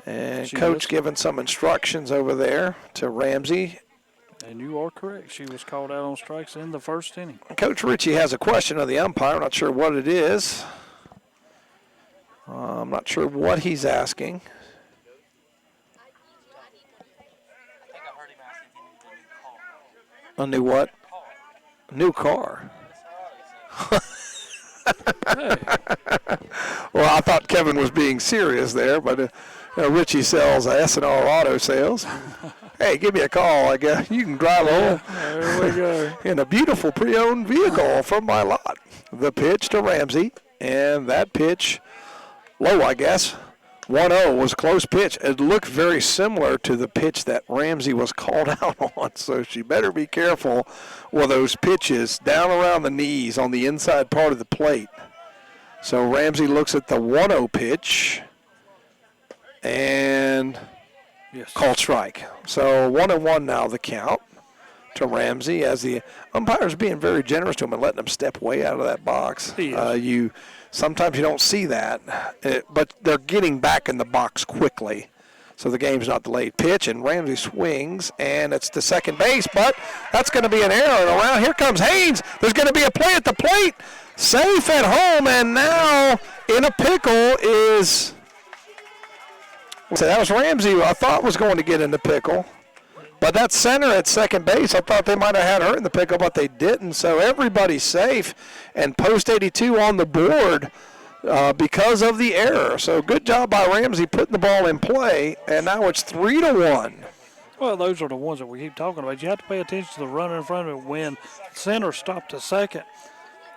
And Coach giving some instructions over there to Ramsey.
And you are correct. She was called out on strikes in the first inning.
Coach Ritchie has a question of the umpire. I'm not sure what it is. I'm not sure what he's asking. A new what? A new car. Well, I thought Kevin was being serious there, but Richie sells S&R Auto Sales. Hey, give me a call. I guess you can drive home.
There we go.
In a beautiful pre-owned vehicle from my lot. The pitch to Ramsey, and that pitch low, I guess. 1-0 was a close pitch. It looked very similar to the pitch that Ramsey was called out on, so she better be careful with those pitches down around the knees on the inside part of the plate. So Ramsey looks at the 1-0 pitch and called strike. So 1-1 now the count to Ramsey, as the umpire's being very generous to him and letting him step way out of that box. Sometimes you don't see that, but they're getting back in the box quickly. So the game's not delayed. Pitch, and Ramsey swings, and it's to second base, but that's going to be an error. And around here comes Haynes. There's going to be a play at the plate. Safe at home, and now in a pickle is... So that was Ramsey, who I thought was going to get in the pickle. But that center at second base, I thought they might have had her in the pickle, but they didn't. So everybody's safe, and post 82 on the board because of the error. So good job by Ramsey putting the ball in play, and now it's 3-1.
Well, those are the ones that we keep talking about. You have to pay attention to the runner in front of it. When center stopped to second,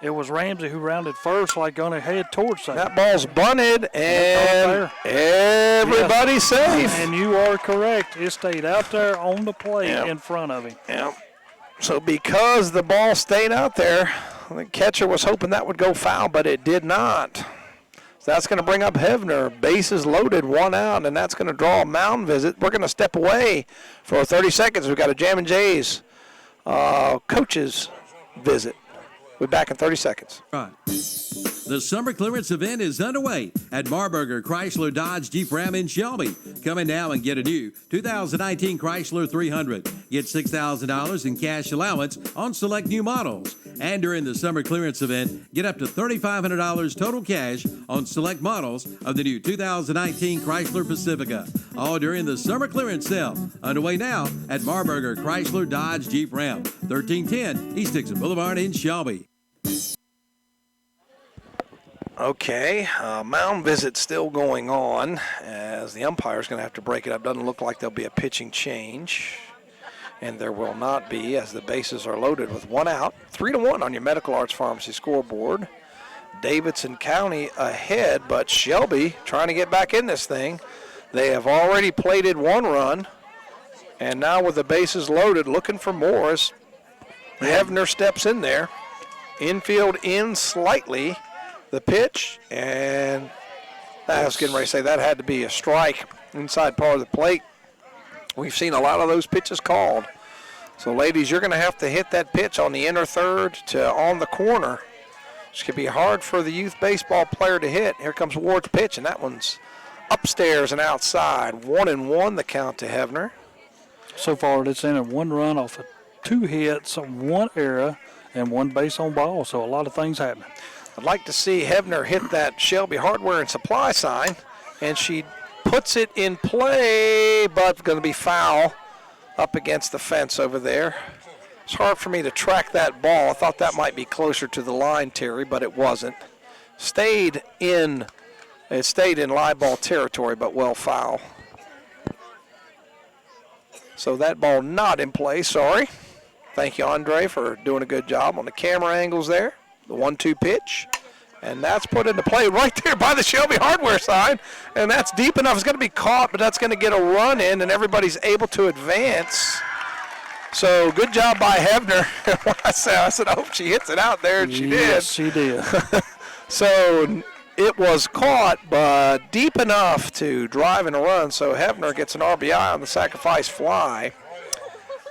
it was Ramsey who rounded first, like going to head towards second.
That ball's bunted, and everybody's safe.
And you are correct. It stayed out there on the plate in front of him.
Yep. So because the ball stayed out there, the catcher was hoping that would go foul, but it did not. So that's going to bring up Hevner. Bases loaded, one out, and that's going to draw a mound visit. We're going to step away for 30 seconds. We've got a Jammin' Jays coaches visit. We'll be back in 30 seconds.
Right. The summer clearance event is underway at Marburger Chrysler Dodge Jeep Ram in Shelby. Come in now and get a new 2019 Chrysler 300. Get $6,000 in cash allowance on select new models. And during the summer clearance event, get up to $3,500 total cash on select models of the new 2019 Chrysler Pacifica. All during the summer clearance sale. Underway now at Marburger Chrysler Dodge Jeep Ram, 1310 East Dixon Boulevard in Shelby.
Okay, mound visit still going on as the umpire's going to have to break it up. Doesn't look like there'll be a pitching change, and there will not be as the bases are loaded with one out. 3-1 on your Medical Arts Pharmacy scoreboard. Davidson County ahead, but Shelby trying to get back in this thing. They have already plated one run, and now with the bases loaded, looking for more as Hevner steps in there. Infield in slightly. The pitch, and I was getting ready to say that had to be a strike inside part of the plate. We've seen a lot of those pitches called. So, ladies, you're going to have to hit that pitch on the inner third to on the corner. This could be hard for the youth baseball player to hit. Here comes Ward's pitch, and that one's upstairs and outside. 1-1 the count to Hevner.
So far, it's in a one run off of 2 hits, 1 error, and 1 base on ball. So a lot of things happening.
I'd like to see Hevner hit that Shelby Hardware and Supply sign, and she puts it in play, but going to be foul up against the fence over there. It's hard for me to track that ball. I thought that might be closer to the line, Terry, but it wasn't. It stayed in live ball territory, but well foul. So that ball not in play, sorry. Thank you, Andre, for doing a good job on the camera angles there. The 1-2 pitch, and that's put into play right there by the Shelby Hardware sign, and that's deep enough. It's going to be caught, but that's going to get a run in, and everybody's able to advance. So good job by Hevner. I said, I hope she hits it out there, and she did.
Yes, she did.
So it was caught, but deep enough to drive in a run, so Hevner gets an RBI on the sacrifice fly,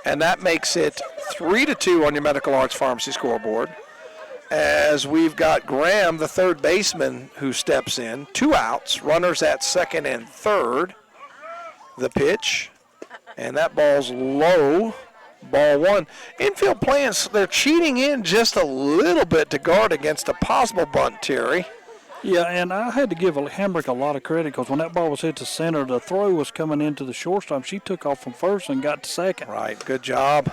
and that makes it 3-2 on your Medical Arts Pharmacy scoreboard. As we've got Graham, the third baseman, who steps in. 2 outs, runners at second and third. The pitch, and that ball's low, ball 1. Infield plans, they're cheating in just a little bit to guard against a possible bunt, Terry.
Yeah, and I had to give Hambrick a lot of credit because when that ball was hit to center, the throw was coming into the shortstop. She took off from first and got to second.
Right, good job.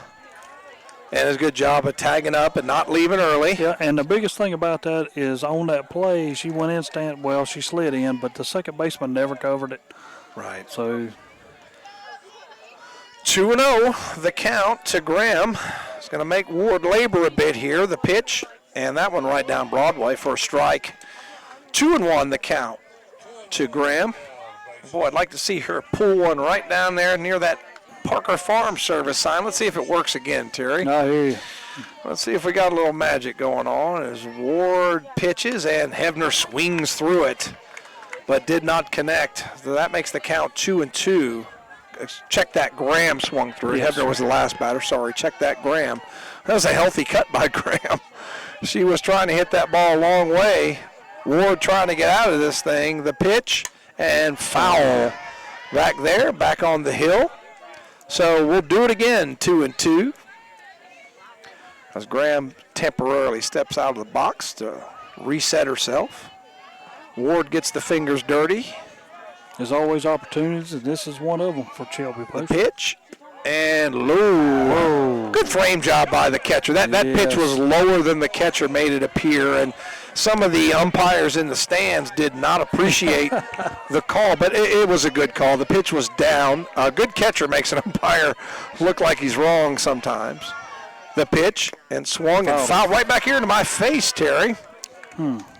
And a good job of tagging up and not leaving early.
Yeah, and the biggest thing about that is on that play, she went in she slid in, but the second baseman never covered it.
Right.
So
2-0, the count to Graham. It's going to make Ward labor a bit here. The pitch, and that one right down Broadway for a strike. 2-1, the count to Graham. Boy, I'd like to see her pull one right down there near that Parker Farm Service sign. Let's see if it works again, Terry.
I hear you.
Let's see if we got a little magic going on as Ward pitches and Hevner swings through it, but did not connect. So that makes the count 2-2. Check that, Graham swung through.
Yes.
Hevner was the last batter. Sorry, check that, Graham. That was a healthy cut by Graham. She was trying to hit that ball a long way. Ward trying to get out of this thing. The pitch and foul. Back there, back on the hill. So we'll do it again, 2-2. As Graham temporarily steps out of the box to reset herself. Ward gets the fingers dirty.
There's always opportunities, and this is one of them for Shelby.
The pitch and low. Good frame job by the catcher. That pitch was lower than the catcher made it appear, and some of the umpires in the stands did not appreciate the call, but it was a good call. The pitch was down. A good catcher makes an umpire look like he's wrong sometimes. The pitch and swung and fouled right back here into my face, Terry.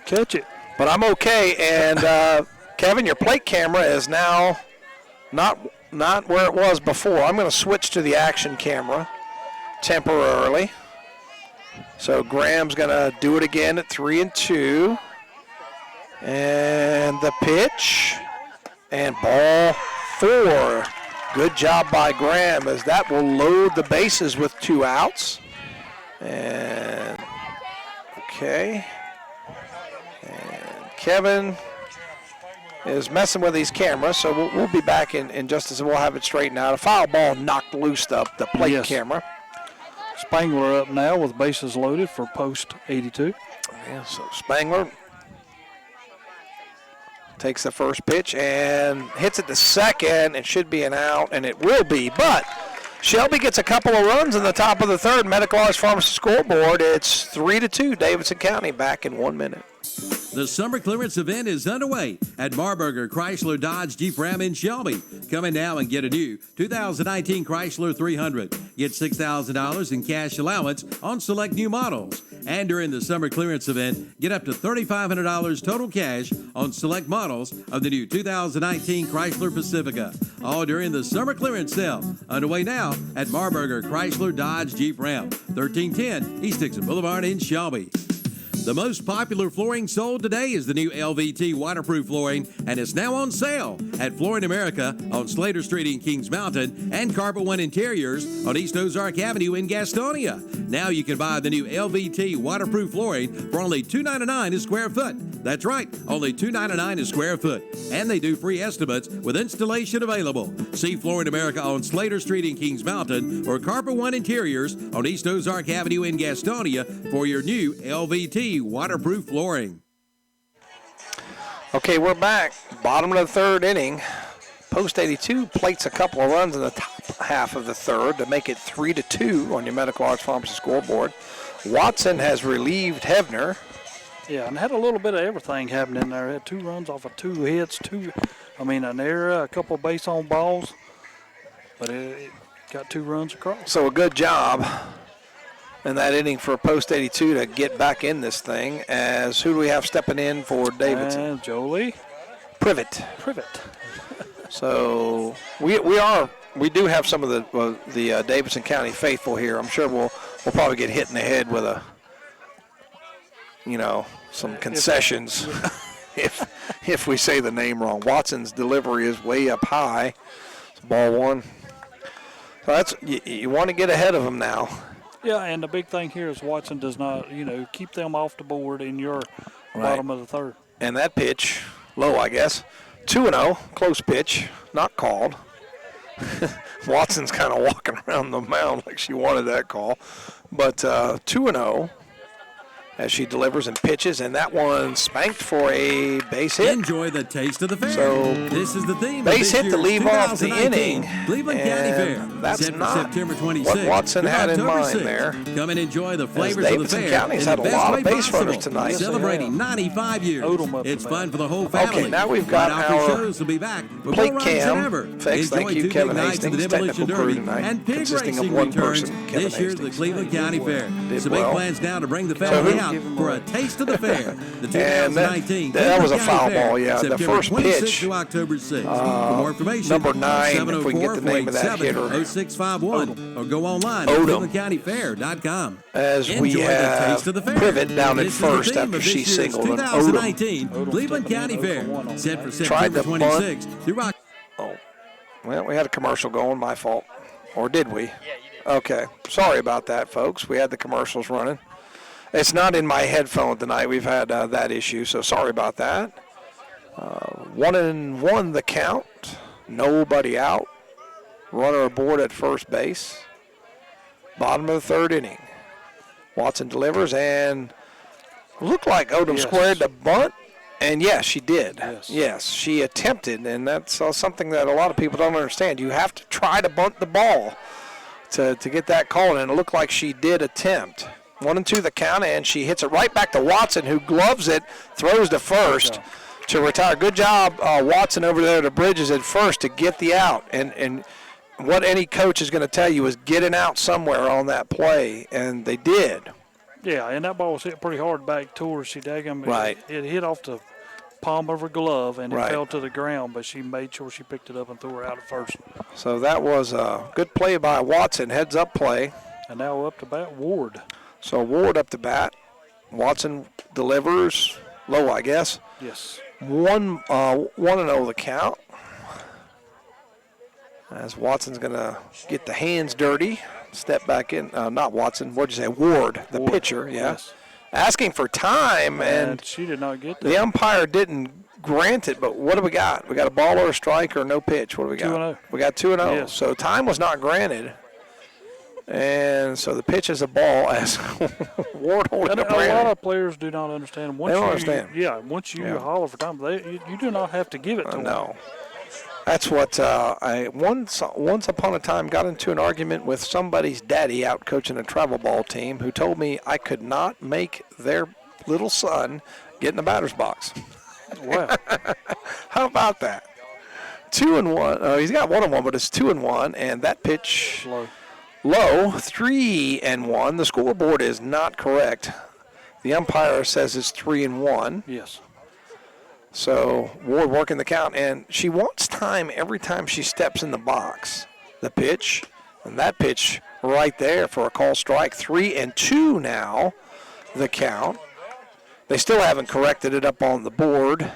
Catch it.
But I'm okay, and Kevin, your plate camera is now not where it was before. I'm going to switch to the action camera temporarily. So Graham's going to do it again at 3-2. And the pitch and ball 4. Good job by Graham as that will load the bases with 2 outs. And, okay. And Kevin is messing with these cameras, so we'll be back in just as we'll have it straightened out. A foul ball knocked loose the plate camera.
Spangler up now with bases loaded for post 82.
Yeah, so Spangler takes the first pitch and hits it to second. It should be an out, and it will be, but Shelby gets a couple of runs in the top of the third. Medical Arts Pharmacy scoreboard. It's 3-2, Davidson County back in 1 minute.
The summer clearance event is underway at Marburger Chrysler Dodge Jeep Ram in Shelby. Come in now and get a new 2019 Chrysler 300. Get $6,000 in cash allowance on select new models. And during the summer clearance event, get up to $3,500 total cash on select models of the new 2019 Chrysler Pacifica. All during the summer clearance sale. Underway now at Marburger Chrysler Dodge Jeep Ram, 1310 East Dixon Boulevard in Shelby. The most popular flooring sold today is the new LVT waterproof flooring, and it's now on sale at Flooring America on Slater Street in Kings Mountain and Carpet One Interiors on East Ozark Avenue in Gastonia. Now you can buy the new LVT waterproof flooring for only $2.99 a square foot. That's right, only $2.99 a square foot. And they do free estimates with installation available. See Flooring America on Slater Street in Kings Mountain or Carpet One Interiors on East Ozark Avenue in Gastonia for your new LVT waterproof flooring.
Okay, we're back. Bottom of the third inning. Post 82 plates a couple of runs in the top half of the third to make it 3-2 on your Medical Arts Pharmacy scoreboard. Watson has relieved Hebner.
Yeah, and had a little bit of everything happening there. Had 2 runs off of 2 hits, an error, a couple base on balls, but it got 2 runs across.
So a good job in that inning for post 82 to get back in this thing. As who do we have stepping in for Davidson?
And Jolie
Privet. So we do have some of the Davidson County faithful here. I'm sure we'll probably get hit in the head with some concessions if we say the name wrong. Watson's delivery is way up high. It's ball 1. So that's you want to get ahead of him now.
Yeah, and the big thing here is Watson does not, keep them off the board in your bottom of the third.
And that pitch, low, I guess. 2-0, close pitch, not called. Watson's kind of walking around the mound like she wanted that call. But 2-0 as she delivers and pitches, and that one spanked for a base hit.
Enjoy the taste of the fair.
So
this is the theme.
Base hit to leave off the inning.
Cleveland County Fair.
That's
set
not
September 26th.
what Watson had in mind
6th.
there.
Come and enjoy the flavors of the
Davidson
fair.
County's had a lot of base runners tonight.
Celebrating 95 years. It's fun for the whole family.
Okay, now we've got our
shows will be back with
plate
more rides than ever.
cam. Thanks, thank you,
Enjoy 2
Kevin
big nights of the
Hastings,
Demolition
technical crew
Derby
tonight,
and pig
consisting of
racing
one
returns
person, Kevin
this year's the
Hastings.
Cleveland County Fair.
Did
So big
well.
plans now to bring the family out for a taste of the fair. The 2019
that was a
Cleveland
foul
County Fair,
ball, yeah. The
September
first
26th
pitch.
to October 6th. For more information,
Number 9, if we can get the name of that
704-487-0651 or go online
Odom.
at clevelandcountyfair.com.
As
Enjoy
we
the
have
taste of the fair.
Privet down at
This is the
first
theme
after
of
she
this year's
singled an
2019
Odom.
Cleveland County Fair, set for
Tried
September
to bunt.
26th through October.
Oh, well, we had a commercial going, my fault. Or did we? Yeah, you did. Okay, sorry about that, folks. We had the commercials running. It's not in my headphone tonight. We've had that issue, so sorry about that. 1-1 the count. Nobody out. Runner aboard at first base. Bottom of the third inning. Watson delivers and looked like Odom squared the bunt. And yes, she did. Yes, she attempted, and that's something that a lot of people don't understand. You have to try to bunt the ball to get that call, and it looked like she did attempt. 1-2 the count, and she hits it right back to Watson, who gloves it, throws to first to retire. Good job, Watson over there to Bridges at first to get the out. And what any coach is going to tell you is get an out somewhere on that play, and they did.
Yeah, and that ball was hit pretty hard back towards she daggum.
Right.
It hit off the palm of her glove, and it
Right.
fell to the ground, but she made sure she picked it up and threw her out at first.
So that was a good play by Watson, heads-up play.
And now up to bat, Ward.
So Ward up to bat. Watson delivers low, I guess.
Yes.
1-0 the count. As Watson's going to get the hands dirty. stepped back in. Not Watson. What'd you say? Ward, the pitcher. Yeah.
Yes.
Asking for time, and
she did not get that.
The umpire didn't grant it, but what do we got? We got a ball or a strike or no pitch? What do we got?
2-0.
We got 2-0.
Yes.
So time was not granted. And so the pitch is a ball as Ward holding up.
A lot of players do not understand.
They don't understand.
Yeah, once you holler for time, you do not have to give it to them.
No. That's what I once upon a time got into an argument with somebody's daddy out coaching a travel ball team who told me I could not make their little son get in the batter's box.
Wow.
How about that? 2-1. He's got 1-1, but it's 2-1, and that pitch low 3-1. The scoreboard is not correct. The umpire says it's 3-1.
Yes.
So Ward working the count, and she wants time every time she steps in the box. The pitch, and that pitch right there for a call strike. 3-2 now, the count. They still haven't corrected it up on the board.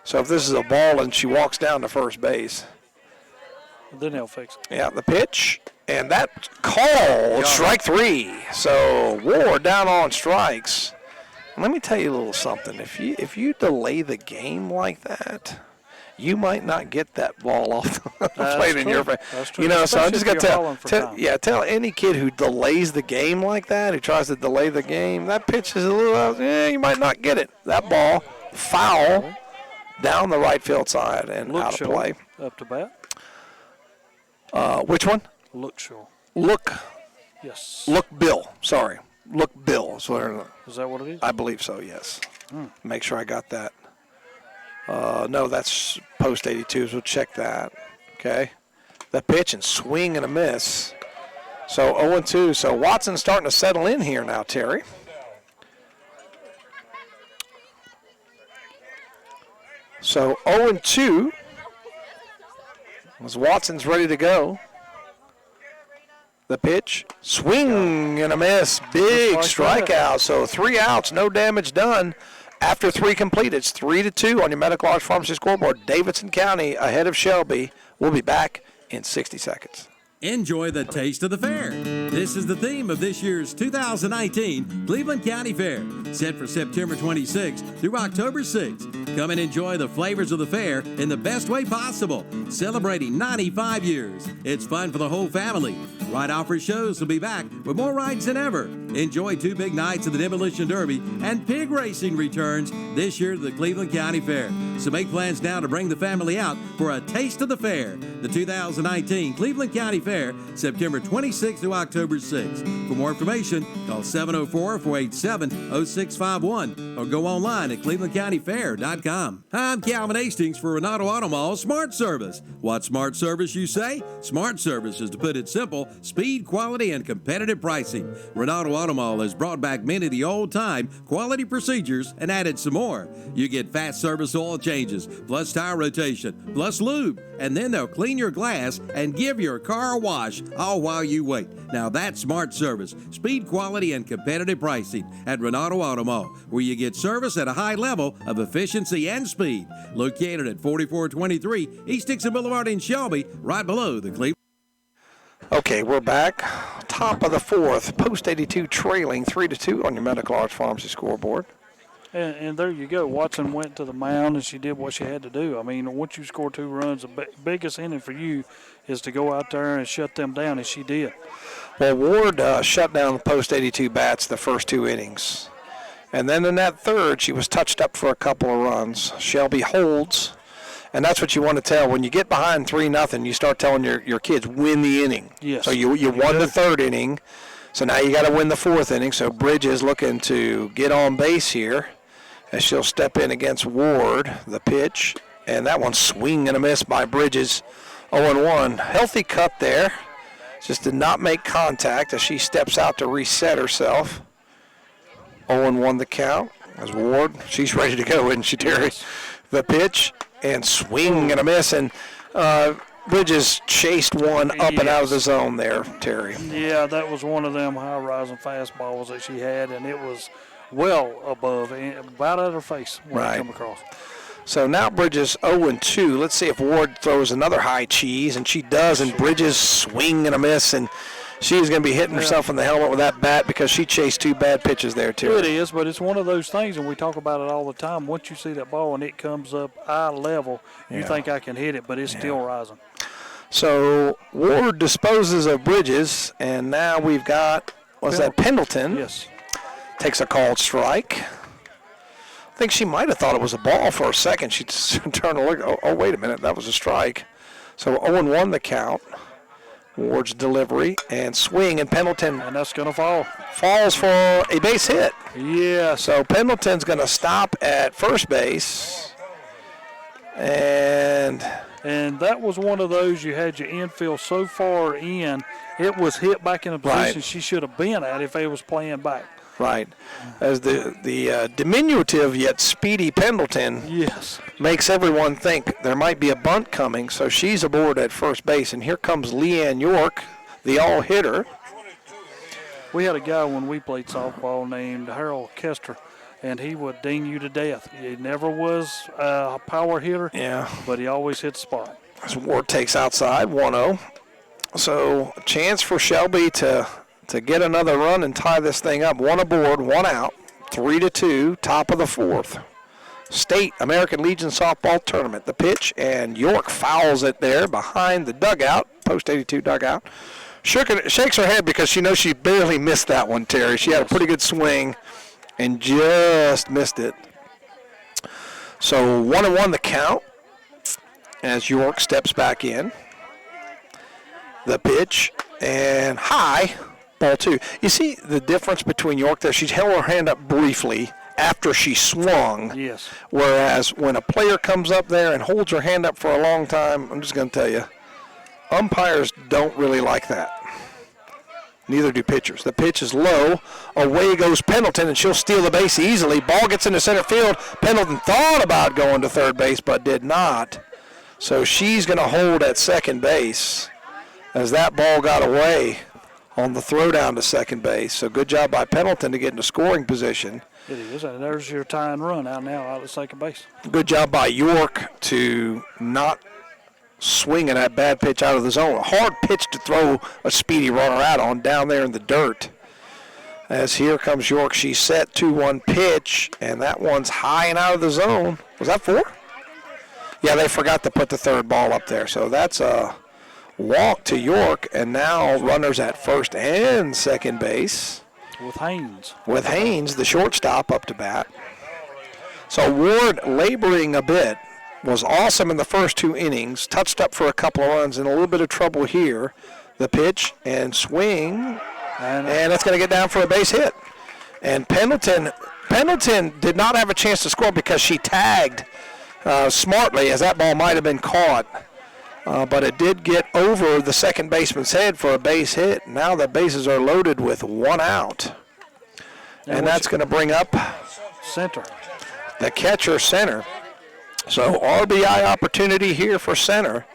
So if this is a ball and she walks down to first base.
Then they'll fix it.
Yeah, the pitch, and that call, strike 3. So Ward down on strikes. Let me tell you a little something. If you delay the game like that, you might not get that ball off the plate in your face.
That's true.
So I just got
to
tell any kid who delays the game like that, who tries to delay the game, that pitch is a little, you might not get it. That ball, foul, down the right field side and out of play.
Up to bat.
Which one?
Look. Yes.
Look Bill. Sorry. Look Bill.
Is that what it is?
I believe so, yes. Make sure I got that. No, that's post 82s. We'll check that. Okay. That pitch and swing and a miss. So 0-2. So Watson's starting to settle in here now, Terry. So 0-2. As Watson's ready to go. The pitch, swing and a miss, big strikeout. So 3 outs, no damage done. After 3 complete, it's 3-2 on your Medical Arts Pharmacy scoreboard. Davidson County ahead of Shelby. We'll be back in 60 seconds.
Enjoy the taste of the fair. This is the theme of this year's 2019 Cleveland County Fair, set for September 26th through October 6th. Come and enjoy the flavors of the fair in the best way possible, celebrating 95 years. It's fun for the whole family. Ride Offers shows will be back with more rides than ever. Enjoy 2 big nights of the Demolition Derby, and pig racing returns this year to the Cleveland County Fair. So make plans now to bring the family out for a taste of the fair. The 2019 Cleveland County Fair, September 26th through October 6th. For more information, call 704-487-0651 or go online at clevelandcountyfair.com. I'm Calvin Hastings for Renato Auto Mall Smart Service. What smart service, you say? Smart Service is, to put it simple, speed, quality, and competitive pricing. Renato Auto Mall has brought back many of the old-time quality procedures and added some more. You get fast service oil changes, plus tire rotation, plus lube, and then they'll clean your glass and give your car a wash, all while you wait. Now that's smart service, speed, quality, and competitive pricing at Renato Auto Mall, where you get service at a high level of efficiency and speed. Located at 4423 East Dixon Boulevard in Shelby, right below the Cleveland.
Okay, we're back. Top of the 4th, post 82 trailing 3-2 on your Medical Arts Pharmacy scoreboard.
And there you go. Watson went to the mound, and she did what she had to do. I mean, once you score 2 runs, the biggest inning for you is to go out there and shut them down, and she did.
Well, Ward shut down the post 82 bats the first 2 innings. And then in that third, she was touched up for a couple of runs. Shelby holds, and that's what you want to tell. When you get behind 3-0, you start telling your kids, win the inning.
Yes.
So you won the 3rd inning, so now you got to win the 4th inning. So Bridges looking to get on base here as she'll step in against Ward, the pitch. And that one swing and a miss by Bridges, 0-1. Healthy cut there. Just did not make contact as she steps out to reset herself. 0-1 the count as Ward, she's ready to go, isn't she, Terry? Yes. The pitch and swing and a miss. And Bridges chased one up and out of the zone there, Terry.
Yeah, that was one of them high-rising fastballs that she had, and it was well above, about at her face when it come across.
So now Bridges 0-2. Let's see if Ward throws another high cheese, and she does, and Bridges swing and a miss, and She's going to be hitting herself in the helmet with that bat because she chased 2 bad pitches there, too.
It is, but it's one of those things, and we talk about it all the time. Once you see that ball and it comes up eye level, you think I can hit it, but it's still rising.
So Ward disposes of Bridges, and now we've got, Pendleton?
Yes.
Takes a called strike. I think she might have thought it was a ball for a second. She turned to look. Oh, wait a minute. That was a strike. So 0-1 the count. Ward's delivery and swing, and Pendleton.
And that's going to fall.
Falls for a base hit.
Yeah.
So Pendleton's going to stop at first base. And
that was one of those, you had your infield so far in, it was hit back in a position she should have been at if they was playing back.
Right. As the diminutive yet speedy Pendleton makes everyone think there might be a bunt coming, so she's aboard at first base. And here comes Leanne York, the all-hitter.
We had a guy when we played softball named Harold Kester, and he would ding you to death. He never was a power hitter, but he always hit the spot.
As Ward takes outside, 1-0. So a chance for Shelby to get another run and tie this thing up. 1 aboard, 1 out, 3-2, top of the 4th. State American Legion softball tournament. The pitch, and York fouls it there behind the dugout, post 82 dugout. Shakes her head because she knows she barely missed that one, Terry. She had a pretty good swing and just missed it. So 1-1 the count as York steps back in. The pitch, and high. Ball 2. You see the difference between York there? She held her hand up briefly after she swung.
Yes.
Whereas when a player comes up there and holds her hand up for a long time, I'm just going to tell you, umpires don't really like that. Neither do pitchers. The pitch is low. Away goes Pendleton, and she'll steal the base easily. Ball gets into center field. Pendleton thought about going to third base, but did not. So she's going to hold at second base as that ball got away on the throw down to second base. So good job by Pendleton to get into scoring position.
It is, and there's your tie and run out at second base.
Good job by York to not swinging that bad pitch out of the zone. A hard pitch to throw a speedy runner out on down there in the dirt. As here comes York, she's set 2-1 pitch, and that one's high and out of the zone. Was that 4? Yeah, they forgot to put the third ball up there. So that's a walk to York, and now runners at first and second base.
With
Haynes, the shortstop, up to bat. So Ward laboring a bit. Was awesome in the first 2 innings. Touched up for a couple of runs, and a little bit of trouble here. The pitch and swing, and it's going to get down for a base hit. And Pendleton did not have a chance to score because she tagged smartly, as that ball might have been caught. But it did get over the second baseman's head for a base hit. Now the bases are loaded with 1 out. And that's going to bring up
center.
The catcher center. So RBI opportunity here for center.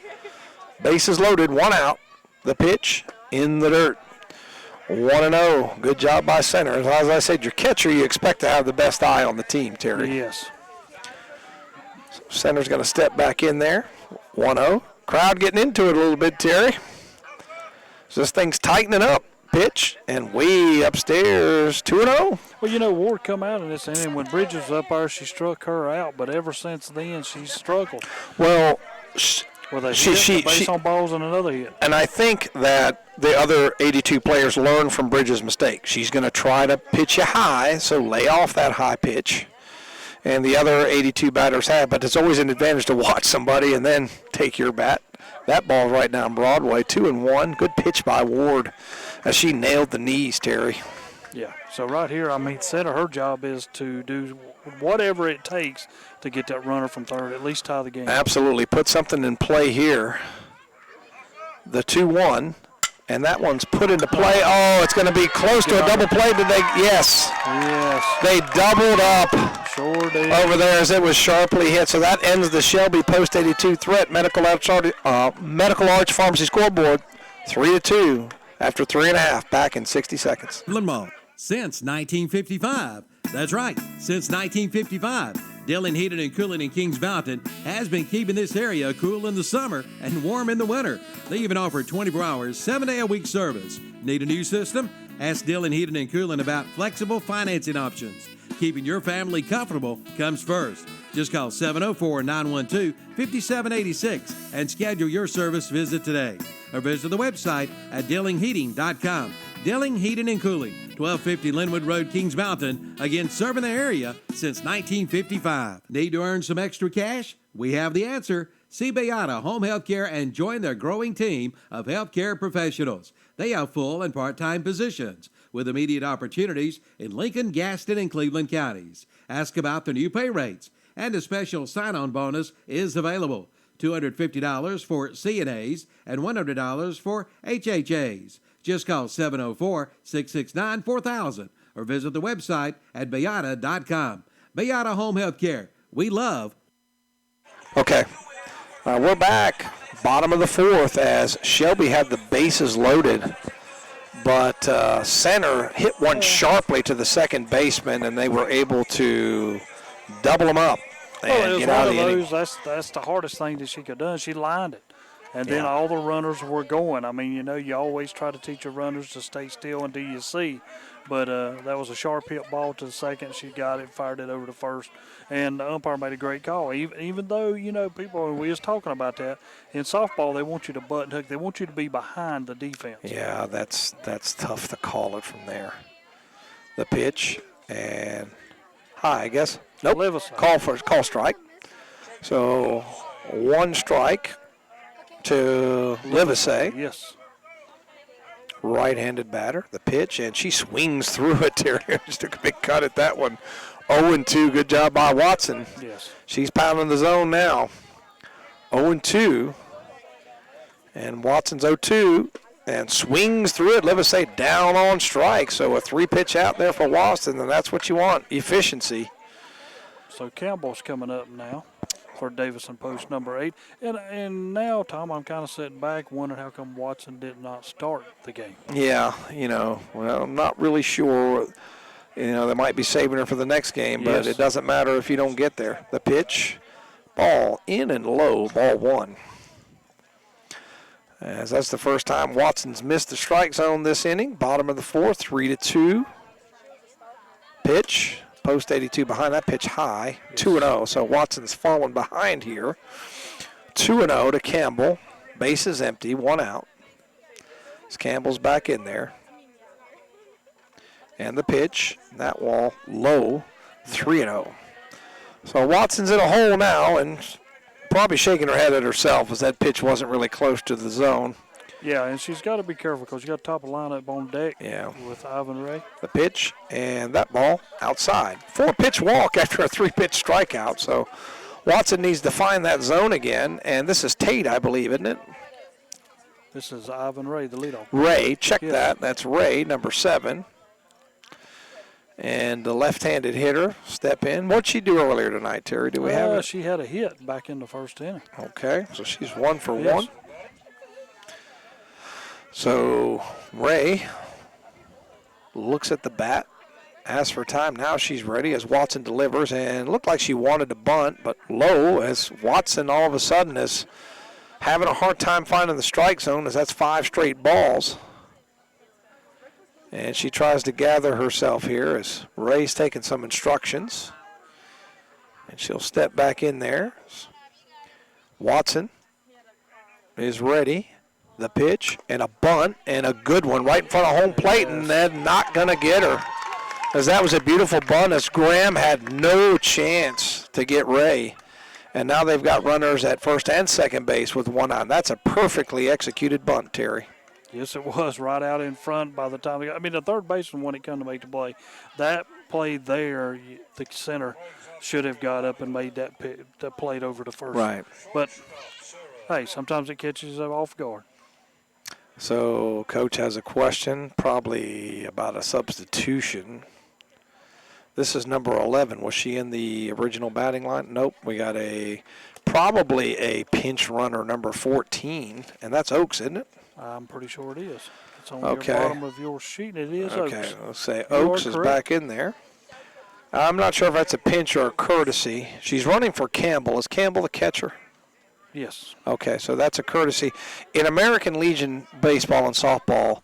Bases loaded, 1 out. The pitch in the dirt. 1-0. Good job by center. As I said, your catcher, you expect to have the best eye on the team, Terry.
Yes.
So center's going to step back in there. 1-0. Crowd getting into it a little bit, Terry. So this thing's tightening up. Pitch, and way upstairs, 2-0.
Well, Ward come out in this inning. When Bridges was up there, she struck her out, but ever since then, she's struggled.
Well,
base on balls and another hit.
And I think that the other 82 players learned from Bridges' mistake. She's going to try to pitch you high, so lay off that high pitch. And the other 82 batters have, but it's always an advantage to watch somebody and then take your bat. That ball's right down Broadway, 2-1. Good pitch by Ward as she nailed the knees, Terry.
Yeah, so right here, center, her job is to do whatever it takes to get that runner from third, at least tie the game.
Absolutely. Put something in play here. The 2-1, and that one's put into play. Oh, it's going to be close to a double play. Did they? Yes.
Yes.
They doubled up.
Sure did.
Over there as it was sharply hit. So that ends the Shelby Post 82 threat. Medical Arts Pharmacy scoreboard, 3-2 after 3.5. Back in 60 seconds.
Since 1955. That's right, since 1955. Dillon Heating and Cooling in Kings Mountain has been keeping this area cool in the summer and warm in the winter. They even offer 24 hours, 7-day-a-week service. Need a new system? Ask Dillon Heating and Cooling about flexible financing options. Keeping your family comfortable comes first. Just call 704-912-5786 and schedule your service visit today. Or visit the website at dillingheating.com. Dilling Heating and Cooling, 1250 Linwood Road, Kings Mountain. Again, serving the area since 1955. Need to earn some extra cash? We have the answer. See Beata Home Healthcare and join their growing team of healthcare professionals. They have full and part-time positions with immediate opportunities in Lincoln, Gaston, and Cleveland counties. Ask about the new pay rates, and a special sign-on bonus is available. $250 for CNAs and $100 for HHAs. Just call 704-669-4000 or visit the website at Beata.com. Beata Home Healthcare. We love.
Okay. We're back. Bottom of the fourth as Shelby had the bases loaded, but center hit one sharply to the second baseman, and they were able to double him up and get out of the inning.
That's the hardest thing that she could have done. She lined it. And then all the runners were going. I mean, you always try to teach your runners to stay still until you see. But that was a sharp hit ball to the second. She got it, fired it over to first. And the umpire made a great call. Even though, people, we was talking about that, in softball they want you to button hook. They want you to be behind the defense.
Yeah, that's tough to call it from there. The pitch and high, I guess. Nope. Call strike. So 1 strike to Livesey.
Yes.
Right-handed batter, the pitch, and she swings through it. Terry just took a big cut at that one. 0-2, good job by Watson.
Yes.
She's pounding the zone now. 0-2, and Watson's 0-2, and swings through it. Livesey down on strike, so a 3-pitch out there for Watson, and that's what you want, efficiency.
So Campbell's coming up now for Davidson post number 8. And now, Tom, I'm kind of sitting back wondering how come Watson did not start the game.
Yeah, well, I'm not really sure. They might be saving her for the next game, but it doesn't matter if you don't get there. The pitch, ball in and low, ball 1. As that's the first time Watson's missed the strike zone this inning. Bottom of the fourth, 3-2. Pitch. Post 82 behind that pitch high, 2-0. So Watson's fallen behind here. 2-0 to Campbell. Bases empty, 1 out. As Campbell's back in there. And the pitch, that wall low, 3-0. So Watson's in a hole now and probably shaking her head at herself as that pitch wasn't really close to the zone.
Yeah, and she's got to be careful because you got to top of lineup on deck with Ivan Ray.
The pitch, and that ball outside. 4-pitch walk after a 3-pitch strikeout. So Watson needs to find that zone again. And this is Tate, I believe, isn't it?
This is Ivan Ray, the leadoff.
Ray, check that. That's Ray, number 7. And the left-handed hitter step in. What'd she do earlier tonight, Terry? Do we have it?
She had a hit back in the first inning.
Okay, so she's 1 for 1. So Ray looks at the bat, asks for time. Now she's ready as Watson delivers, and looked like she wanted to bunt, but low as Watson all of a sudden is having a hard time finding the strike zone as that's 5 straight balls. And she tries to gather herself here as Ray's taking some instructions. And she'll step back in there. Watson is ready. The pitch and a bunt and a good one right in front of home plate, and they're not going to get her. As that was a beautiful bunt as Graham had no chance to get Ray. And now they've got runners at first and second base with 1 out. That's a perfectly executed bunt, Terry.
Yes, it was right out in front by the time. The third baseman, when it come to make the play, that play there, the center should have got up and made that play over to first.
Right.
But, hey, sometimes it catches you off guard.
So Coach has a question, probably about a substitution. This is number 11. Was she in the original batting line? Nope. We got probably a pinch runner, number 14, and that's Oaks, isn't it?
I'm pretty sure it is. It's on the bottom of your sheet, and it is Oaks.
Okay, let's say Oaks is back in there. I'm not sure if that's a pinch or a courtesy. She's running for Campbell. Is Campbell the catcher?
Yes.
Okay, so that's a courtesy. In American Legion baseball and softball,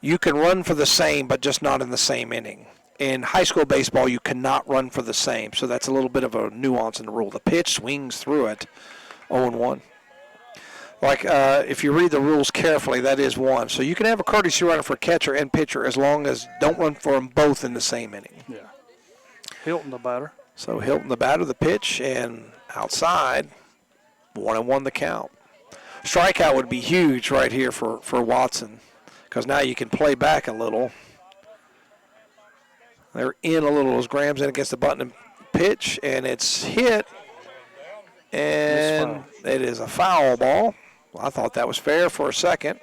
you can run for the same, but just not in the same inning. In high school baseball, you cannot run for the same, so that's a little bit of a nuance in the rule. The pitch swings through it, 0-1. Like, if you read the rules carefully, that is 1. So you can have a courtesy runner for catcher and pitcher as long as don't run for them both in the same inning.
Yeah. Hilton, the batter.
So Hilton, the batter, the pitch, and outside, 1-1 the count. Strikeout would be huge right here for Watson, because now you can play back a little. They're in a little as Graham's in against the button and pitch, and it's hit, and it is a foul ball. Well, I thought that was fair for a second.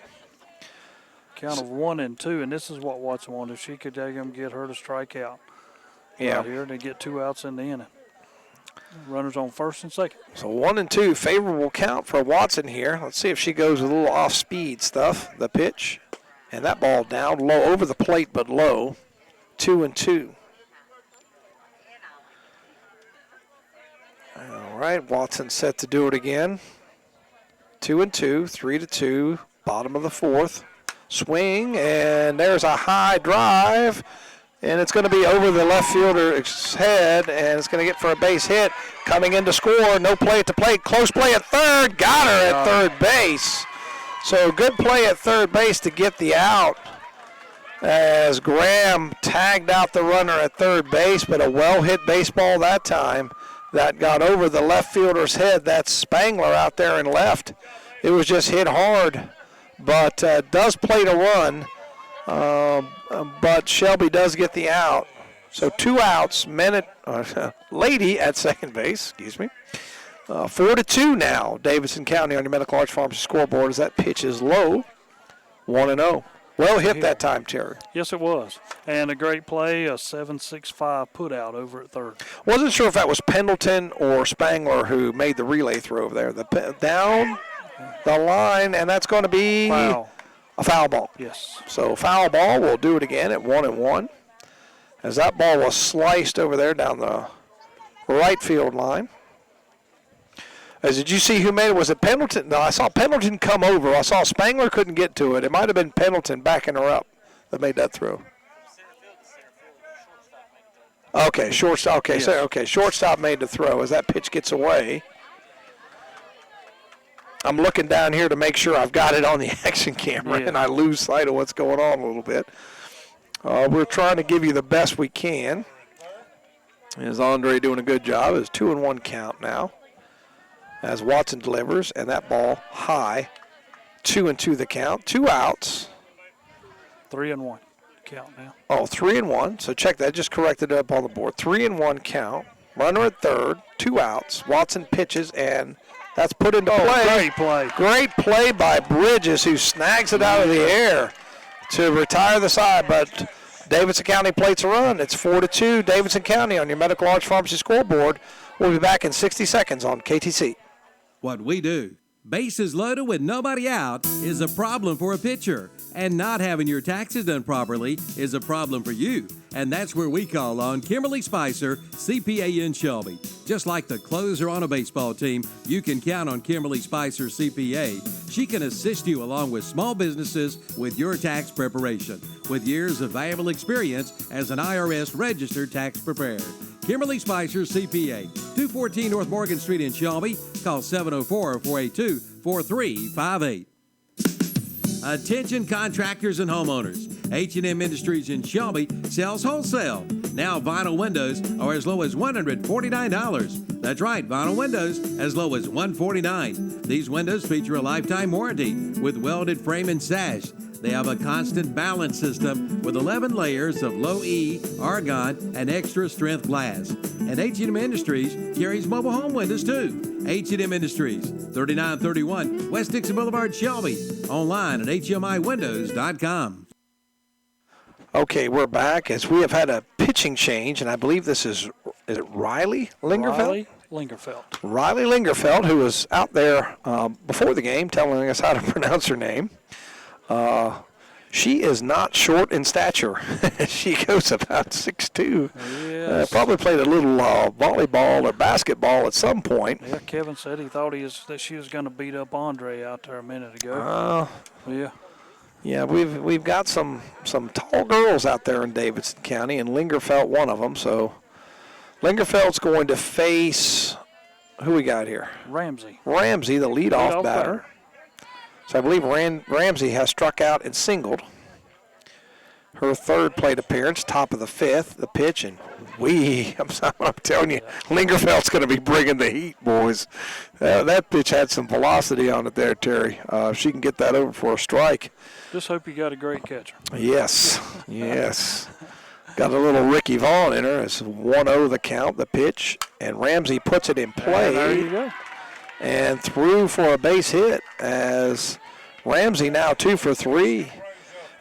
Count of 1-2, and this is what Watson wanted. If she could take him, get her to strike out.
Yeah.
Right here, and they get 2 outs in the inning. Runners on first and second.
So 1-2, favorable count for Watson here. Let's see if she goes a little off-speed stuff. The pitch, and that ball down low, over the plate but low. 2-2. All right, Watson set to do it again. 2-2, 3-2, bottom of the fourth. Swing, and there's a high drive, and it's going to be over the left fielder's head, and it's going to get for a base hit. Coming in to score, no play at the plate, close play at third, got her at third base. So good play at third base to get the out, as Graham tagged out the runner at third base, but a well-hit baseball that time that got over the left fielder's head. That's Spangler out there in left. It was just hit hard, but does plate a run, but Shelby does get the out. So 2 outs, Lady at second base, 4-2 now, Davidson County on your Medical Arts Pharmacy scoreboard as that pitch is low, 1-0. Well hit that time, Terry.
Yes, it was. And a great play, a 7.65 put out over at third.
Wasn't sure if that was Pendleton or Spangler who made the relay throw over there. Down the line, and that's going to be a foul ball.
Yes.
So foul ball, we'll do it again at 1-1. As that ball was sliced over there down the right field line. Did you see who made it? Was it Pendleton? No, I saw Pendleton come over. I saw Spangler couldn't get to it. It might have been Pendleton backing her up that made that throw. Okay, shortstop. Okay, yes. Shortstop made the throw as that pitch gets away. I'm looking down here to make sure I've got it on the action camera, and I lose sight of what's going on a little bit. We're trying to give you the best we can. Is Andre doing a good job? It's 2-1 count now, as Watson delivers, and that ball high. 2-2 the count. 2 outs.
3-1 count now.
Oh, 3-1. So check that. Just corrected it up on the board. 3-1 count. Runner at third. 2 outs. Watson pitches, and that's put into play.
Great play.
Great play by Bridges, who snags it out of the air to retire the side. But Davidson County plates a run. It's 4-2 Davidson County on your Medical Arts Pharmacy scoreboard. We'll be back in 60 seconds on KTC.
What we do. Bases loaded with nobody out is a problem for a pitcher, and not having your taxes done properly is a problem for you. And that's where we call on Kimberly Spicer, CPA in Shelby. Just like the closer on a baseball team, you can count on Kimberly Spicer, CPA. She can assist you along with small businesses with your tax preparation, with years of valuable experience as an IRS registered tax preparer. Kimberly Spicer, CPA, 214 North Morgan Street in Shelby. Call 704-482-4358. Attention contractors and homeowners. H&M Industries in Shelby sells wholesale. Now vinyl windows are as low as $149. That's right, vinyl windows as low as $149. These windows feature a lifetime warranty with welded frame and sash. They have a constant balance system with 11 layers of low E, argon, and extra strength glass. And H&M Industries carries mobile home windows too. H&M Industries, 3931 West Dixon Boulevard, Shelby. Online at hmiwindows.com.
Okay, we're back as we have had a pitching change, and I believe this is it Riley Lingerfeld? Riley Lingerfeld, who was out there before the game telling us how to pronounce her name. She is not short in stature. She goes about 6'2". Yes. Probably played a little volleyball or basketball at some point.
Yeah, Kevin said he thought that she was going to beat up Andre out there a minute ago.
Yeah, we've got some tall girls out there in Davidson County, and Lingerfeld one of them. So Lingerfeld's going to face, who we got here?
Ramsey,
the leadoff batter. So I believe Ramsey has struck out and singled. Her third plate appearance, top of the fifth, the pitch, and I'm telling you, Lingerfeld's going to be bringing the heat, boys. That pitch had some velocity on it there, Terry. If she can get that over for a strike.
Just hope you got a great catcher.
Yes. Got a little Ricky Vaughn in her. It's 1-0 the count, the pitch, and Ramsey puts it in play.
There you go.
And threw for a base hit as Ramsey now 2 for 3.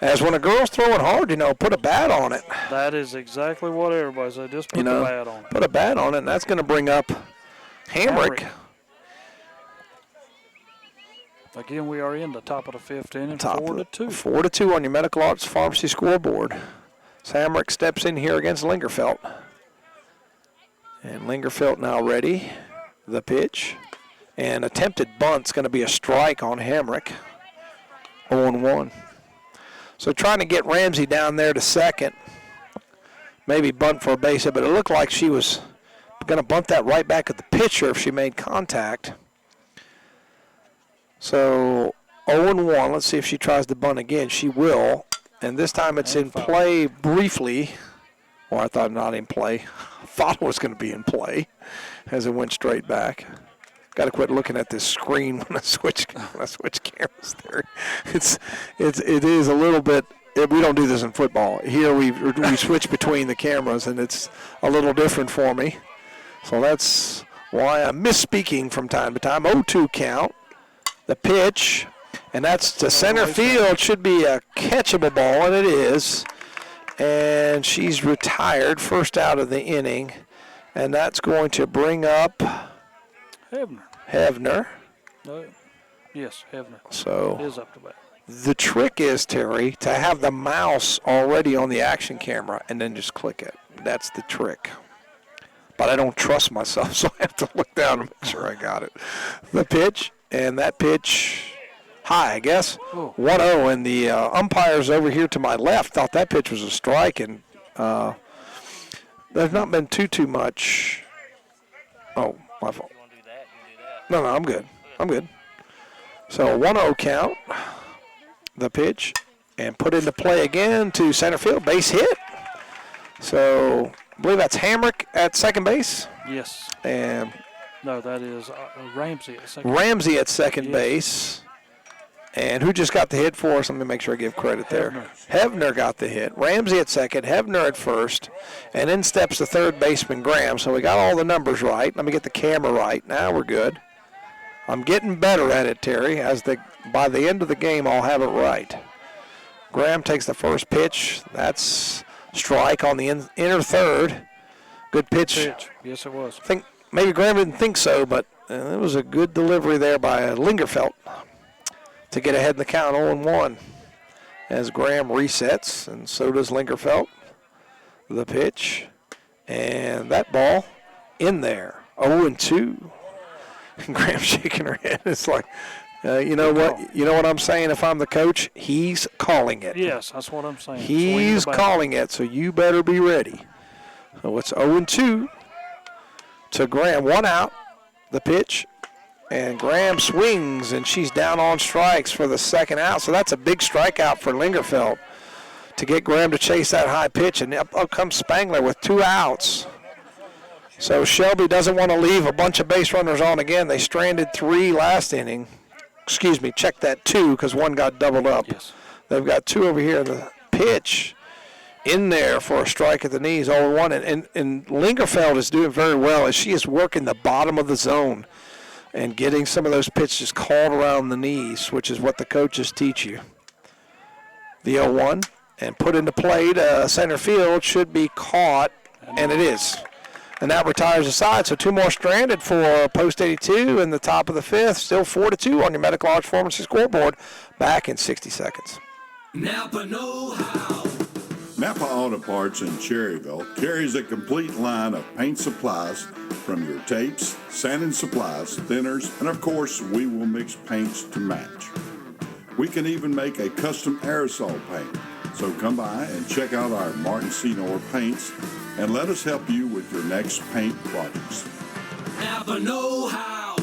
As when a girl's throwing hard, put a bat on it.
That is exactly what everybody said. Just put the bat on it.
Put a bat on it, and that's going to bring up Hamrick.
Again, we are in the top of the fifth inning, 4-2.
4-2 on your Medical Arts Pharmacy scoreboard. Hamrick steps in here against Lingerfeld. And Lingerfeld now ready. The pitch. And attempted bunt's going to be a strike on Hamrick. 0-1. So trying to get Ramsey down there to second. Maybe bunt for a base hit, but it looked like she was going to bunt that right back at the pitcher if she made contact. So 0-1. Let's see if she tries to bunt again. She will. And this time it's in play briefly. Or I thought not in play. I thought it was going to be in play as it went straight back. Got to quit looking at this screen when I switch cameras there. It is a little bit. We don't do this in football. Here we switch between the cameras, and it's a little different for me. So that's why I'm misspeaking from time to time. 0-2 count. The pitch, and that's to center field. Should be a catchable ball, and it is. And she's retired, first out of the inning, and that's going to bring up Hevner.
Yes, Hevner.
So
it is up to bat.
The trick is, Terry, to have the mouse already on the action camera and then just click it. That's the trick. But I don't trust myself, so I have to look down and make sure I got it. The pitch, and that pitch high, I guess. 1-0, and the umpires over here to my left thought that pitch was a strike, and there's not been too much. Oh, my fault. No, I'm good. So 1-0 count, the pitch, and put into play again to center field, base hit. So I believe that's Hamrick at second base.
Yes.
And
no, that is Ramsey at second.
Ramsey at second base. And who just got the hit for us? Let me make sure I give credit there. Hevner got the hit. Ramsey at second, Hevner at first, and in steps the third baseman, Graham. So we got all the numbers right. Let me get the camera right. Now we're good. I'm getting better at it, Terry. By the end of the game, I'll have it right. Graham takes the first pitch. That's strike on the inner third. Good pitch.
Yes, it was.
I think maybe Graham didn't think so, but it was a good delivery there by Lingerfeld to get ahead in the count 0-1 as Graham resets, and so does Lingerfeld. The pitch, and that ball in there, 0-2. Graham shaking her head. It's like, you know what I'm saying? If I'm the coach, he's calling it.
Yes, that's what I'm saying.
He's calling it, so you better be ready. So it's 0-2 to Graham. 1 out, the pitch, and Graham swings, and she's down on strikes for the second out. So that's a big strikeout for Lingerfeld to get Graham to chase that high pitch. And up comes Spangler with 2 outs. So Shelby doesn't want to leave a bunch of base runners on again. They stranded 3 last inning. Excuse me, check that 2 because 1 got doubled up.
Yes.
They've got 2 over here. The pitch in there for a strike at the knees, 0-1. And Lingerfeld is doing very well as she is working the bottom of the zone and getting some of those pitches called around the knees, which is what the coaches teach you. The 0-1 and put into play to center field should be caught, and it is. And that retires the side. So 2 more stranded for post 82 in the top of the 5th. Still 4-2 on your Medical Arts Pharmacy scoreboard. Back in 60 seconds.
Napa know-how.
Napa Auto Parts in Cherryville carries a complete line of paint supplies from your tapes, sanding supplies, thinners, and of course, we will mix paints to match. We can even make a custom aerosol paint. So come by and check out our Martin Senor paints and let us help you with your next paint projects.
Napa know-how.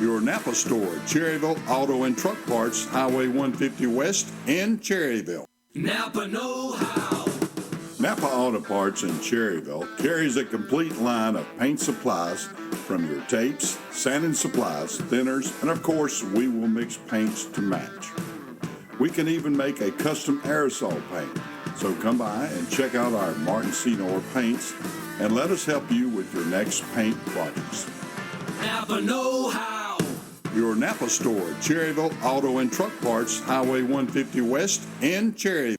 Your Napa store, Cherryville Auto and Truck Parts, Highway 150 West in Cherryville.
Napa know-how.
Napa Auto Parts in Cherryville carries a complete line of paint supplies from your tapes, sanding supplies, thinners, and of course, we will mix paints to match. We can even make a custom aerosol paint. So come by and check out our Martin Senor paints and let us help you with your next paint projects.
Napa know-how.
Your Napa store, Cherryville Auto and Truck Parts, Highway 150 West in Cherryville.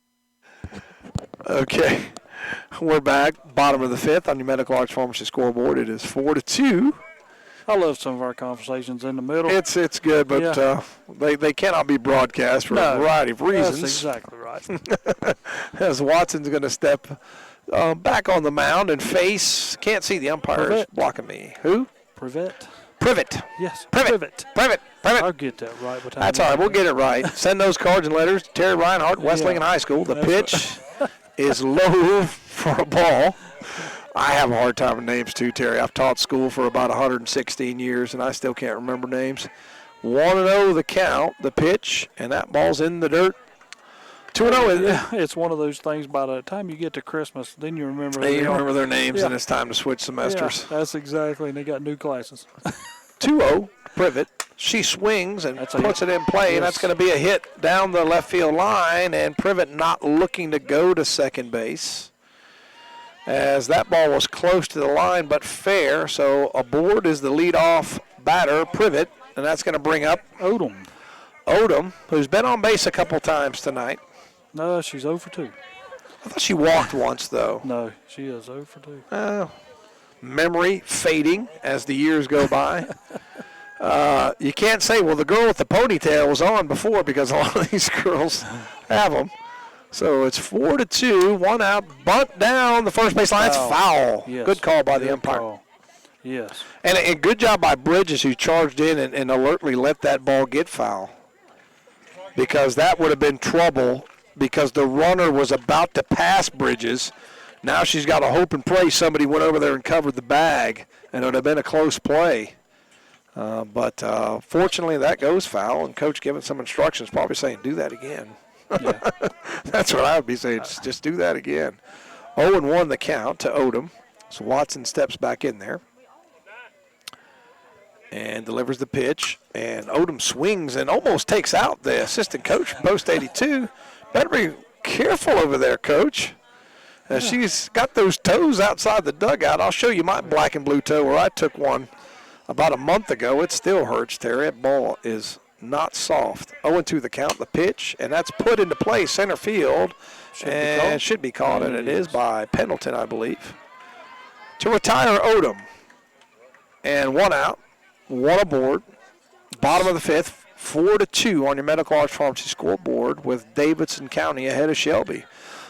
Okay, we're back. Bottom of the fifth on your Medical Arts Pharmacy scoreboard. It is 4-2.
I love some of our conversations in the middle.
It's good, but they cannot be broadcast for a variety of reasons.
That's exactly right.
As Watson's going to step back on the mound and face, can't see the umpires blocking me. Who?
Privet.
Yes.
Privet.
I'll
get that right.
That's all right. We'll get it right. Send those cards and letters to Terry Reinhardt, West Lincoln High School. The pitch is low for a ball. I have a hard time with names too, Terry. I've taught school for about 116 years, and I still can't remember names. 1-0 the count, the pitch, and that ball's in the dirt. 2-0.
Yeah, it's one of those things. By the time you get to Christmas, then you remember.
You remember their names, and it's time to switch semesters.
Yeah, that's exactly, and they got new classes.
2-0, Privet. She swings and puts it in play, and that's going to be a hit down the left field line, and Privet not looking to go to second base, as that ball was close to the line but fair. So aboard is the leadoff batter, Privet, and that's going to bring up Odom, who's been on base a couple times tonight.
No, she's 0 for 2.
I thought she walked once, though.
No, she is 0 for 2.
Memory fading as the years go by. You can't say, well, the girl with the ponytail was on before, because a lot of these girls have them. So it's 4-2, 1 out, bunt down the first base line. It's foul.
Yes.
Good call by the umpire.
Call. Yes.
And a good job by Bridges, who charged in and alertly let that ball get foul, because that would have been trouble, because the runner was about to pass Bridges. Now she's got to hope and pray somebody went over there and covered the bag, and it would have been a close play. But fortunately, that goes foul, and Coach giving some instructions, probably saying, do that again.
Yeah.
That's what I would be saying, just do that again. 0-1 the count to Odom. So Watson steps back in there and delivers the pitch. And Odom swings and almost takes out the assistant coach, post 82. Better be careful over there, Coach. She's got those toes outside the dugout. I'll show you my black and blue toe where I took one about a month ago. It still hurts, Terry. That ball is not soft. 0-2 the count, the pitch, and that's put into play center field. Should be called, and it is by Pendleton, I believe, to retire Odom. And 1 out, 1 aboard. Bottom of the fifth, 4-2 on your Medical Arts Pharmacy scoreboard, with Davidson County ahead of Shelby.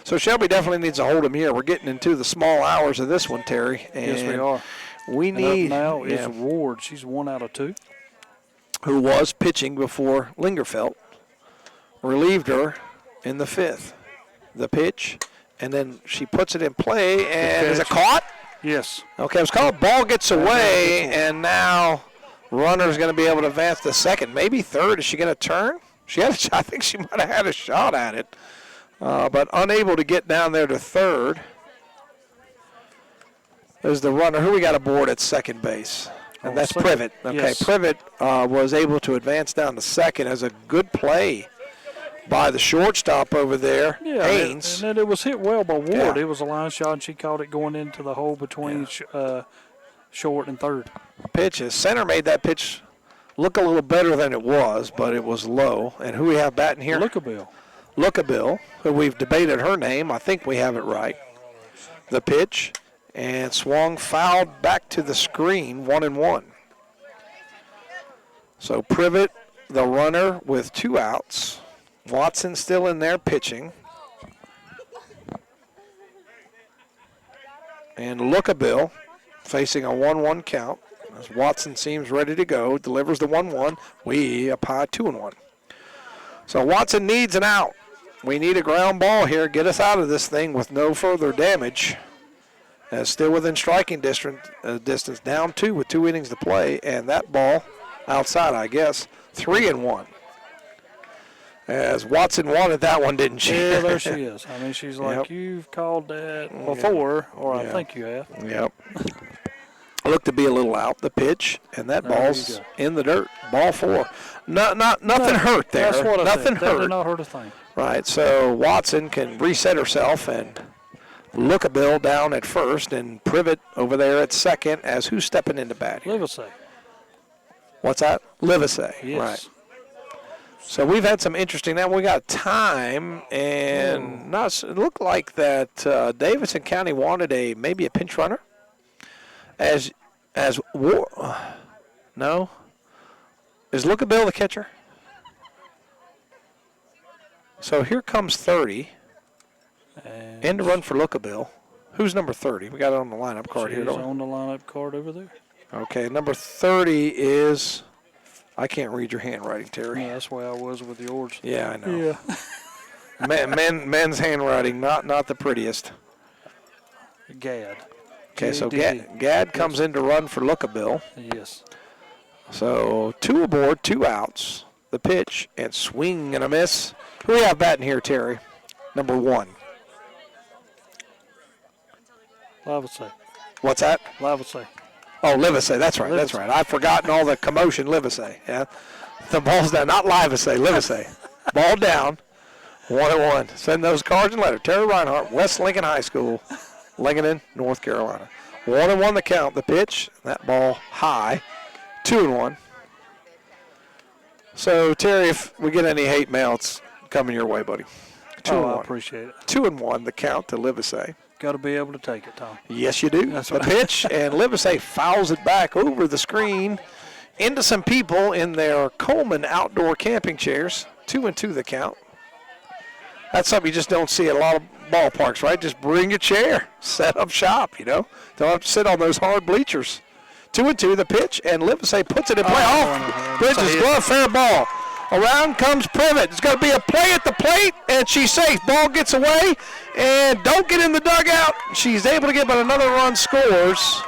So Shelby definitely needs to hold him here. We're getting into the small hours of this one, Terry. And
yes, we are.
We need.
Now is Ward. She's 1 out of 2.
Who was pitching before Lingerfeld, relieved her in the fifth. The pitch, and then she puts it in play, and is it caught?
Yes.
Okay, it was called. Ball gets away, and now runner's going to be able to advance to second, maybe third. Is she going to turn? She had. I think she might have had a shot at it, but unable to get down there to third. There's the runner. Who we got aboard at second base? And that's Privet. Okay,
yes.
Privet was able to advance down to second as a good play by the shortstop over there, Haynes.
And then it was hit well by Ward. It was a line shot, and she caught it going into the hole between short and third.
Pitches. Center made that pitch look a little better than it was, but it was low. And who we have batting here? Lookabill, who we've debated her name. I think we have it right. The pitch. And swung, fouled back to the screen, 1-1. So Privet, the runner, with 2 outs. Watson still in there pitching. And Lookabill facing a 1-1 count. As Watson seems ready to go, delivers the 1-1. We up high, 2-1. So Watson needs an out. We need a ground ball here. Get us out of this thing with no further damage. Still within striking distance, down 2 with 2 innings to play, and that ball outside, I guess, 3-1. As Watson wanted that one, didn't she?
Yeah, there she is. I mean, she's like, you've called that before, or I think you have.
Yep. Looked to be a little out, the pitch, and that ball's in the dirt. Ball 4. Nothing hurt there.
That's what I
Nothing
said.
hurt.
That did not hurt a thing.
Right, so Watson can reset herself and look a bill down at first and Privet over there at second as who's stepping into bat here?
Livesey.
What's that? Livesey.
Yes.
Right. So we've had some interesting. Now we got time, and it looked like that Davidson County wanted maybe a pinch runner. No. Is Lookabill the catcher? So here comes 30. End to run for Lookabill. Who's number 30? We got it on the lineup card here, don't we?
She's on the lineup card over there.
Okay, number 30 is. I can't read your handwriting, Terry.
Yeah, that's why I was with yours.
Yeah, I know. Yeah. men's handwriting, not the prettiest.
Gad.
Okay, so Gad comes in to run for Lookabill.
Yes.
So 2 aboard, 2 outs. The pitch and swing and a miss. Who we have batting here, Terry? Number 1.
Livesey.
What's that?
Livesey.
Oh, Livesey. That's right. That's right. I've forgotten all the commotion. Livesey. Yeah. The ball's down. Not Livesey. Livesey. Ball down. 1-1. Send those cards and letters. Terry Reinhardt, West Lincoln High School, Lincoln, North Carolina. 1-1 the count. The pitch. That ball high. 2-1. So, Terry, if we get any hate mail, it's coming your way, buddy. 2-1.
I appreciate it.
2-1 the count to Livesey.
Got to be able to take it, Tom.
Yes, you do.
That's
the
right.
pitch, and Livesey fouls it back over the screen into some people in their Coleman outdoor camping chairs. 2-2 the count. That's something you just don't see at a lot of ballparks, right? Just bring a chair, set up shop, Don't have to sit on those hard bleachers. 2-2 the pitch, and Livesey puts it in play. Bridges glove, fair ball. Around comes Privet. It's going to be a play at the plate, and she's safe. Ball gets away, and don't get in the dugout. She's able to get, but another run scores.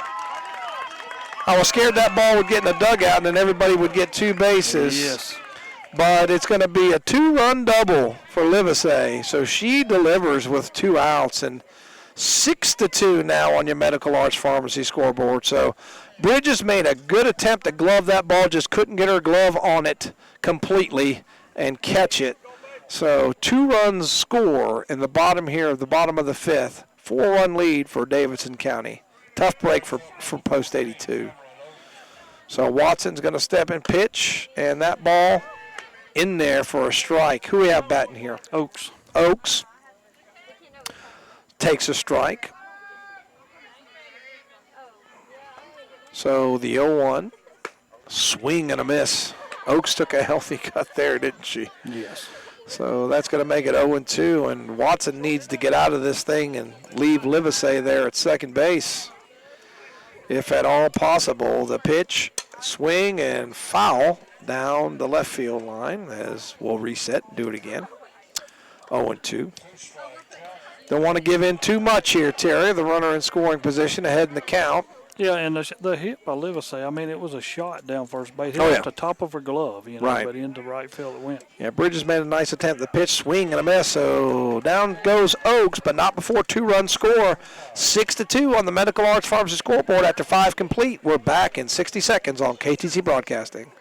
I was scared that ball would get in the dugout, and then everybody would get 2 bases.
Yes.
But it's going to be a 2-run double for Livesey. So she delivers with 2 outs, and 6-2 now on your Medical Arts Pharmacy scoreboard. So Bridges made a good attempt to glove that ball, just couldn't get her glove on it completely and catch it. So 2 runs score in the bottom here, the bottom of the 5th. 4-run lead for Davidson County. Tough break for post 82. So Watson's going to step and pitch, and that ball in there for a strike. Who we have batting here?
Oaks.
Oaks takes a strike. So the 0-1, swing and a miss. Oaks took a healthy cut there, didn't she?
Yes.
So that's going to make it 0-2, and Watson needs to get out of this thing and leave Livesey there at second base, if at all possible. The pitch, swing, and foul down the left field line as we'll reset and do it again. 0-2. Don't want to give in too much here, Terry. The runner in scoring position ahead in the count.
Yeah, and the hit by Livesey, I mean, it was a shot down first base. It
Oh,
was
yeah.
the top of her glove,
Right.
but into right field it went.
Yeah, Bridges made a nice attempt. The pitch, swing, and a miss. So down goes Oaks, but not before 2-run score. 6-2 on the Medical Arts Pharmacy scoreboard after 5 complete. We're back in 60 seconds on KTC Broadcasting.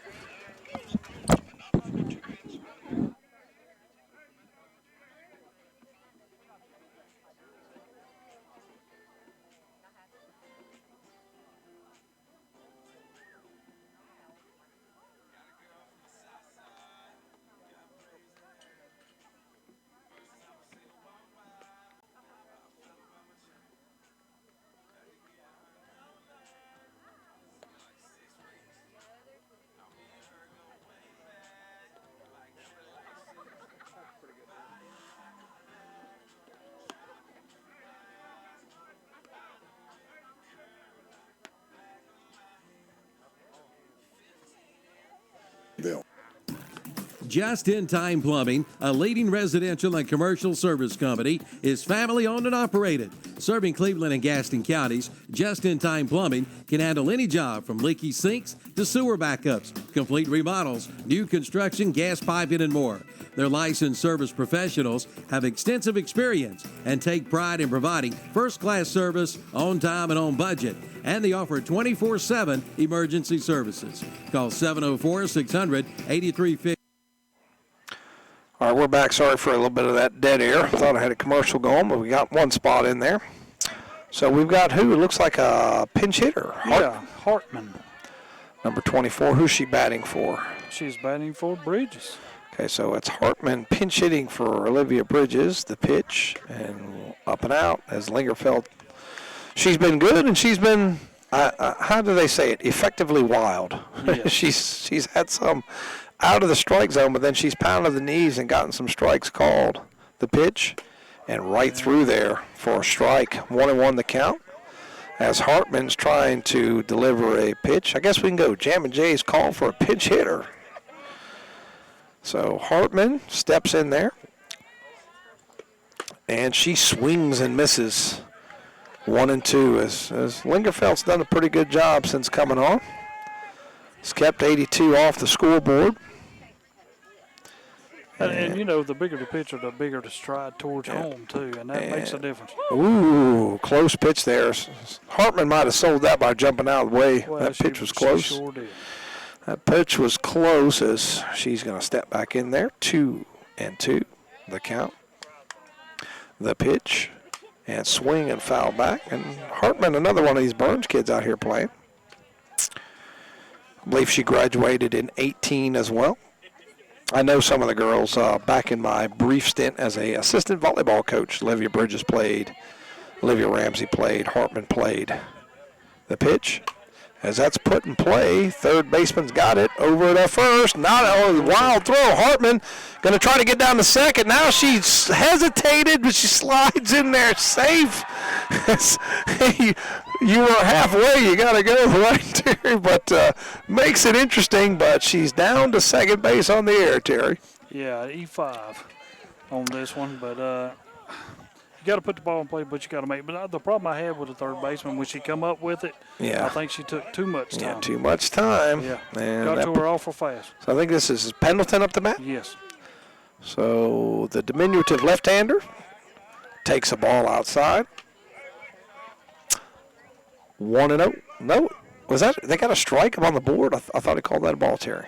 Just in Time Plumbing, a leading residential and commercial service company, is family owned and operated. Serving Cleveland and Gaston counties, Just in Time Plumbing can handle any job from leaky sinks to sewer backups, complete remodels, new construction, gas piping, and more. Their licensed service professionals have extensive experience and take pride in providing first-class service on time and on budget. And they offer 24/7 emergency services. Call 704-600-8350.
All right, we're back. Sorry for a little bit of that dead air. I thought I had a commercial going, but we got one spot in there. So we've got who? It looks like a pinch hitter.
Hartman.
Number 24. Who's she batting for?
She's batting for Bridges.
Okay, so it's Hartman pinch hitting for Olivia Bridges. The pitch and up and out as Lingerfeld. She's been good, and she's been, how do they say it, effectively wild.
Yes.
she's had some out of the strike zone, but then she's pounded the knees and gotten some strikes called. The pitch and right through there for a strike. 1-1 the count as Hartman's trying to deliver a pitch. I guess we can go Jammin' Jay's call for a pinch hitter. So Hartman steps in there, and she swings and misses. 1-2 as Lingerfeld's done a pretty good job since coming on. He's kept 82 off the scoreboard.
And, you know, the bigger the pitcher, the bigger the stride towards home, too, and that makes a difference.
Ooh, close pitch there. Hartman might have sold that by jumping out of the way.
Well,
that pitch was close.
She sure did.
That pitch was close as she's going to step back in there. 2-2, the count. The pitch and swing and foul back. And Hartman, another one of these Burns kids out here playing. I believe she graduated in 18 as well. I know some of the girls back in my brief stint as a assistant volleyball coach. Olivia Bridges played. Olivia Ramsey played. Hartman played. The pitch. As that's put in play, third baseman's got it over to first. Not a wild throw. Hartman going to try to get down to second. Now she's hesitated, but she slides in there safe. You were halfway. You got to go right, Terry. But makes it interesting, but she's down to second base on the air, Terry.
Yeah, E5 on this one, but you got to put the ball in play, but you got to make. But the problem I had with the third baseman, when she come up with it, I think she took too much time.
Yeah, too much time.
Yeah,
and
got to her awful fast.
So I think this is Pendleton up the bat?
Yes.
So the diminutive left-hander takes a ball outside. 1-0. No, was that, they got a strike up on the board? I thought he called that a ball, Terry.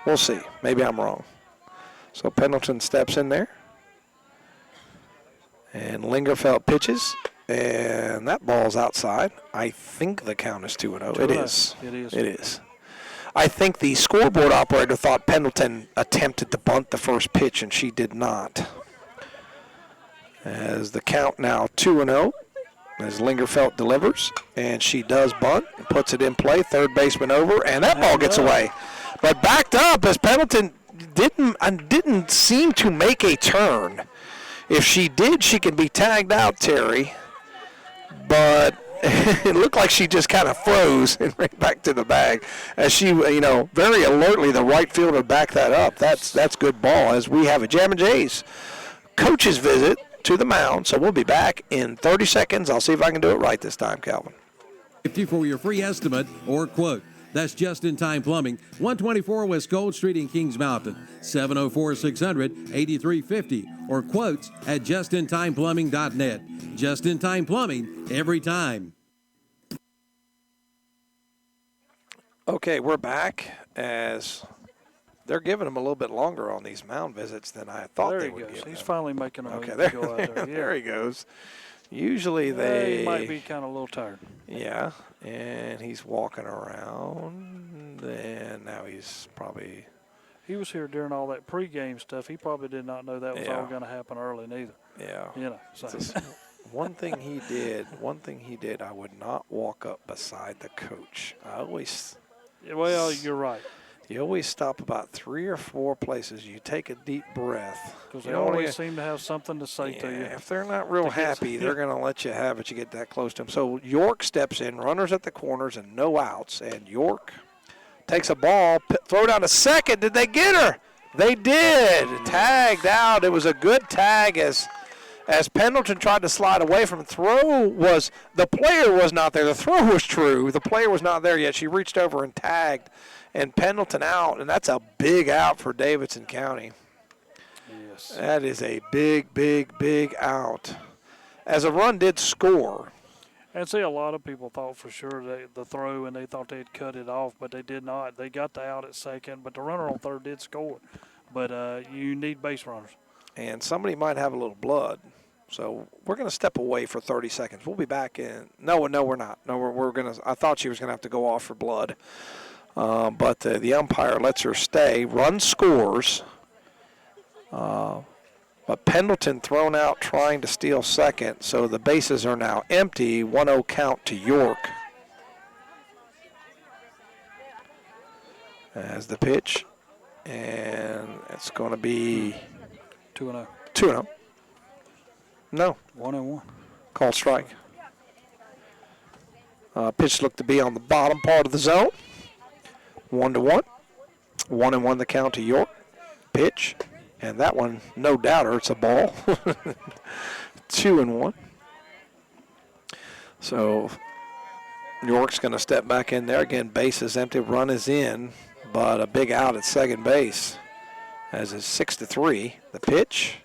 We'll see. Maybe I'm wrong. So Pendleton steps in there. And Lingerfeld pitches, and that ball's outside. I think the count is 2-0. It is.
It is.
It is. I think the scoreboard operator thought Pendleton attempted to bunt the first pitch, and she did not. As the count now 2-0, as Lingerfeld delivers, and she does bunt, and puts it in play, third baseman over, and that ball gets away. But backed up as Pendleton didn't seem to make a turn. If she did, she could be tagged out, Terry. But it looked like she just kind of froze and ran back to the bag. As she, very alertly, the right fielder backed that up. That's good ball. As we have a Jammin' Jays coach's visit to the mound. So we'll be back in 30 seconds. I'll see if I can do it right this time, Calvin.
50 for your free estimate or quote. That's Just in Time Plumbing, 124 West Gold Street in Kings Mountain, 704-600-8350, or quotes at justintimeplumbing.net. Just in Time Plumbing, every time.
Okay, we're back as they're giving him a little bit longer on these mound visits than I thought they would give him.
He's finally making a
okay,
move to go out there. Yeah.
There he goes. Usually
he might be kind of a little tired.
Yeah, and he's walking around, and now he's probably.
He was here during all that pregame stuff. He probably did not know that was all going to happen early, neither.
Yeah.
So.
One thing he did, I would not walk up beside the coach. I always.
Well, you're right.
You always stop about 3 or 4 places. You take a deep breath.
Because they always seem to have something to say to you.
If they're not real happy, they're going to let you have it. You get that close to them. So York steps in, runners at the corners, and no outs. And York takes a ball, throw down to second. Did they get her? They did. Tagged out. It was a good tag as Pendleton tried to slide away from the player was not there. The throw was true. The player was not there yet. She reached over and tagged, and Pendleton out, and that's a big out for Davidson County.
Yes.
That is a big, big, big out. As a run did score.
And see, a lot of people thought for sure the throw, and they thought they'd cut it off, but they did not. They got the out at second, but the runner on third did score. But you need base runners.
And somebody might have a little blood. So we're going to step away for 30 seconds. We'll be back in. No, we're not. No, we're going to. I thought she was going to have to go off for blood. But the umpire lets her stay. Run scores. But Pendleton thrown out trying to steal second, so the bases are now empty. 1-0 count to York. As the pitch, and it's going to be
2-0.
2-0. No.
1-1.
Call strike. Pitch looked to be on the bottom part of the zone. 1-1. 1-1 the count to York. Pitch. And that one, no doubter, it's a ball. 2-1. So York's going to step back in there. Again, base is empty, run is in, but a big out at second base. As is 6-3, the pitch.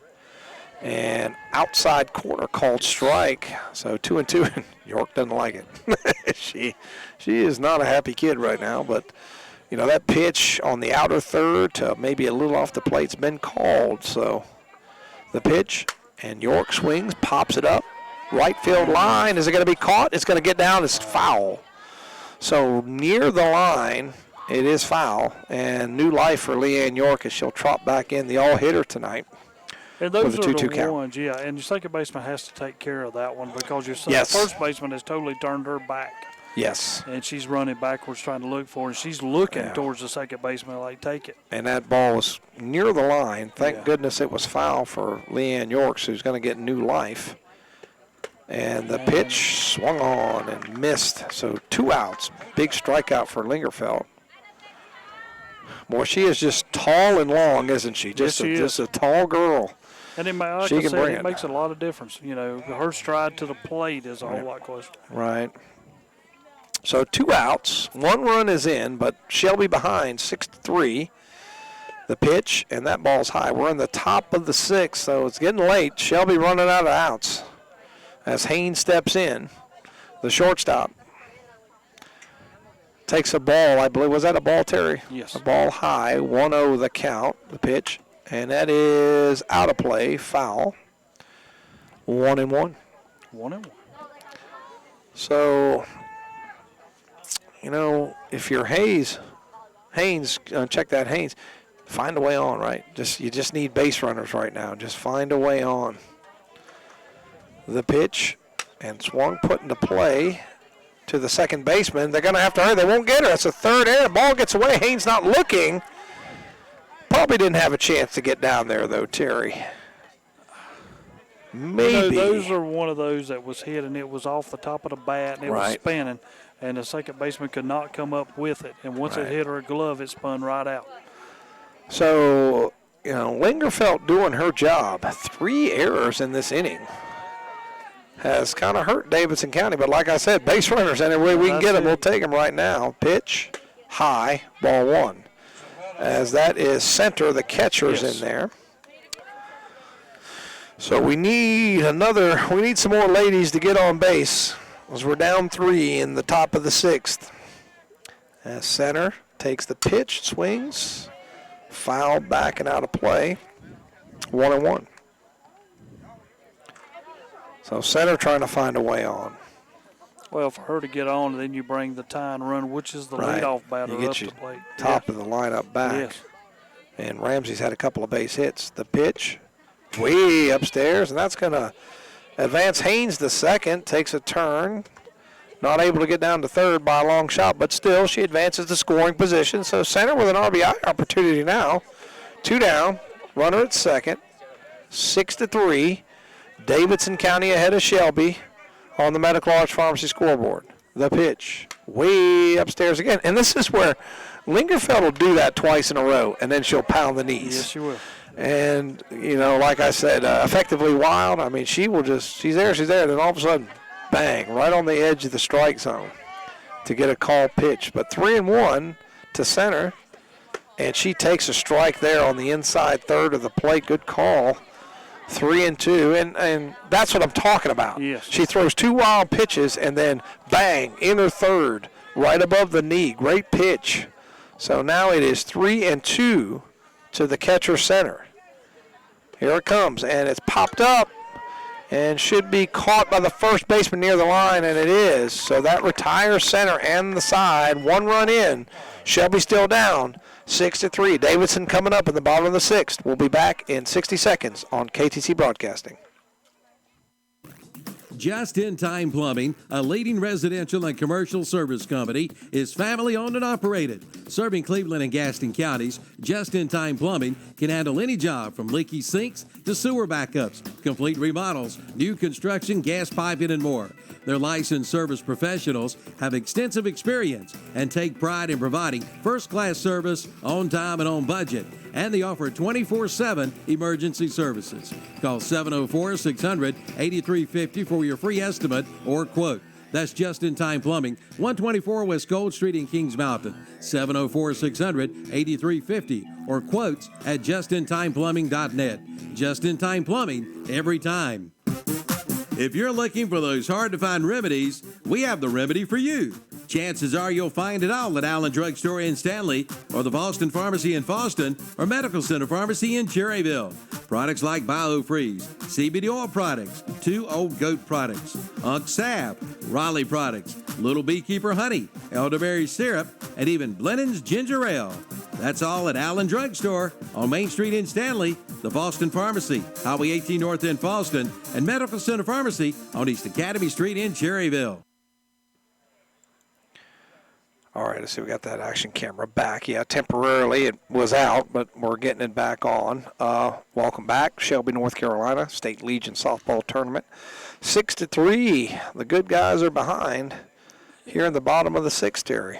And outside corner called strike. So 2-2, and York doesn't like it. She is not a happy kid right now, but you know, that pitch on the outer third to maybe a little off the plate's been called. So the pitch, and York swings, pops it up. Right field line. Is it going to be caught? It's going to get down. It's foul. So near the line, it is foul. And new life for Leanne York as she'll trot back in the all-hitter tonight.
And those
with a
are
2-2
the
count.
ones, yeah. And your second baseman has to take care of that one because your
Yes.
first baseman has totally turned her back.
Yes.
And she's running backwards trying to look for it. And she's looking towards the second baseman like, take it.
And that ball was near the line. Thank goodness it was foul for Leanne Yorks, who's going to get new life. And the pitch swung on and missed. So 2 outs. Big strikeout for Lingerfeld. Boy, she is just tall and long, isn't she? Just a tall girl.
And it, like
She
I
can
said,
bring
it
it.
makes a lot of difference. You know, her stride to the plate is a whole lot closer.
Right. So 2 outs. 1 run is in, but Shelby behind 6-3. The pitch, and that ball's high. We're in the top of the 6th, so it's getting late. Shelby running out of outs as Haynes steps in. The shortstop takes a ball, I believe. Was that a ball, Terry?
Yes.
A ball high, 1-0 the count, the pitch. And that is out of play, foul. 1-1.
1-1.
So, you know, if you're Haynes, check that Haynes, find a way on, right? You just need base runners right now. Just find a way on. The pitch, and swung, put into play to the second baseman. They're going to have to hurry. They won't get her. It's a third error. Ball gets away. Haynes not looking. Probably didn't have a chance to get down there, though, Terry. Maybe.
You know, those are one of those that was hit, and it was off the top of the bat, and it was spinning, and the second baseman could not come up with it. And once it hit her glove, it spun right out.
So, you know, Lingerfeld doing her job. 3 errors in this inning has kind of hurt Davidson County. But like I said, base runners, any way we can get them, we'll take them right now. Pitch, high, ball 1. As that is center, the catcher's in there. So we need some more ladies to get on base as we're down 3 in the top of the 6th. As center takes the pitch, swings, fouled back and out of play. 1-1. So center trying to find a way on.
Well, for her to get on, then you bring the tie and run, which is the leadoff batter
You
up
get
the plate.
top of the lineup back.
Yes.
And Ramsey's had a couple of base hits. The pitch, way upstairs, and that's going to advance Haynes to second, takes a turn. Not able to get down to third by a long shot, but still she advances to scoring position. So center with an RBI opportunity now. 2 down, runner at second, 6-3. Davidson County ahead of Shelby on the Medical Arts Pharmacy scoreboard. The pitch, way upstairs again. And this is where Lingerfeld will do that twice in a row, and then she'll pound the knees.
Yes, she will.
And, like I said, effectively wild. I mean, she's there, then all of a sudden, bang, right on the edge of the strike zone to get a call pitch. But 3-1 to center, and she takes a strike there on the inside third of the plate. Good call. 3-2, and that's what I'm talking about.
Yes.
She throws 2 wild pitches, and then bang, inner third, right above the knee. Great pitch. So now it is 3-2 to the catcher center. Here it comes, and it's popped up and should be caught by the first baseman near the line, and it is. So that retires center and the side. 1 run in. Shelby still down. 6-3. Davidson coming up in the bottom of the 6th. We'll be back in 60 seconds on KTC Broadcasting.
Just in Time Plumbing, a leading residential and commercial service company, is family owned and operated. Serving Cleveland and Gaston counties, Just in Time Plumbing can handle any job from leaky sinks to sewer backups, complete remodels, new construction, gas piping, and more. Their licensed service professionals have extensive experience and take pride in providing first-class service on time and on budget. And they offer 24/7 emergency services. Call 704-600-8350 for your free estimate or quote. That's Just in Time Plumbing, 124 West Gold Street in Kings Mountain, 704-600-8350, or quotes at justintimeplumbing.net. Just in Time Plumbing, every time. If you're looking for those hard-to-find remedies, we have the remedy for you. Chances are you'll find it all at Allen Drug Store in Stanley, or the Boston Pharmacy in Boston, or Medical Center Pharmacy in Cherryville. Products like BioFreeze, CBD oil products, 2 Old Goat products, Unk Salve, Raleigh products, Little Beekeeper honey, elderberry syrup, and even Blennan's ginger ale. That's all at Allen Drug Store on Main Street in Stanley, the Boston Pharmacy, Highway 18 North in Boston, and Medical Center Pharmacy on East Academy Street in Cherryville.
All right, let's see. We got that action camera back. Yeah, temporarily it was out, but we're getting it back on. Welcome back, Shelby, North Carolina, State Legion Softball Tournament. 6-3. The good guys are behind here in the bottom of the 6th, Terry.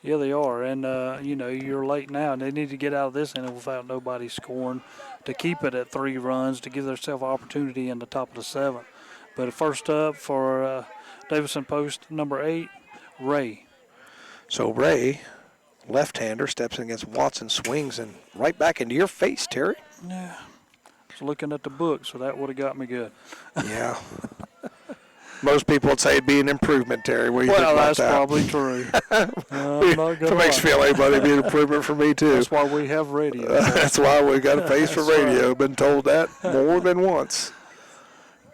Yeah, they are. And, you're late now, and they need to get out of this inning without nobody scoring to keep it at 3 runs to give themselves opportunity in the top of the 7th. But first up for Davidson post number 8, Ray.
So Ray, left-hander, steps in against Watson, swings, and right back into your face, Terry.
Yeah. I was looking at the book, so that would have got me good.
Yeah. Most people would say it'd be an improvement, Terry. What do you think about that?
Well, that's probably true.
It makes me feel like it'd be an improvement for me, too.
That's why we have radio.
That's why we got a face for radio. Right. Been told that more than once.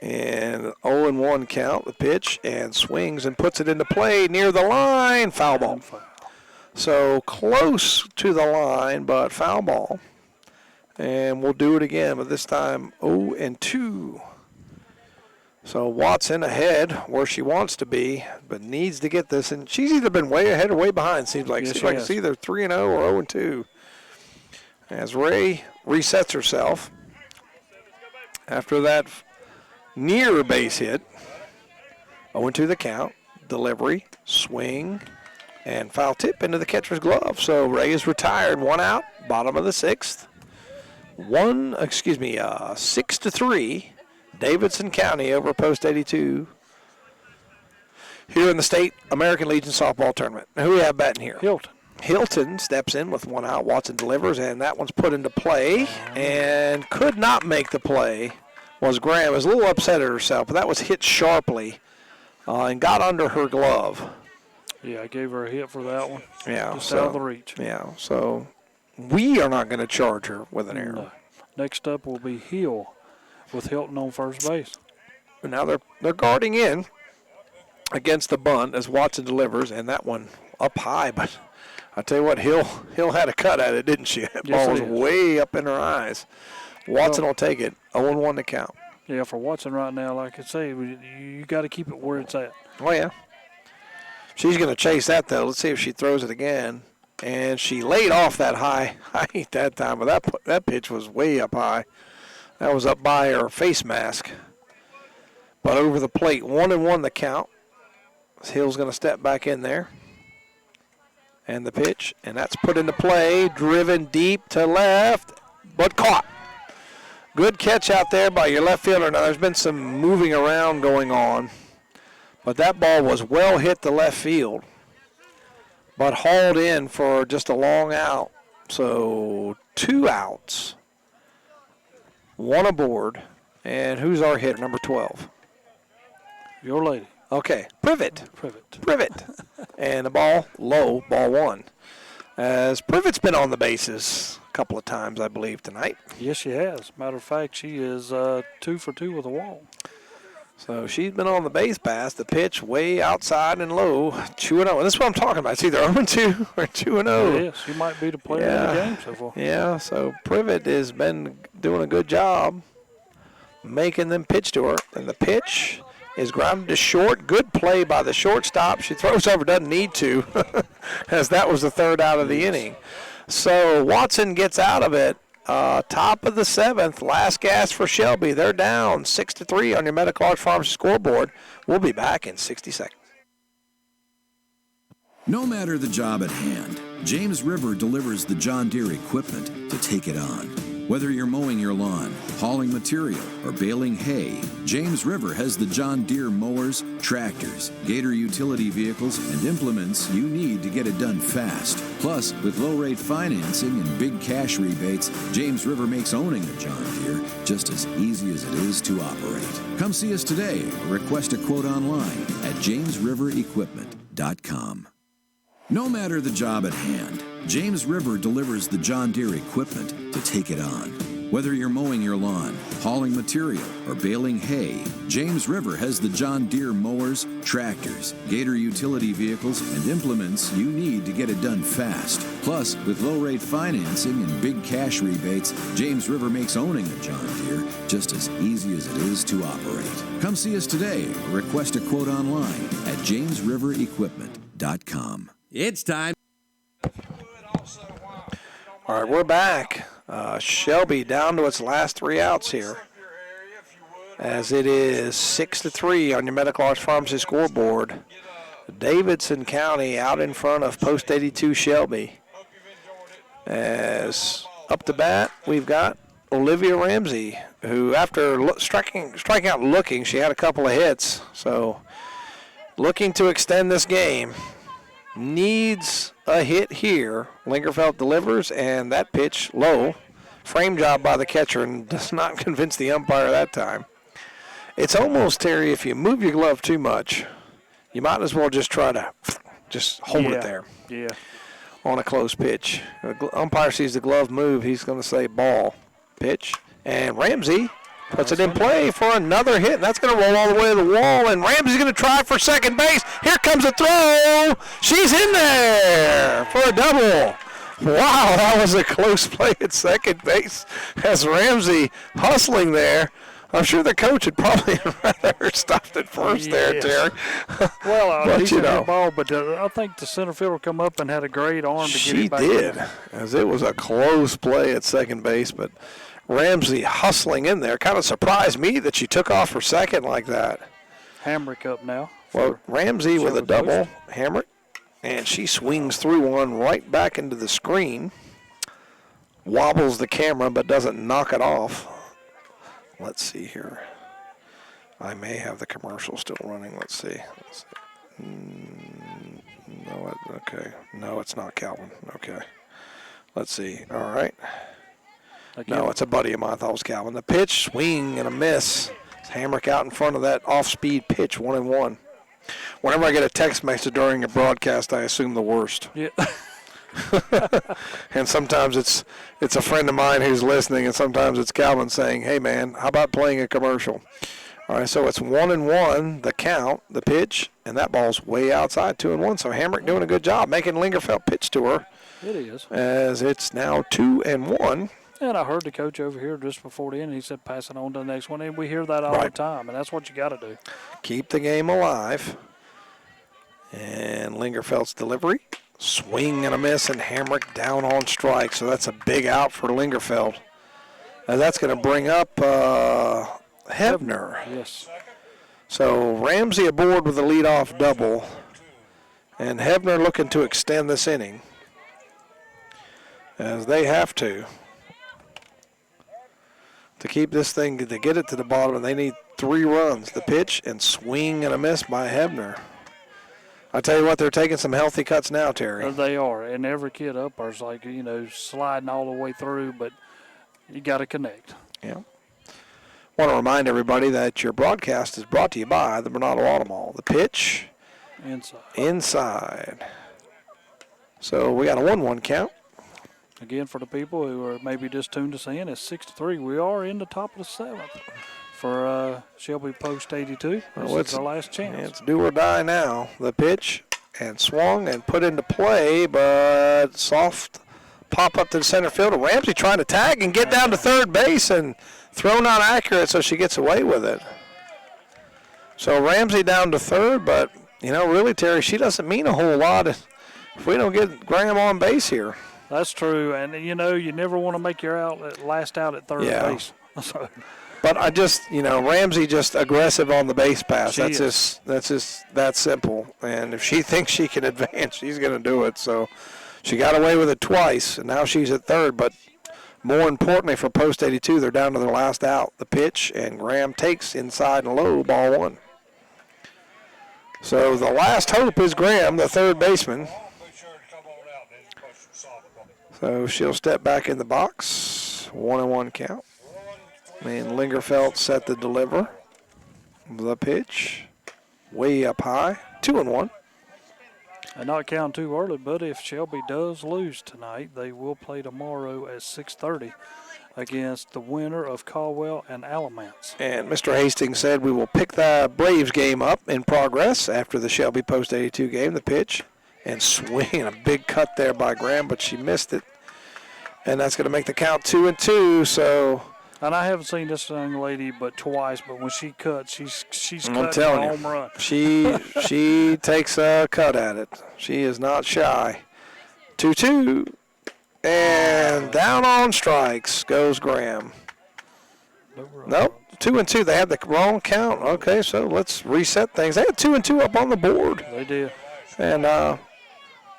And 0-1 count, the pitch, and swings and puts it into play near the line. Foul ball. So close to the line, but foul ball. And we'll do it again, but this time 0-2. So Watson ahead where she wants to be, but needs to get this. And she's either been way ahead or way behind, seems like. Seems like it's either 3-0 or 0-2. As Ray resets herself after that near base hit. 0-2 the count. Delivery, swing, and foul tip into the catcher's glove. So Ray is retired. 1 out, bottom of the 6th. 6-3. Davidson County over Post 82 here in the State American Legion Softball Tournament. Now, who do we have batting here? Hilton steps in with 1 out. Watson delivers, and that one's put into play and could not make the play. Was Graham. Was a little upset at herself, but that was hit sharply and got under her glove.
Yeah, I gave her a hit for that one.
Yeah.
Just out of the reach.
Yeah, so we are not going to charge her with an error.
No. Next up will be Hill with Hilton on first base.
And now they're guarding in against the bunt as Watson delivers, and that one up high. But I tell you what, Hill had a cut at it, didn't she? That ball was way up in her eyes. Watson will take it. 0-1 to count.
Yeah, for Watson right now, like I say, you got to keep it where it's at.
Oh, yeah. She's going to chase that, though. Let's see if she throws it again. And she laid off that high height that time, but that pitch was way up high. That was up by her face mask. But over the plate, 1-1 the count. Hill's going to step back in there. And the pitch, and that's put into play, driven deep to left, but caught. Good catch out there by your left fielder. Now, there's been some moving around going on, but that ball was well hit to left field, but hauled in for just a long out. So 2 outs, 1 aboard, and who's our hitter, number 12?
Your lady.
Okay, Privet. And the ball low, ball 1. As Privet's been on the bases a couple of times, I believe, tonight.
Yes, she has. Matter of fact, she is 2 for 2 with a wall.
So she's been on the base pass. The pitch way outside and low, 2-0. And this is what I'm talking about. It's either 0-2 or 2-0.
Yes, she might be the player of the game so far.
Yeah, so Privet has been doing a good job making them pitch to her. And the pitch is grounded to short. Good play by the shortstop. She throws over, doesn't need to, as that was the 3rd out of the inning. So Watson gets out of it. Top of the 7th, last gas for Shelby. They're down 6-3 on your Metacards Pharmacy scoreboard. We'll be back in 60 seconds.
No matter the job at hand, James River delivers the John Deere equipment to take it on. Whether you're mowing your lawn, hauling material, or baling hay, James River has the John Deere mowers, tractors, Gator utility vehicles, and implements you need to get it done fast. Plus, with low-rate financing and big cash rebates, James River makes owning a John Deere just as easy as it is to operate. Come see us today or request a quote online at jamesriverequipment.com. No matter the job at hand, James River delivers the John Deere equipment to take it on. Whether you're mowing your lawn, hauling material, or baling hay, James River has the John Deere mowers, tractors, Gator utility vehicles, and implements you need to get it done fast. Plus, with low-rate financing and big cash rebates, James River makes owning a John Deere just as easy as it is to operate. Come see us today or request a quote online at jamesriverequipment.com.
It's time.
All right, we're back. Shelby down to its last 3 outs here, as it is 6-3 on your Metacards Pharmacy scoreboard. Davidson County out in front of Post 82 Shelby. As up to bat, we've got Olivia Ramsey, who after striking out looking, she had a couple of hits. So looking to extend this game. Needs a hit here. Lingerfeld delivers, and that pitch low. Frame job by the catcher, and does not convince the umpire that time. It's almost, Terry, if you move your glove too much, you might as well just try to just hold it there.
Yeah.
On a close pitch. The umpire sees the glove move, he's going to say ball. Pitch, and Ramsey puts it in play for another hit, and that's going to roll all the way to the wall, and Ramsey's going to try for second base. Here comes a throw. She's in there for a double. Wow, that was a close play at second base as Ramsey hustling there. I'm sure the coach would probably rather her stopped at first there, Terry.
Well,
but,
decent hit ball, but I think the center fielder come up and had a great arm to get it back.
She did, as it was a close play at second base, but Ramsey hustling in there. Kind of surprised me that she took off for second like that.
Hamrick up now.
Well, Ramsey with a double, Hamrick, and she swings through one right back into the screen. Wobbles the camera but doesn't knock it off. Let's see here. I may have the commercial still running. Let's see. No, okay. No, it's not Calvin. Okay. Let's see. All right. No, it's a buddy of mine. I thought it was Calvin. The pitch, swing, and a miss. Hamrick out in front of that off-speed pitch, 1-1. Whenever I get a text message during a broadcast, I assume the worst.
Yeah.
And sometimes it's a friend of mine who's listening, and sometimes it's Calvin saying, hey, man, how about playing a commercial? All right, so it's 1-1, the count, the pitch, and that ball's way outside, 2-1. So Hamrick doing a good job making Lingerfeld pitch to her.
It is.
As it's now 2-1.
And I heard the coach over here just before the end, he said pass it on to the next one. And we hear that all the time, and that's what you got to do.
Keep the game alive. And Lingerfeld's delivery. Swing and a miss, and Hamrick down on strike. So that's a big out for Lingerfeld. Now that's going to bring up Hebner.
Yes.
So Ramsey aboard with a leadoff double. And Hebner looking to extend this inning, as they have to keep this thing, to get it to the bottom, and they need 3 runs. The pitch and swing and a miss by Hebner. I tell you what, they're taking some healthy cuts now, Terry.
They are, and every kid up there's like, sliding all the way through, but you got to connect.
Yeah. Want to remind everybody that your broadcast is brought to you by the Bernardo Auto Mall. The pitch inside. So we got a 1-1 count.
Again, for the people who are maybe just tuned us in, it's 6-3. We are in the top of the 7th for Shelby Post 82. This is our last chance.
It's do or die now. The pitch and swung and put into play, but soft pop up to the center fielder. Ramsey trying to tag and get down to third base and thrown out accurate, so she gets away with it. So Ramsey down to third, but, really, Terry, she doesn't mean a whole lot if we don't get Graham on base here.
That's true, and you never want to make your last out at third base. So.
But I just, Ramsey just aggressive on the base pass. That's just that simple. And if she thinks she can advance, she's going to do it. So she got away with it twice, and now she's at third. But more importantly for Post 82, they're down to their last out. The pitch, and Graham takes inside and low, ball 1. So the last hope is Graham, the third baseman. So she'll step back in the box. 1-1 count. And Lingerfeld set to deliver. The pitch. Way up high. 2-1.
And not count too early, but if Shelby does lose tonight, they will play tomorrow at 6:30 against the winner of Caldwell and Alamance.
And Mr. Hastings said we will pick the Braves game up in progress after the Shelby Post 82 game. The pitch. And swing, a big cut there by Graham, but she missed it. And that's going to make the count 2-2, so.
And I haven't seen this young lady but twice, but when she cuts, she's
I'm
cutting
telling
a
you,
home run.
She takes a cut at it. She is not shy. 2-2, and down on strikes goes Graham. Nope, 2-2. They had the wrong count. Okay, so let's reset things. They had 2-2 up on the board.
They did.
And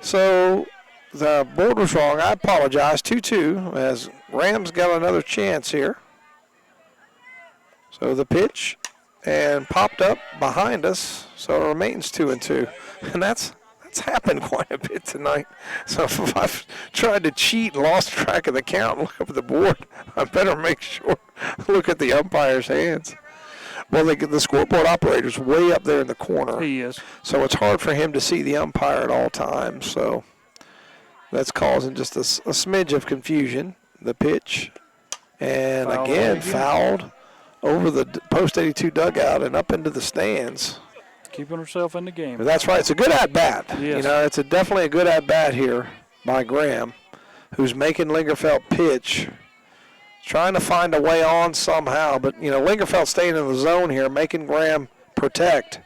so the board was wrong. I apologize. 2-2 as Rams got another chance here. So the pitch and popped up behind us. So it remains 2-2. And that's happened quite a bit tonight. So if I've tried to cheat and lost track of the count and look up at the board, I better make sure look at the umpire's hands. Well, the scoreboard operator's way up there in the corner.
He is.
So it's hard for him to see the umpire at all times. So that's causing just a smidge of confusion. The pitch. And again, fouled over the Post 82 dugout and up into the stands.
Keeping herself in the game.
But that's right. It's a good at-bat.
Yes.
It's definitely a good at-bat here by Graham, who's making Lingerfeld pitch. Trying to find a way on somehow, but, Lingerfeld staying in the zone here, making Graham protect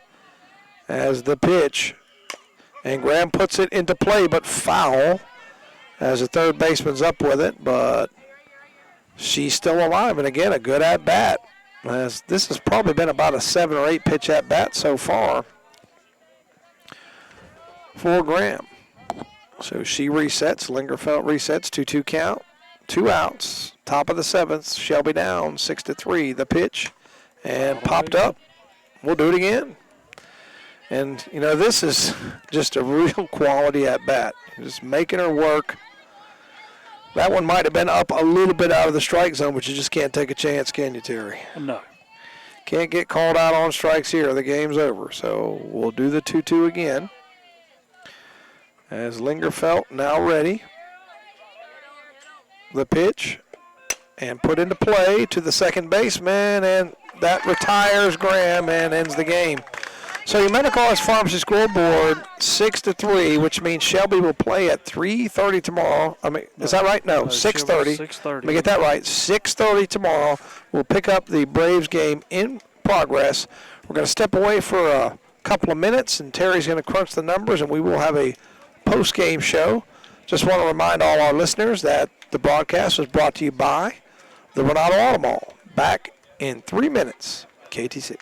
as the pitch. And Graham puts it into play, but foul as the third baseman's up with it, but she's still alive. And, again, a good at-bat, as this has probably been about a 7 or 8 pitch at-bat so far for Graham. So she resets. Lingerfeld resets. 2-2 count. 2 outs. Top of the 7th. Shelby down 6-3. The pitch and popped up. We'll do it again. And, this is just a real quality at bat. Just making her work. That one might have been up a little bit out of the strike zone, but you just can't take a chance, can you, Terry?
No.
Can't get called out on strikes here. The game's over. So we'll do the 2-2 again. As Lingerfeld now ready. The pitch and put into play to the second baseman, and that retires Graham and ends the game. So your Medical Pharmacy scoreboard 6-3, which means Shelby will play at 3:30 tomorrow. Is that right? No, 6:30.
6:30.
Let me get that right. 6:30 tomorrow. We'll pick up the Braves game in progress. We're going to step away for a couple of minutes, and Terry's going to crunch the numbers, and we will have a post-game show. Just want to remind all our listeners that the broadcast was brought to you by the Bernardo Auto Mall. Back in 3 minutes. KTC.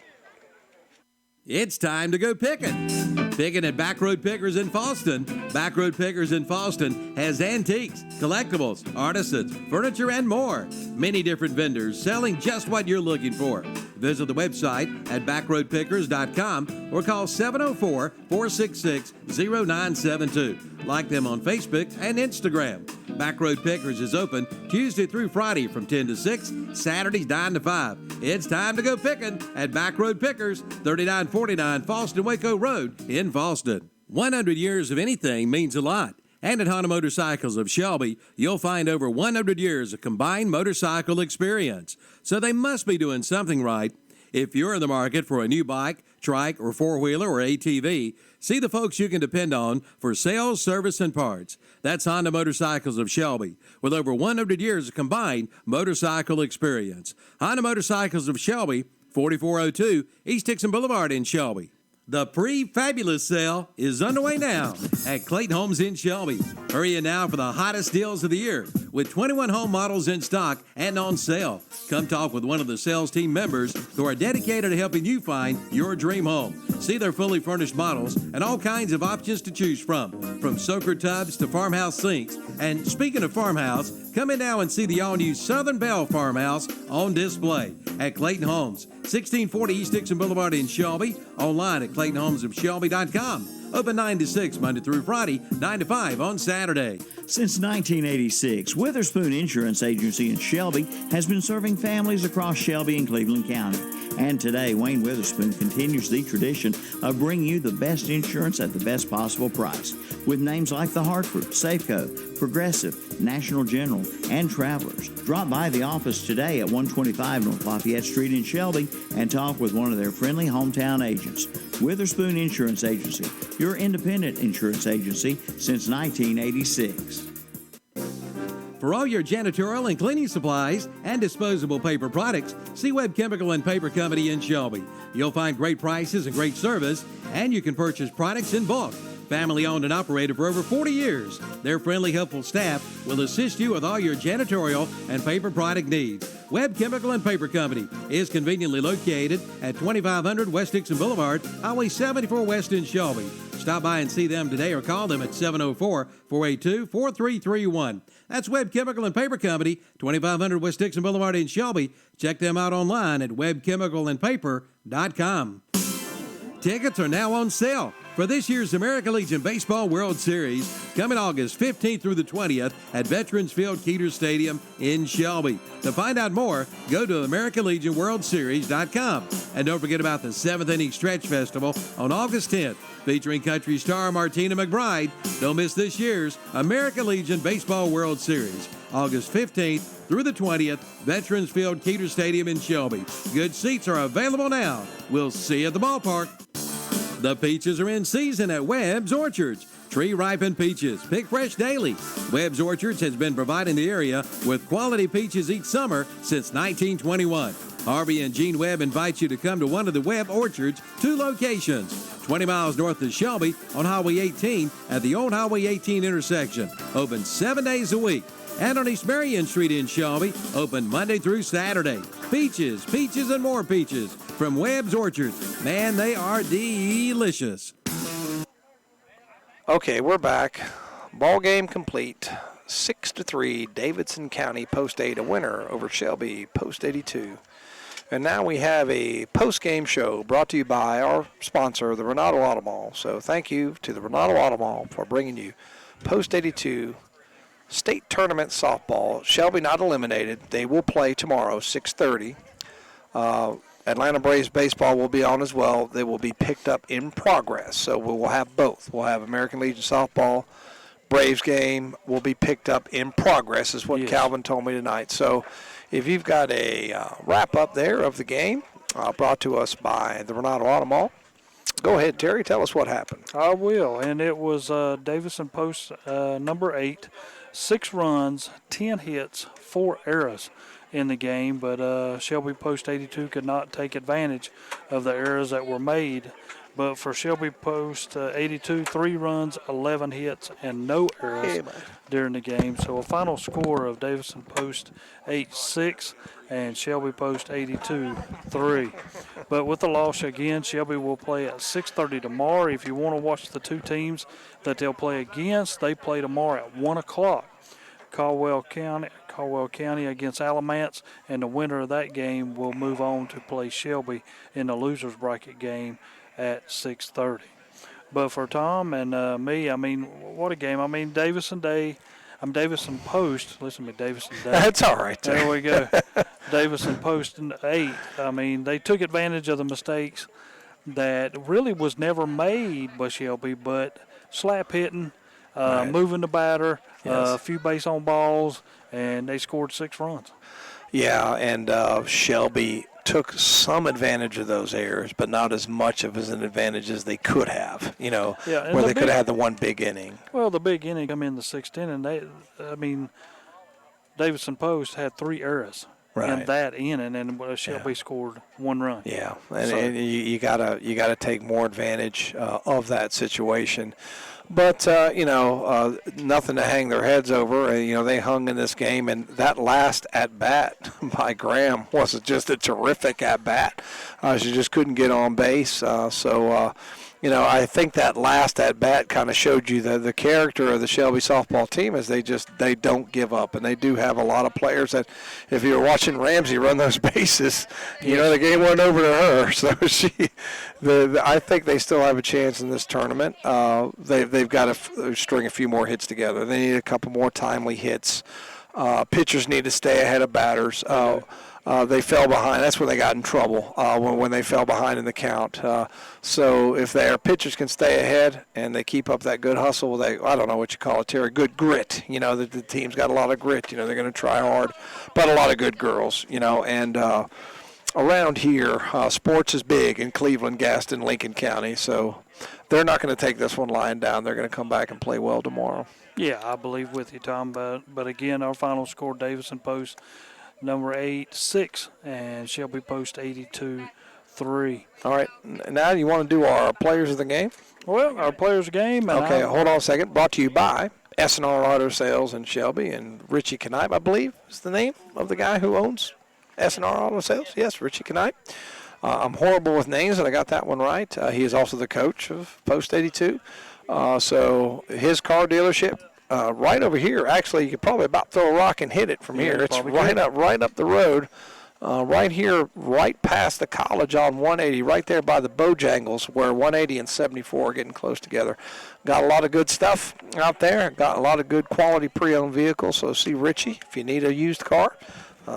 It's time to go picking. Picking at Backroad Pickers in Fallston. Backroad Pickers in Fallston has antiques, collectibles, artisans, furniture, and more. Many different vendors selling just what you're looking for. Visit the website at backroadpickers.com or call 704-466-0972. Like them on Facebook and Instagram. Backroad Pickers is open Tuesday through Friday from 10 to 6, Saturdays 9 to 5. It's time to go picking at Backroad Pickers, 3949 Fallston Waco Road in Fallston. 100 years of anything means a lot. And at Honda Motorcycles of Shelby, you'll find over 100 years of combined motorcycle experience. So they must be doing something right. If you're in the market for a new bike, trike, or four-wheeler or ATV, see the folks you can depend on for sales, service, and parts. That's Honda Motorcycles of Shelby, with over 100 years of combined motorcycle experience. Honda Motorcycles of Shelby, 4402 East Dixon Boulevard in Shelby. The pre-fabulous sale is underway now at Clayton Homes in Shelby. Hurry in now for the hottest deals of the year with 21 home models in stock and on sale. Come talk with one of the sales team members who are dedicated to helping you find your dream home. See their fully furnished models and all kinds of options to choose from soaker tubs to farmhouse sinks. And speaking of farmhouse, come in now and see the all-new Southern Belle Farmhouse on display at Clayton Homes, 1640 East Dixon Boulevard in Shelby, online at ClaytonHomesofShelby.com. Open 9 to 6 Monday through Friday, 9 to 5 on Saturday.
Since 1986, Witherspoon Insurance Agency in Shelby has been serving families across Shelby and Cleveland County. And today, Wayne Witherspoon continues the tradition of bringing you the best insurance at the best possible price. With names like The Hartford, Safeco, Progressive, National General, and Travelers. Drop by the office today at 125 North Lafayette Street in Shelby and talk with one of their friendly hometown agents. Witherspoon Insurance Agency, your independent insurance agency since 1986.
For all your janitorial and cleaning supplies and disposable paper products, see Webb Chemical and Paper Company in Shelby. You'll find great prices and great service, and you can purchase products in bulk. Family owned and operated for over 40 years. Their friendly, helpful staff will assist you with all your janitorial and paper product needs. Webb Chemical and Paper Company is conveniently located at 2500 West Dixon Boulevard, Highway 74 West in Shelby. Stop by and see them today or call them at 704-482-4331. That's Webb Chemical and Paper Company, 2500 West Dixon Boulevard in Shelby. Check them out online at webchemicalandpaper.com. Tickets are now on sale for this year's American Legion Baseball World Series, coming August 15th through the 20th at Veterans Field Keeter Stadium in Shelby. To find out more, go to AmericanLegionWorldSeries.com. And don't forget about the 7th Inning Stretch Festival on August 10th, featuring country star Martina McBride. Don't miss this year's American Legion Baseball World Series, August 15th through the 20th, Veterans Field Keeter Stadium in Shelby. Good seats are available now. We'll see you at the ballpark. The peaches are in season at Webb's Orchards. Tree-ripened peaches, pick fresh daily. Webb's Orchards has been providing the area with quality peaches each summer since 1921. Harvey and Gene Webb invite you to come to one of the Webb Orchards, 2 locations. 20 miles north of Shelby on Highway 18 at the old Highway 18 intersection. Open 7 days a week. And on East Marion Street in Shelby, open Monday through Saturday. Peaches, peaches, and more peaches from Webb's Orchards. Man, they are delicious.
Okay, we're back. Ball game complete. 6-3, Davidson County Post 8 a winner over Shelby Post 82. And now we have a post-game show brought to you by our sponsor, the Renato Auto Mall. So thank you to the Renato Auto Mall for bringing you Post 82 State Tournament Softball. Shelby not eliminated. They will play tomorrow, 6:30. Atlanta Braves baseball will be on as well. They will be picked up in progress. So we will have both. We'll have American Legion softball. Braves game will be picked up in progress is what Calvin told me tonight. So if you've got a wrap-up there of the game brought to us by the Renato Auto Mall, go ahead, Terry. Tell us what happened.
I will. And it was Davidson Post number 8. 6 runs, 10 hits, 4 errors in the game, but Shelby Post 82 could not take advantage of the errors that were made But for Shelby Post, 82, 3 runs, 11 hits, and no errors during the game. So a final score of Davidson Post 8-6 and Shelby Post 82-3. But with the loss again, Shelby will play at 6:30 tomorrow. If you want to watch the two teams that they'll play against, they play tomorrow at 1 o'clock. Caldwell County against Alamance, and the winner of that game will move on to play Shelby in the losers bracket game at 6:30. But for Tom and me, I mean, what a game. I mean, Davidson Post. Listen to me, Davidson Day.
That's all right.
There we go. Davidson Post 8. I mean, they took advantage of the mistakes that really was never made by Shelby, but slap hitting, moving the batter, a few base on balls, and they scored 6 runs.
Yeah, and Shelby took some advantage of those errors, but not as much of an advantage as they could have, where they could have had the one big inning.
Well, the big inning come in the 6th inning. Davidson Post had 3 errors in that inning, and Shelby scored 1 run.
Yeah, and you gotta take more advantage of that situation. But, nothing to hang their heads over. They hung in this game, and that last at-bat by Graham was just a terrific at-bat. She just couldn't get on base. I think that last at-bat kind of showed you the character of the Shelby softball team is they don't give up. And they do have a lot of players that, if you were watching Ramsey run those bases, the game went over to her. So I think they still have a chance in this tournament. They've got to string a few more hits together. They need a couple more timely hits. Pitchers need to stay ahead of batters. They fell behind. That's where they got in trouble when they fell behind in the count. So if their pitchers can stay ahead and they keep up that good hustle, I don't know what you call it, Terry, good grit. The team's got a lot of grit. They're going to try hard, but a lot of good girls. And around here, sports is big in Cleveland, Gaston, Lincoln County. So they're not going to take this one lying down. They're going to come back and play well tomorrow.
Yeah, I believe with you, Tom. But again, our final score, Davidson Post number 8-6, and Shelby Post 82-3.
All right. Now you want to do our players of the game?
Well, our players of the game.
Okay, hold on a second. Brought to you by S&R Auto Sales in Shelby, and Richie Knipe, I believe, is the name of the guy who owns S&R Auto Sales. Yes, Richie Knipe. I'm horrible with names, and I got that one right. He is also the coach of Post 82. So his car dealership, right over here. Actually, you could probably about throw a rock and hit it from here. It's right up the road, right here, right past the college on 180, right there by the Bojangles, where 180 and 74 are getting close together. Got a lot of good stuff out there. Got a lot of good quality pre-owned vehicles. So see Richie if you need a used car.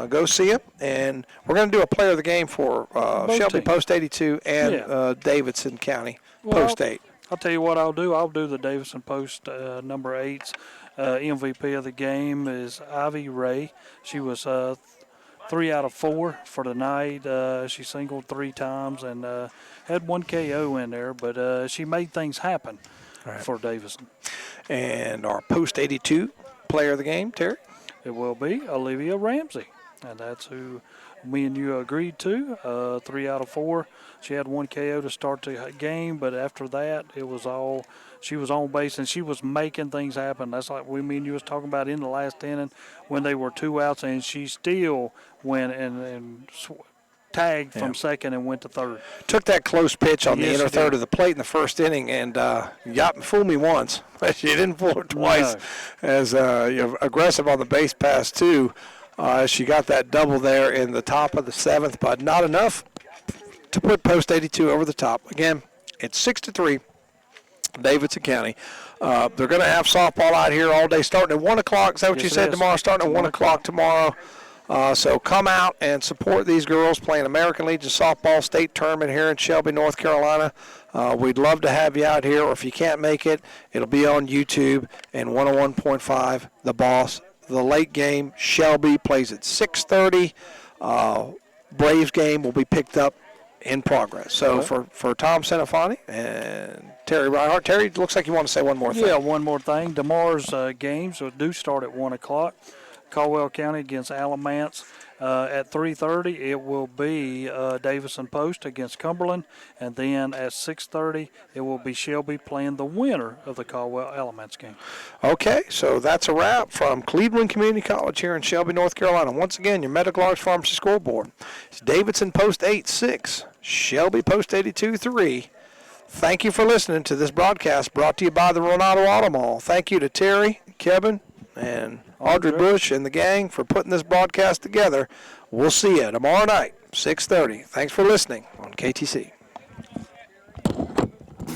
Go see him. And we're going to do a player of the game for Shelby Post 82 and Davidson County Post 8.
I'll tell you what I'll do. I'll do the Davidson Post number 8's MVP of the game is Ivy Ray. She was 3 out of 4 for the night. She singled 3 times and had 1 KO in there, but she made things happen for Davidson.
And our Post 82 player of the game, Terry?
It will be Olivia Ramsey, and that's who me and you agreed to. 3 out of 4. She had 1 KO to start the game, but after that, it was all she was on base and she was making things happen. That's like me and you was talking about in the last inning when they were 2 outs, and she still went and tagged from second and went to third.
Took that close pitch on the inner third of the plate in the first inning, and fooled me once. She didn't fool her twice. No. As aggressive on the base pass too. She got that double there in the top of the 7th, but not enough to put Post 82 over the top. Again, it's 6-3, Davidson County. They're going to have softball out here all day, starting at 1 o'clock. Is that what you said tomorrow? Starting at 1 o'clock tomorrow. So come out and support these girls playing American Legion Softball State Tournament here in Shelby, North Carolina. We'd love to have you out here, or if you can't make it, it'll be on YouTube and 101.5 The Boss. The late game, Shelby plays at 6:30. Braves game will be picked up in progress. So for Tom Senefani and Terry Reinhardt, Terry, it looks like you want to say one more thing.
Yeah, one more thing. Tomorrow's games do start at 1 o'clock. Caldwell County against Alamance. At 3:30, it will be Davidson Post against Cumberland, and then at 6:30, it will be Shelby playing the winner of the Caldwell Alamance game.
Okay, so that's a wrap from Cleveland Community College here in Shelby, North Carolina. Once again, your Medical Arts Pharmacy scoreboard. It's Davidson Post 8-6, Shelby Post 82-3. Thank you for listening to this broadcast brought to you by the Ronaldo Auto Mall. Thank you to Terry, Kevin, and Audrey Bush and the gang for putting this broadcast together. We'll see you tomorrow night, 6:30. Thanks for listening on KTC.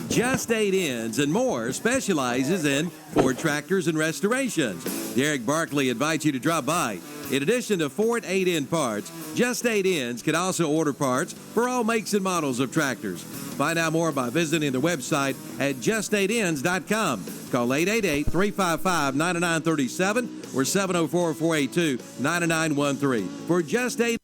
Just 8 Ends and More specializes in Ford tractors and restorations. Derek Barkley invites you to drop by. In addition to Ford 8-end parts, Just 8 Ends can also order parts for all makes and models of tractors. Find out more by visiting the website at just8ends.com. Call 888-355-9937 or 704-482-9913. For Just 8